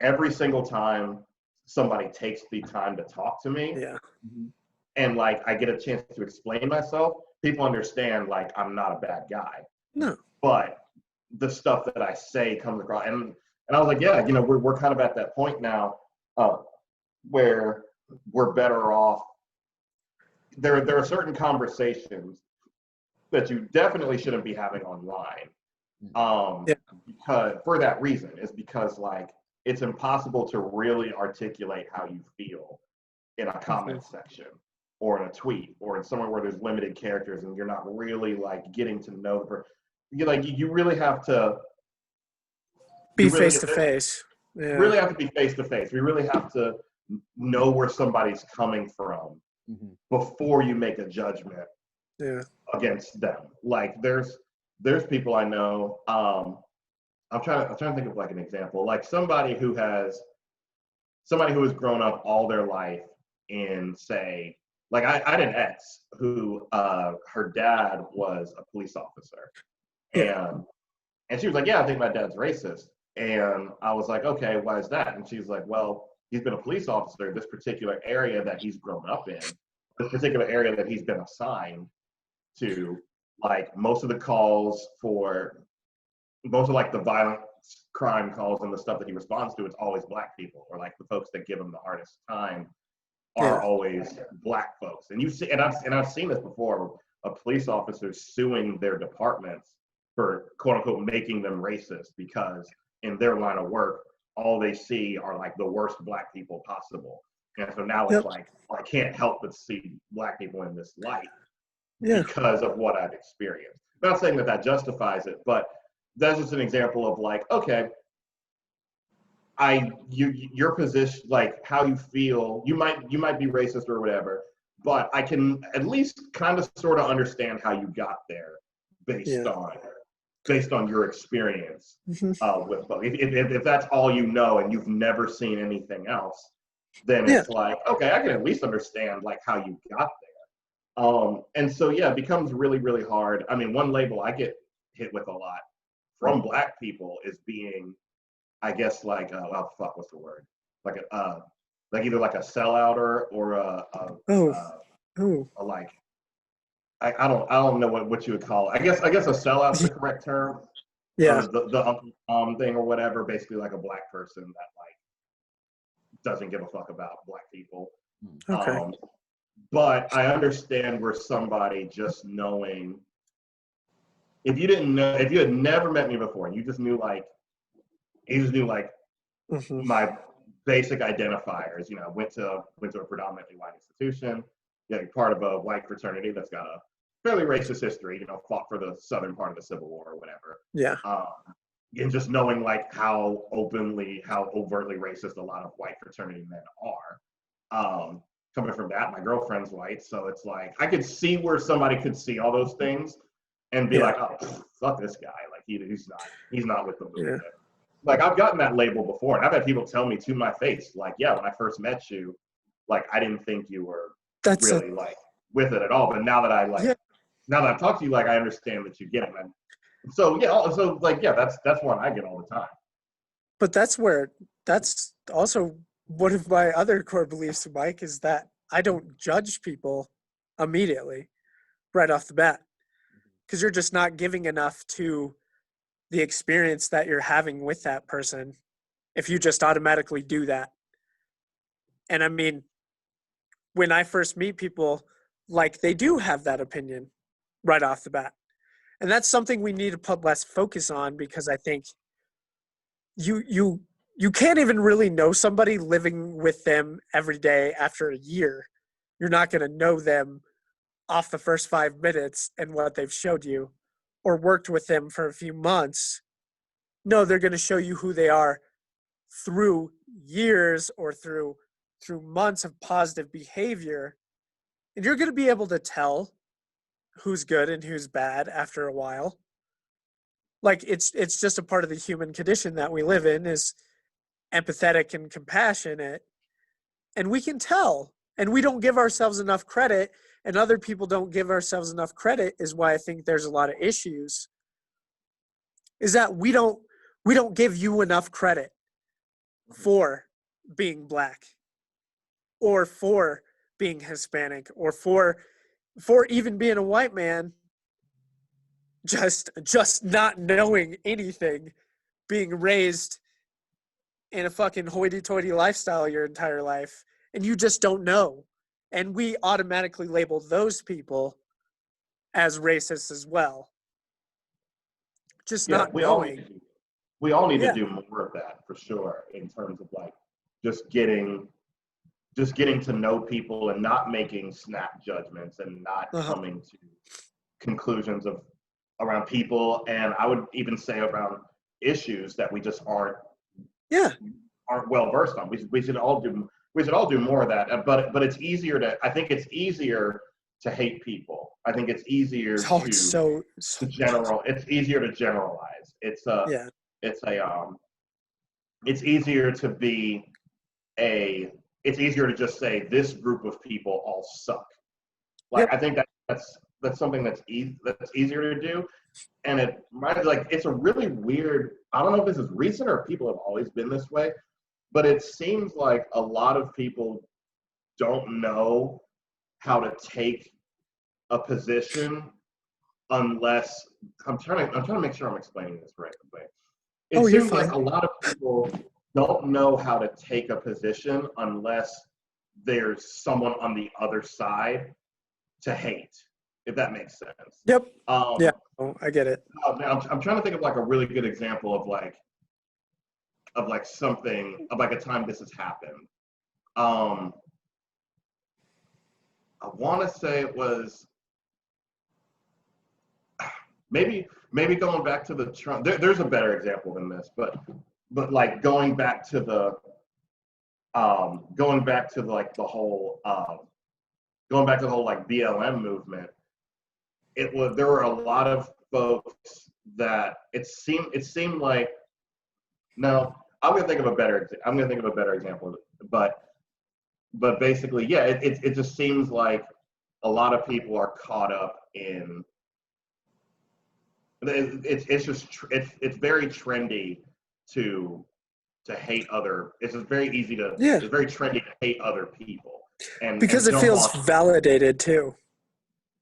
every single time somebody takes the time to talk to me, and like I get a chance to explain myself, people understand like I'm not a bad guy. No. But the stuff that I say comes across, and I was like, yeah, we're kind of at that point now where we're better off. There are certain conversations that you definitely shouldn't be having online, because for that reason, is because like it's impossible to really articulate how you feel in a comment section or in a tweet or in somewhere where there's limited characters and you're not really like getting to know the person. You really have to be face to face. You really have to be face to face. We really have to know where somebody's coming from before you make a judgment against them. Like there's people I know I'm trying to think of like an example, like somebody who has grown up all their life in, say, like I had an ex who her dad was a police officer, Yeah. and she was like, yeah, I think my dad's racist. And I was like, okay, why is that? And she's like, well, he's been a police officer. This particular area that he's grown up in, this particular area that he's been assigned to, like most of the calls for most of like the violent crime calls and the stuff that he responds to, it's always black people, or like the folks that give him the hardest time are Yeah. always black folks. And you see, and I've seen this before, a police officer suing their departments for quote unquote making them racist because in their line of work, all they see are like the worst black people possible. And so now Yep. it's like, I can't help but see black people in this light Yeah. because of what I've experienced. I'm not saying that that justifies it, but that's just an example of like, okay, your position, like how you feel, you might be racist or whatever, but I can at least kind of sort of understand how you got there based on your experience with both. If that's all you know and you've never seen anything else, then it's like, okay, I can at least understand like how you got there. And so yeah, it becomes really, really hard. I mean, one label I get hit with a lot from black people is being, I guess, like what's the word? Like either like a sellout or a like I don't know what you would call it. I guess a sellout's the correct term. Yeah. Or the Uncle Tom thing or whatever, basically like a black person that like doesn't give a fuck about black people. Okay. But I understand where somebody just knowing, if you had never met me before and you just knew like my basic identifiers, went to a predominantly white institution, you're part of a white fraternity that's got a fairly racist history, fought for the southern part of the Civil War or whatever. Yeah. And just knowing like how overtly racist a lot of white fraternity men are. Coming from that, my girlfriend's white, so it's like I could see where somebody could see all those things and be like, oh, fuck this guy, like he's not with the movement. Yeah. Like I've gotten that label before, and I've had people tell me to my face, like, yeah, when I first met you, like I didn't think you were really like with it at all, but now that now that I've talked to you, like I understand that you get it. And so that's one I get all the time. But that's also one of my other core beliefs, Mike, is that I don't judge people immediately right off the bat, because you're just not giving enough to the experience that you're having with that person if you just automatically do that. And I mean, when I first meet people, like they do have that opinion right off the bat. And that's something we need to put less focus on, because I think you can't even really know somebody living with them every day after a year. You're not going to know them off the first 5 minutes and what they've showed you, or worked with them for a few months. No, they're going to show you who they are through years or through months of positive behavior. And you're going to be able to tell who's good and who's bad after a while. Like it's just a part of the human condition that we live in, is empathetic and compassionate. And we can tell, and we don't give ourselves enough credit, and other people don't give ourselves enough credit, is why I think there's a lot of issues, is that we don't give you enough credit for being black, or for being Hispanic, or for even being a white man, just not knowing anything, being raised in a fucking hoity-toity lifestyle your entire life, and you just don't know. And we automatically label those people as racist as well. Just not knowing. We all need to do more of that, for sure, in terms of like just getting to know people and not making snap judgments and not coming to conclusions around people, and I would even say around issues that we just aren't well versed on. We should all do more of that. But it's easier it's easier to hate people. I think it's easier It's easier to generalize. It's it's a it's easier to be it's easier to just say this group of people all suck. Like Yep. I think that's something that's easier to do, and it might like it's a really weird. I don't know if this is recent or people have always been this way, but it seems like a lot of people don't know how to take a position unless I'm trying to make sure I'm explaining this right. It Oh, you're seems like fine. a lot of people don't know how to take a position unless there's someone on the other side to hate, if that makes sense. Yep. Um, Yeah. Oh, I get it. now I'm trying to think of like a really good example of something of like a time this has happened. I want to say it was maybe going back to the Trump. There's a better example than this, but like going back to the like the whole like BLM movement. There were a lot of folks that it seemed like no. I'm gonna think of a better example, but basically, yeah, it just seems like a lot of people are caught up in it's very trendy to hate other. It's just very easy to Yeah. it's very trendy to hate other people and Because it don't feels want validated too.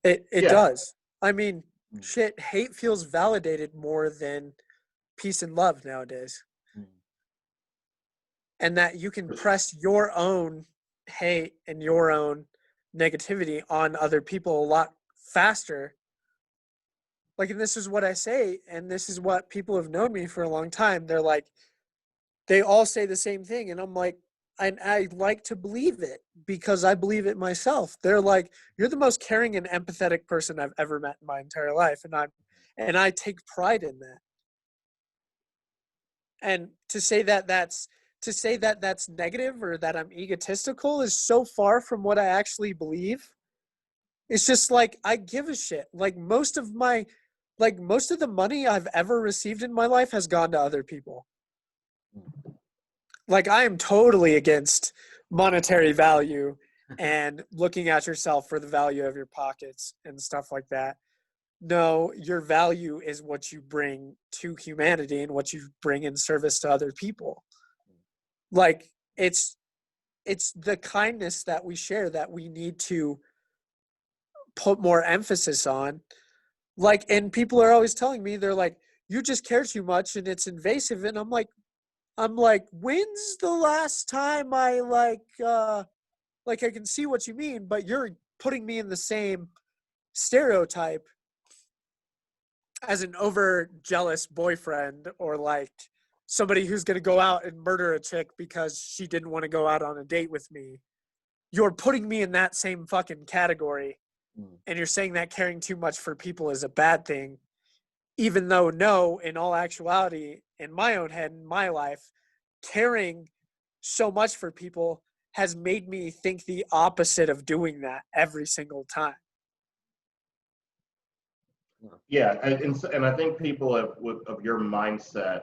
It yeah does. I mean, shit, hate feels validated more than peace and love nowadays. And that you can press your own hate and your own negativity on other people a lot faster. Like, and this is what I say, and this is what people have known me for a long time. They're like, they all say the same thing, and I'm like, I like to believe it because I believe it myself. They're like, you're the most caring and empathetic person I've ever met in my entire life, and I take pride in that. And to say that that's negative or that I'm egotistical is so far from what I actually believe. It's just like I give a shit. Like most of the money I've ever received in my life has gone to other people. Like I am totally against monetary value and looking at yourself for the value of your pockets and stuff like that. No, your value is what you bring to humanity and what you bring in service to other people. Like it's the kindness that we share that we need to put more emphasis on. Like, and people are always telling me, they're like, you just care too much and it's invasive. And I'm like, when's the last time I I can see what you mean, but you're putting me in the same stereotype as an over jealous boyfriend or like somebody who's going to go out and murder a chick because she didn't want to go out on a date with me. You're putting me in that same fucking category. And you're saying that caring too much for people is a bad thing, even though no, in all actuality, in my own head, in my life, caring so much for people has made me think the opposite of doing that every single time. yeah and I think people of your mindset,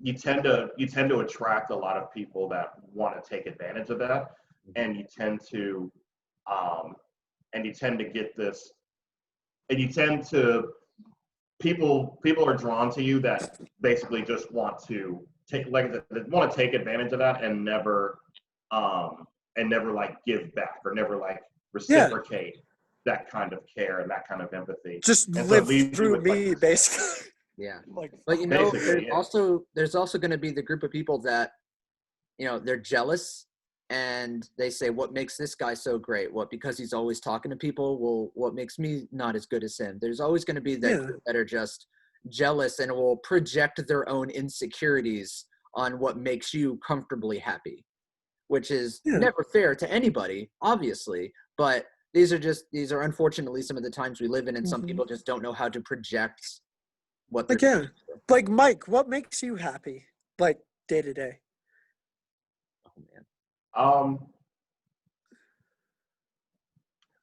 you tend to attract a lot of people that want to take advantage of that, and you tend to get this, and you tend to people are drawn to you that basically just want to take advantage of that and never like give back or never like reciprocate that kind of care and that kind of empathy. Just And live so it leaves you through with, me, like, basically. Yeah. Like, But you know, Basically, there's also going to be the group of people that, you know, they're jealous and they say, what makes this guy so great? What, because he's always talking to people? Well, what makes me not as good as him? There's always going to be that group that are just jealous and will project their own insecurities on what makes you comfortably happy, which is never fair to anybody, obviously. But these are unfortunately some of the times we live in, and some people just don't know how to project what they're like Mike, what makes you happy, like day to day? Oh man.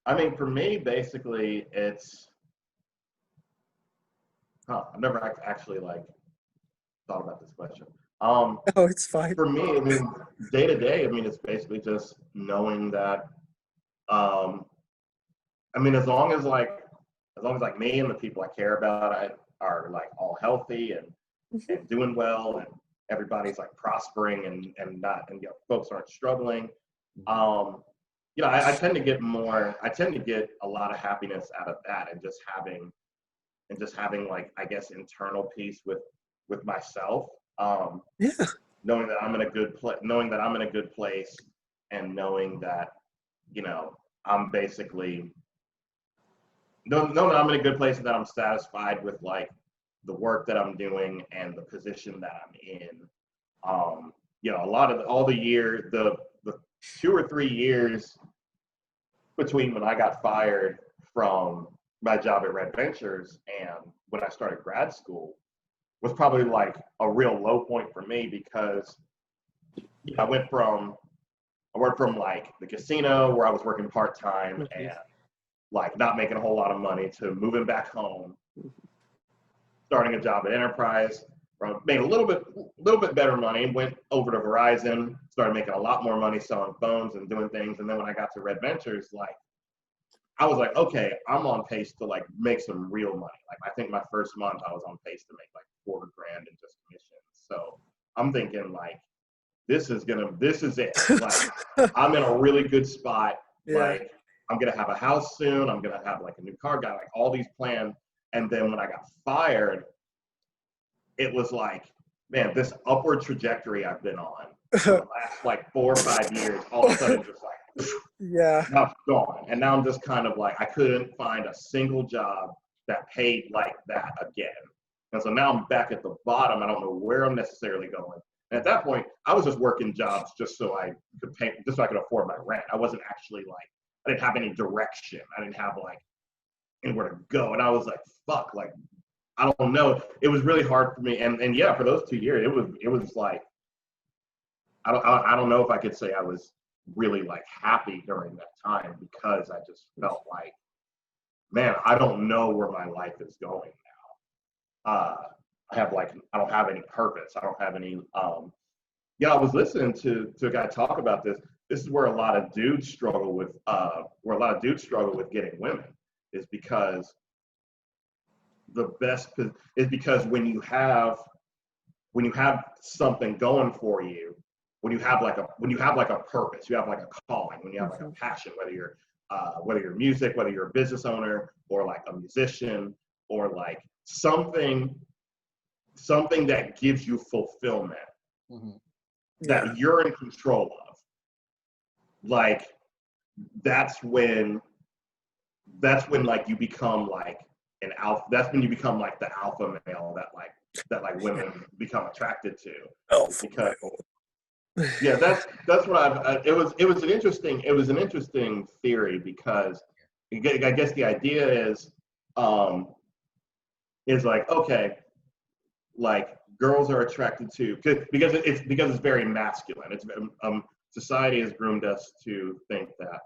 I mean, for me, basically, it's I've never actually like thought about this question. Oh, it's fine. For me, I mean, day to day, I mean, it's basically just knowing that, I mean, as long as like me and the people I care about are like all healthy and doing well, and everybody's like prospering and not, and folks aren't struggling. I tend to get a lot of happiness out of that, and just having like, I guess, internal peace with myself. Yeah. Knowing that I'm in a good place, and knowing that, I'm basically knowing that I'm in a good place, and that I'm satisfied with like the work that I'm doing and the position that I'm in. All the year, the 2 or 3 years between when I got fired from my job at Red Ventures and when I started grad school was probably like a real low point for me, because I worked from like the casino where I was working part-time and like not making a whole lot of money, to moving back home, starting a job at Enterprise, where I made a little bit better money, went over to Verizon, started making a lot more money selling phones and doing things. And then when I got to Red Ventures, like, I was like, okay, I'm on pace to like make some real money. Like, I think my first month I was on pace to make like $4,000 in just commissions. So I'm thinking like, this is it. Like, I'm in a really good spot. Yeah. Like, I'm gonna have a house soon. I'm gonna have like a new car. Got like all these plans. And then when I got fired, it was like, man, this upward trajectory I've been on for the last like 4 or 5 years, all of a sudden just like, Yeah. now it's gone. And now I'm just kind of like, I couldn't find a single job that paid like that again. And so now I'm back at the bottom. I don't know where I'm necessarily going. And at that point, I was just working jobs just so I could afford my rent. I wasn't actually like, I didn't have any direction. I didn't have like anywhere to go. And I was like, fuck, like, I don't know. It was really hard for me. And yeah, for those 2 years, it was like, I don't know if I could say I was really like happy during that time, because I just felt like, man, I don't know where my life is going now. I don't have any purpose. I don't have any, I was listening to a guy talk about this. This is where a lot of dudes struggle with getting women, is because when you have something going for you, when you have like a purpose, you have like a calling, when you have like a passion, whether you're music, whether you're a business owner, or like a musician, or like something that gives you fulfillment, that you're in control of. Like, that's when like you become like an alpha. That's when you become like the alpha male that women become attracted to. Because that's what it was an interesting theory, because I guess the idea is like, okay, like, girls are attracted to, because it's very masculine. It's society has groomed us to think that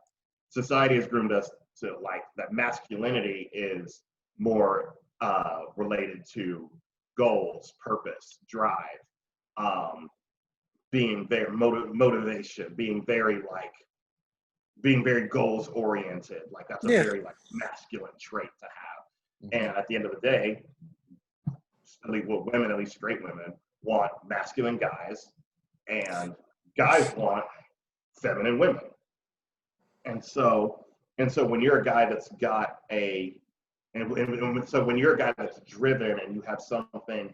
like that masculinity is more related to goals, purpose, drive, being very motivation, being very goals oriented. Like, that's a very like masculine trait to have. And at the end of the day, at least straight women, want masculine guys, and guys want feminine women. And so when you're a guy that's got so when you're a guy that's driven, and you have something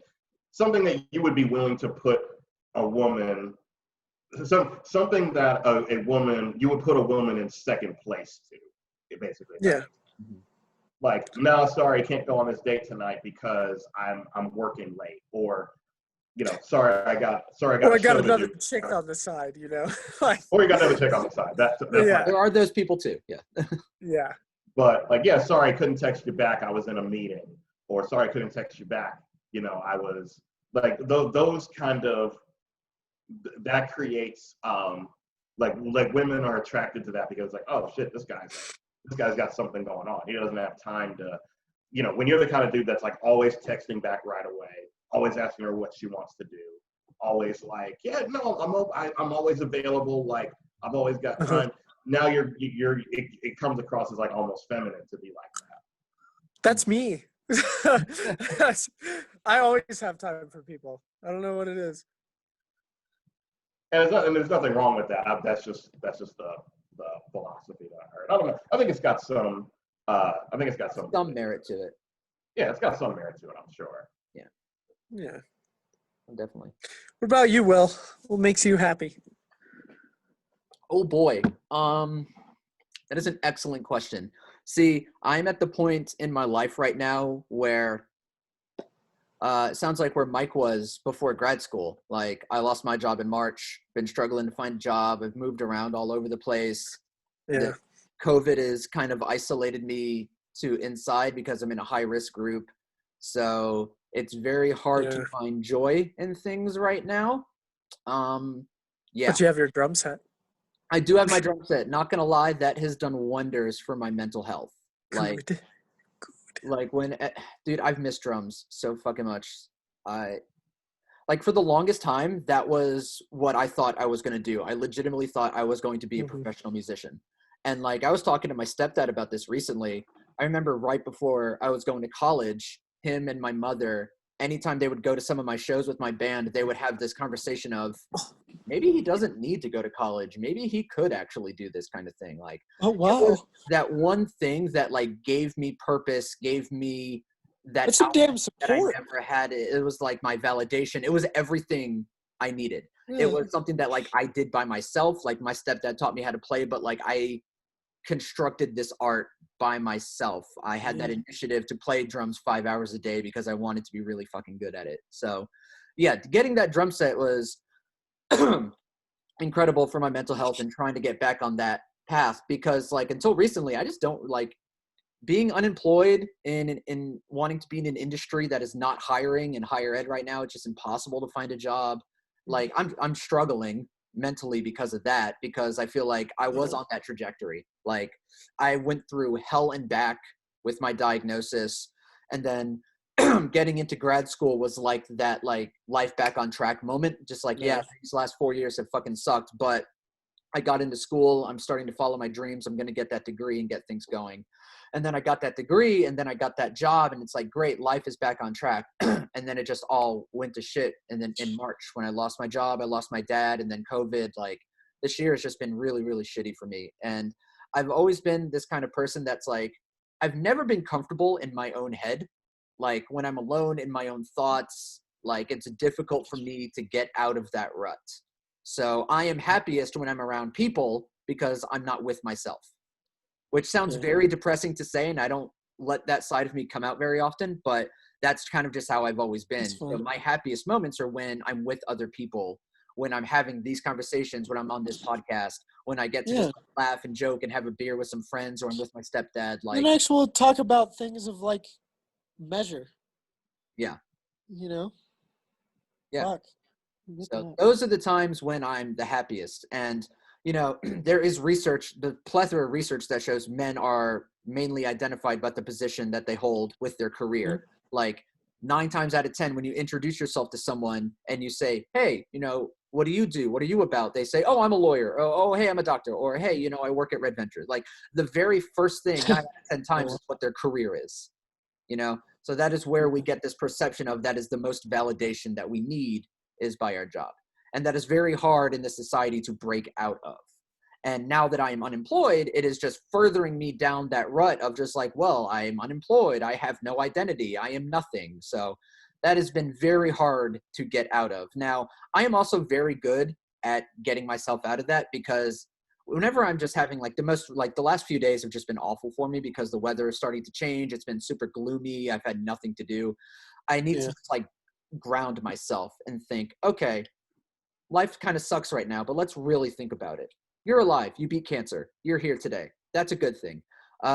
that you would be willing to put a woman, something that you would put a woman in second place to, it basically. Yeah. Like, no, sorry, I can't go on this date tonight because I'm working late, or, sorry, I got another chick on the side, like, or you got another chick on the side. That's There are those people too. Yeah. Yeah. But like, yeah, sorry, I couldn't text you back. I was in a meeting. Or sorry, I couldn't text you back. I was like, those kind of, that creates, like women are attracted to that, because like, oh shit, this guy's got something going on. He doesn't have time to, when you're the kind of dude that's like always texting back right away, always asking her what she wants to do. Always like, yeah, no, I'm always available. Like, I've always got time. Now it comes across as like almost feminine to be like that. That's me. I always have time for people. I don't know what it is. And there's nothing wrong with that. That's just the philosophy that I heard. I don't know. I think it's got some. Some merit to it. Yeah, it's got some merit to it, I'm sure. Yeah. Definitely. What about you, Will? What makes you happy? Oh boy. That is an excellent question. See, I'm at the point in my life right now where it sounds like where Mike was before grad school. Like, I lost my job in March, been struggling to find a job. I've moved around all over the place. Yeah. COVID has kind of isolated me to inside because I'm in a high risk group. So it's very hard to find joy in things right now. Yeah. But you have your drum set. I do have my drum set. Not gonna lie, that has done wonders for my mental health. Like, Good. like when, dude, I've missed drums so fucking much. Like for the longest time, that was what I thought I was gonna do. I legitimately thought I was going to be a professional musician. And like, I was talking to my stepdad about this recently. I remember right before I was going to college, him and my mother, anytime they would go to some of my shows with my band, they would have this conversation of, maybe he doesn't need to go to college. Maybe he could actually do this kind of thing. Like, Oh, wow. it was that one thing that like gave me purpose, gave me that That's some damn that I support. never had. It was like my validation. It was everything I needed. Yeah. It was something that like I did by myself. Like, my stepdad taught me how to play, but like I constructed this art by myself. I had that initiative to play drums 5 hours a day because I wanted to be really fucking good at it. So yeah, getting that drum set was incredible for my mental health and trying to get back on that path, because like until recently, I just don't like being unemployed in wanting to be in an industry that is not hiring in higher ed right now. It's just impossible to find a job. Like, I'm struggling mentally because of that, because I feel like I was on that trajectory. Like, I went through hell and back with my diagnosis, and then getting into grad school was like that, like, life back on track moment. Just like, yeah, these last 4 years have fucking sucked, but I got into school. I'm starting to follow my dreams. I'm going to get that degree and get things going. And then I got that degree, and then I got that job, and it's like, great, life is back on track. And then it just all went to shit. And then in March, when I lost my job, I lost my dad, and then COVID, like, this year has just been really, really shitty for me. And I've always been this kind of person that's like, I've never been comfortable in my own head. Like, when I'm alone in my own thoughts, like, it's difficult for me to get out of that rut. So I am happiest when I'm around people because I'm not with myself, which sounds very depressing to say, and I don't let that side of me come out very often, but that's kind of just how I've always been. So my happiest moments are when I'm with other people, when I'm having these conversations, when I'm on this podcast, when I get to just laugh and joke and have a beer with some friends, or I'm with my stepdad. Like, and actually talk about things of like measure. Yeah. You know? Yeah. Fuck. So those are the times when I'm the happiest. And, you know, there is research, the plethora of research that shows men are mainly identified by the position that they hold with their career. Like 9 times out of 10, when you introduce yourself to someone and you say, hey, you know, what do you do? What are you about? They say, oh, I'm a lawyer. Oh, hey, I'm a doctor. Or, hey, you know, I work at Red Venture. Like, the very first thing 9 out of 10 times is what their career is, you know? So that is where we get this perception of that is the most validation that we need, is by our job. And that is very hard in this society to break out of. And now that I am unemployed, it is just furthering me down that rut of just like, well, I am unemployed. I have no identity. I am nothing. So that has been very hard to get out of. Now, I am also very good at getting myself out of that, because whenever I'm just having like the last few days have just been awful for me because the weather is starting to change. It's been super gloomy. I've had nothing to do. I need to just like ground myself and think, okay, life kind of sucks right now, but let's really think about it. You're alive. You beat cancer. You're here today. That's a good thing.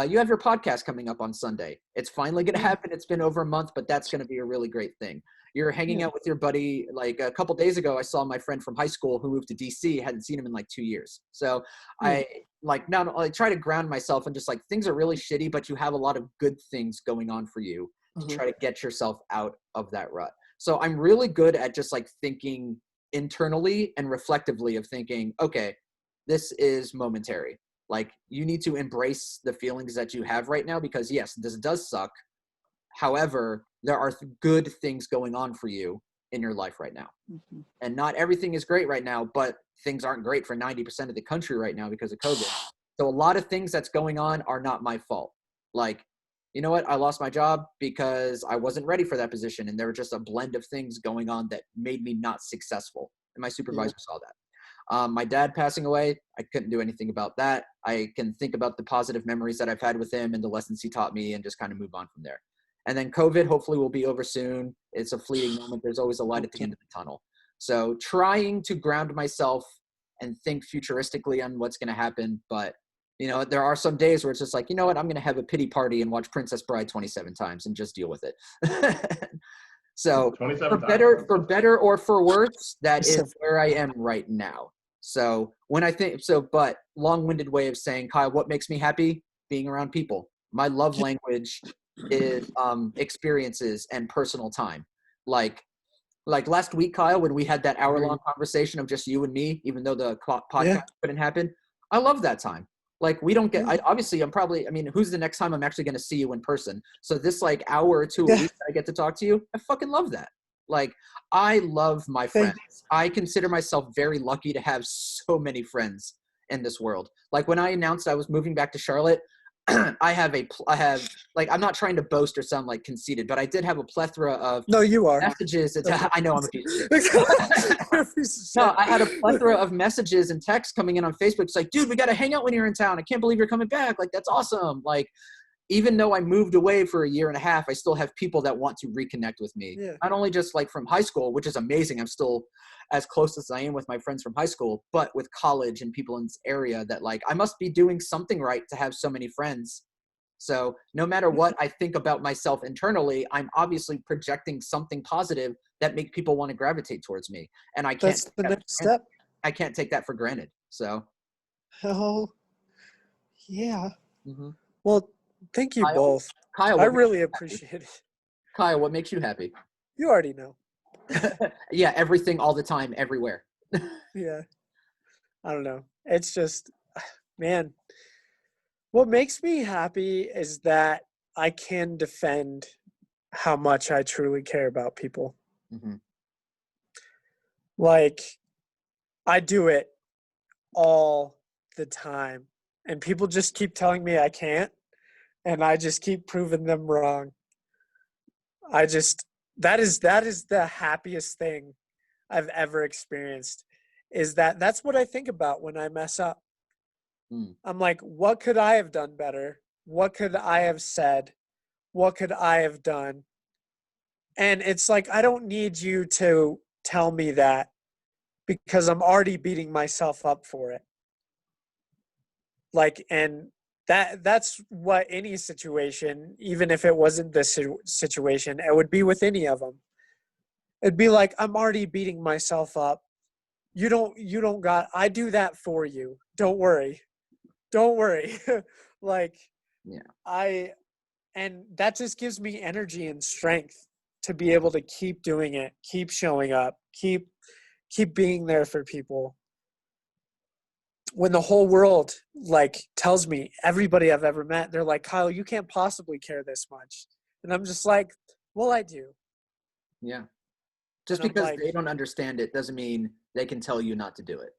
You have your podcast coming up on Sunday. It's finally going to happen. It's been over a month, but that's going to be a really great thing. You're hanging out with your buddy. Like a couple days ago, I saw my friend from high school who moved to DC. Hadn't seen him in like 2 years. So I try to ground myself and just like, things are really shitty, but you have a lot of good things going on for you to try to get yourself out of that rut. So I'm really good at just like thinking internally and reflectively of thinking, okay, this is momentary. Like you need to embrace the feelings that you have right now because yes, this does suck. However, there are good things going on for you in your life right now. Mhm. And not everything is great right now, but things aren't great for 90% of the country right now because of COVID. So a lot of things that's going on are not my fault. Like, you know what? I lost my job because I wasn't ready for that position. And there were just a blend of things going on that made me not successful. And my supervisor saw that. My dad passing away, I couldn't do anything about that. I can think about the positive memories that I've had with him and the lessons he taught me and just kind of move on from there. And then COVID hopefully will be over soon. It's a fleeting moment. There's always a light at the end of the tunnel. So trying to ground myself and think futuristically on what's going to happen. But, you know, there are some days where it's just like, you know what, I'm going to have a pity party and watch Princess Bride 27 times and just deal with it. So 27 for better or for worse, that is where I am right now. So when I think so, but long-winded way of saying, Kyle, what makes me happy? Being around people. My love language is experiences and personal time. Like last week, Kyle, when we had that hour-long conversation of just you and me, even though the podcast couldn't happen, I love that time. Like we don't get, obviously who's the next time I'm actually going to see you in person? So this like hour or two a week that I get to talk to you, I fucking love that. Like I love my friends. I consider myself very lucky to have so many friends in this world. Like when I announced I was moving back to Charlotte, I have like, I'm not trying to boast or sound like conceited, but I did have a plethora of messages. I know I'm a piece of shit. No, I had a plethora of messages and texts coming in on Facebook. It's like, dude, we got to hang out when you're in town. I can't believe you're coming back. Like, that's awesome. Like, even though I moved away for a year and a half, I still have people that want to reconnect with me. Yeah. Not only just like from high school, which is amazing. I'm still as close as I am with my friends from high school, but with college and people in this area that like, I must be doing something right to have so many friends. So no matter what I think about myself internally, I'm obviously projecting something positive that make people want to gravitate towards me. And I can't, that's the next step. I can't take that for granted. So. Oh, yeah. Mm-hmm. Well, thank you both. Kyle, I really appreciate it. Kyle, what makes you happy? You already know. Yeah, everything all the time, everywhere. Yeah. I don't know. It's just, man, what makes me happy is that I can defend how much I truly care about people. Mm-hmm. Like, I do it all the time. And people just keep telling me I can't. And I just keep proving them wrong. That is the happiest thing I've ever experienced, is that's what I think about when I mess up. I'm like, what could I have done better? What could I have said? What could I have done? And it's like, I don't need you to tell me that, because I'm already beating myself up for it. Like, and that's what any situation, even if it wasn't this situation, it would be with any of them. It'd be like, I'm already beating myself up. You don't got, I do that for you. Don't worry. Like, yeah. And that just gives me energy and strength to be able to keep doing it, keep showing up, keep being there for people. When the whole world like tells me, everybody I've ever met, they're like, Kyle, you can't possibly care this much. And I'm just like, well, I do. Yeah. Just because they don't understand it doesn't mean they can tell you not to do it.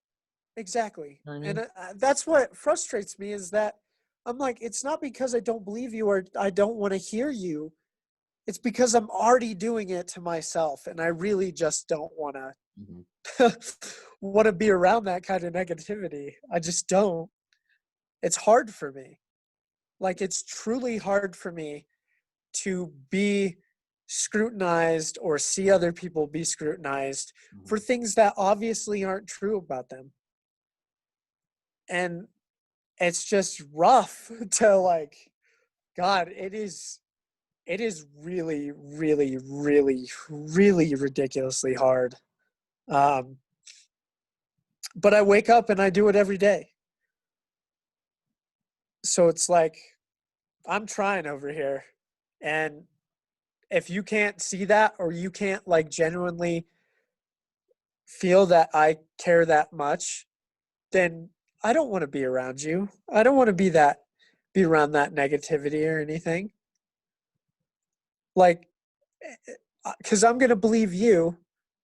Exactly. You know what I mean? And that's what frustrates me, is that I'm like, it's not because I don't believe you or I don't want to hear you. It's because I'm already doing it to myself. And I really just don't want to be around that kind of negativity. I just don't. It's hard for me. Like, it's truly hard for me to be scrutinized or see other people be scrutinized for things that obviously aren't true about them. And it's just rough to like, God, it is really, really, really, really ridiculously hard. But I wake up and I do it every day. So it's like, I'm trying over here, and if you can't see that, or you can't like genuinely feel that I care that much, then I don't want to be around you. I don't want to be around that negativity or anything. Like, because I'm going to believe you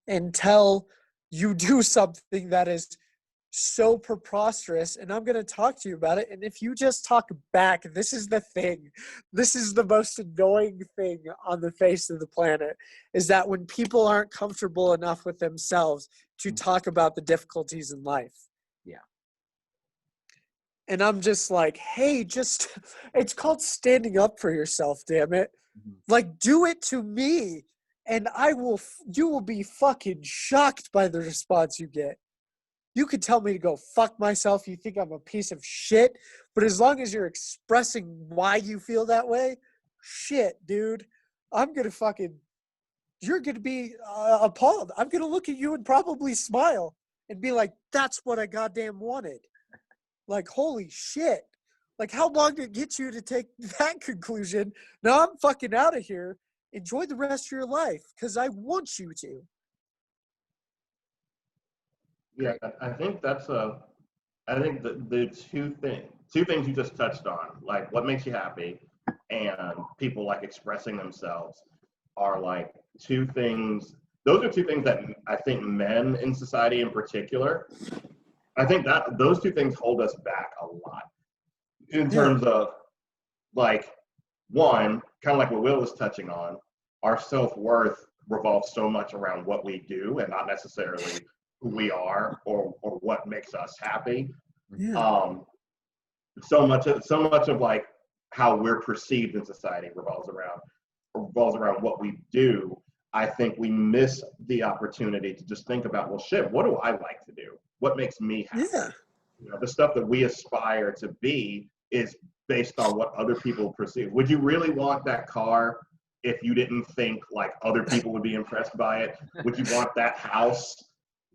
until you do something that is so preposterous, and I'm going to talk to you about it. And if you just talk back, this is the thing. This is the most annoying thing on the face of the planet, is that when people aren't comfortable enough with themselves to talk about the difficulties in life. Yeah. And I'm just like, hey, it's called standing up for yourself, damn it. Like, do it to me, and you will be fucking shocked by the response you get. You could tell me to go fuck myself. You think I'm a piece of shit, but as long as you're expressing why you feel that way, shit, dude, you're gonna be appalled. I'm gonna look at you and probably smile and be like, that's what I goddamn wanted. Like, holy shit. Like, how long did it get you to take that conclusion? Now I'm fucking out of here. Enjoy the rest of your life, because I want you to. Yeah, I think I think the two things you just touched on, like what makes you happy and people like expressing themselves, are like two things. Those are two things that I think men in society in particular, I think that those two things hold us back a lot in terms of, like, one, kind of like what Will was touching on, our self-worth revolves so much around what we do and not necessarily who we are or what makes us happy. Yeah. So much of like how we're perceived in society revolves around what we do. I think we miss the opportunity to just think about, well, shit, what do I like to do? What makes me happy? Yeah. You know, the stuff that we aspire to be is based on what other people perceive. Would you really want that car if you didn't think like other people would be impressed by it? Would you want that house?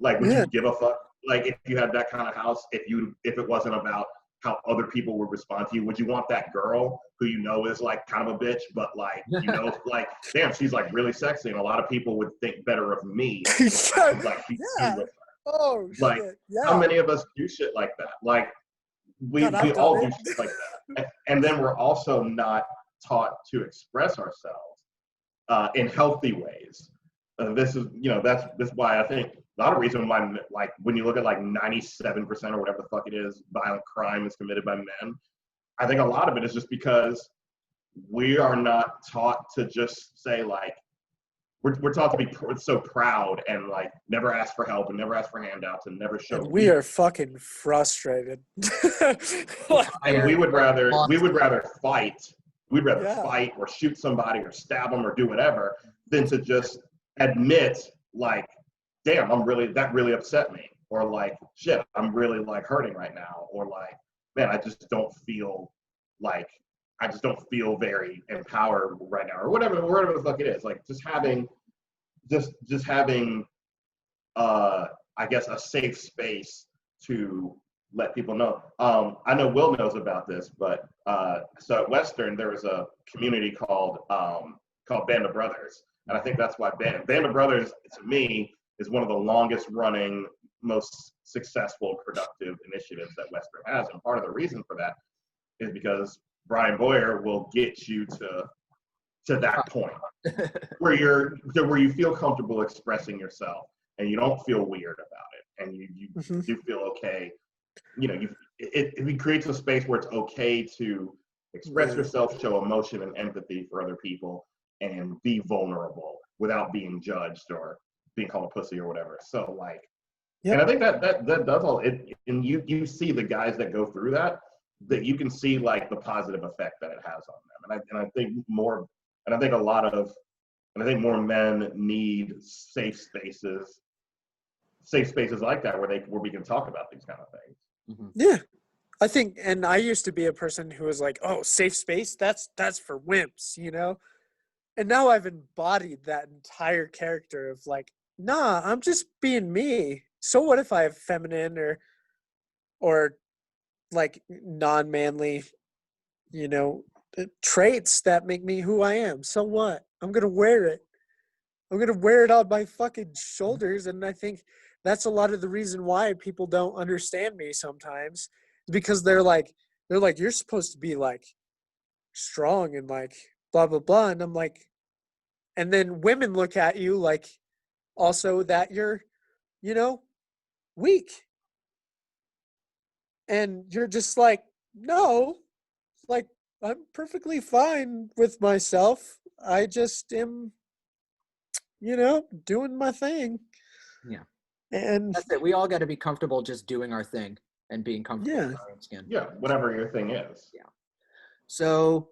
Like, would you give a fuck? Like, if you had that kind of house, if it wasn't about how other people would respond to you, would you want that girl who you know is like kind of a bitch, but like, you know, like, damn, she's like really sexy, and a lot of people would think better of me if I could like be with her. Oh, Like, shit. Yeah. how many of us do shit like that? Like, we God, I've all done do it. shit like that, and then we're also not taught to express ourselves in healthy ways. This is, you know, that's why I think a lot of reason why, like, when you look at like 97% or whatever the fuck it is, violent crime is committed by men. I think a lot of it is just because we are not taught to just say, like, we're taught to be so proud and like never ask for help and never ask for handouts and never show. And we are fucking frustrated. And we would rather fight. We'd rather Yeah. fight or shoot somebody or stab them or do whatever than to just admit, like, damn, that really upset me, or like, shit, I'm really like hurting right now, or like, man, I just don't feel very empowered right now, or whatever the fuck it is. Like, just having I guess a safe space to let people know. I know Will knows about this, but so at Western there was a community called Band of Brothers, and I think that's why Band of Brothers, to me, is one of the longest running, most successful, productive initiatives that Western has. And part of the reason for that is because Brian Boyer will get you to that point where you feel comfortable expressing yourself and you don't feel weird about it, and you feel okay. You know, it creates a space where it's okay to express yourself, show emotion and empathy for other people, and be vulnerable without being judged or being called a pussy or whatever. So like, and I think that does all it. And you see the guys that go through that you can see like the positive effect that it has on them. And I think more men need safe spaces like that where we can talk about these kind of things. Yeah. I think, and I used to be a person who was like, oh, safe space, that's for wimps, you know? And now I've embodied that entire character of like, nah, I'm just being me. So what if I have feminine or like non-manly, you know, traits that make me who I am? So what? I'm gonna wear it. I'm gonna wear it on my fucking shoulders, and I think that's a lot of the reason why people don't understand me sometimes, because they're like, you're supposed to be like strong and like blah blah blah, and I'm like, and then women look at you like also that you're, you know, weak, and you're just like, no, like I'm perfectly fine with myself. I just am, you know, doing my thing. Yeah. And That's it. We all got to be comfortable just doing our thing and being comfortable yeah, in our own skin. Yeah, whatever your thing is. Yeah. So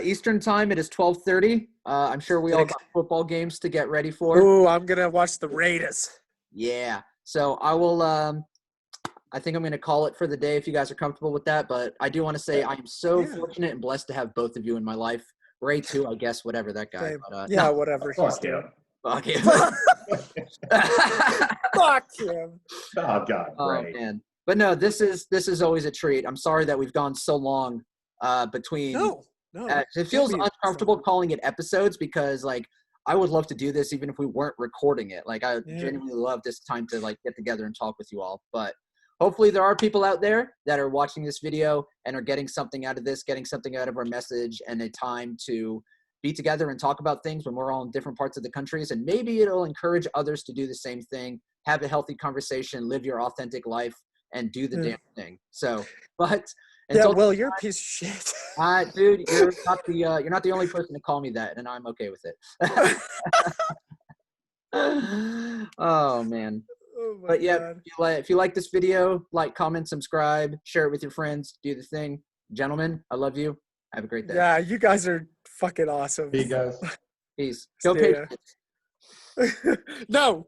Eastern time, it is 12:30. I'm sure we all got football games to get ready for. oh, I'm gonna watch the Raiders. Yeah. So I will. I think I'm going to call it for the day if you guys are comfortable with that. But I do want to say I am so Yeah. fortunate and blessed to have both of you in my life. Ray too, I guess. Whatever that guy. Same. But, Yeah, no, whatever he's Fuck doing. him. fuck him. Fuck him. Oh God, Oh right. man. But no, this is always a treat. I'm sorry that we've gone so long between. No. It feels Don't be uncomfortable sorry. calling it episodes because like I would love to do this even if we weren't recording it. Like I Yeah. genuinely love this time to like get together and talk with you all. But hopefully there are people out there that are watching this video and are getting something out of this, getting something out of our message, and a time to be together and talk about things when we're all in different parts of the countries. And maybe it'll encourage others to do the same thing, have a healthy conversation, live your authentic life, and do the Yeah. damn thing. So, but Yeah, until Will, you're a piece of shit. dude, you're not the only person to call me that, and I'm okay with it. Oh man. Oh my But yeah, God. if you like this video, like, comment, subscribe, share it with your friends, do the thing. Gentlemen, I love you. Have a great day. Yeah, you guys are fucking awesome. See you guys. Peace. Go See ya. Patriots. No.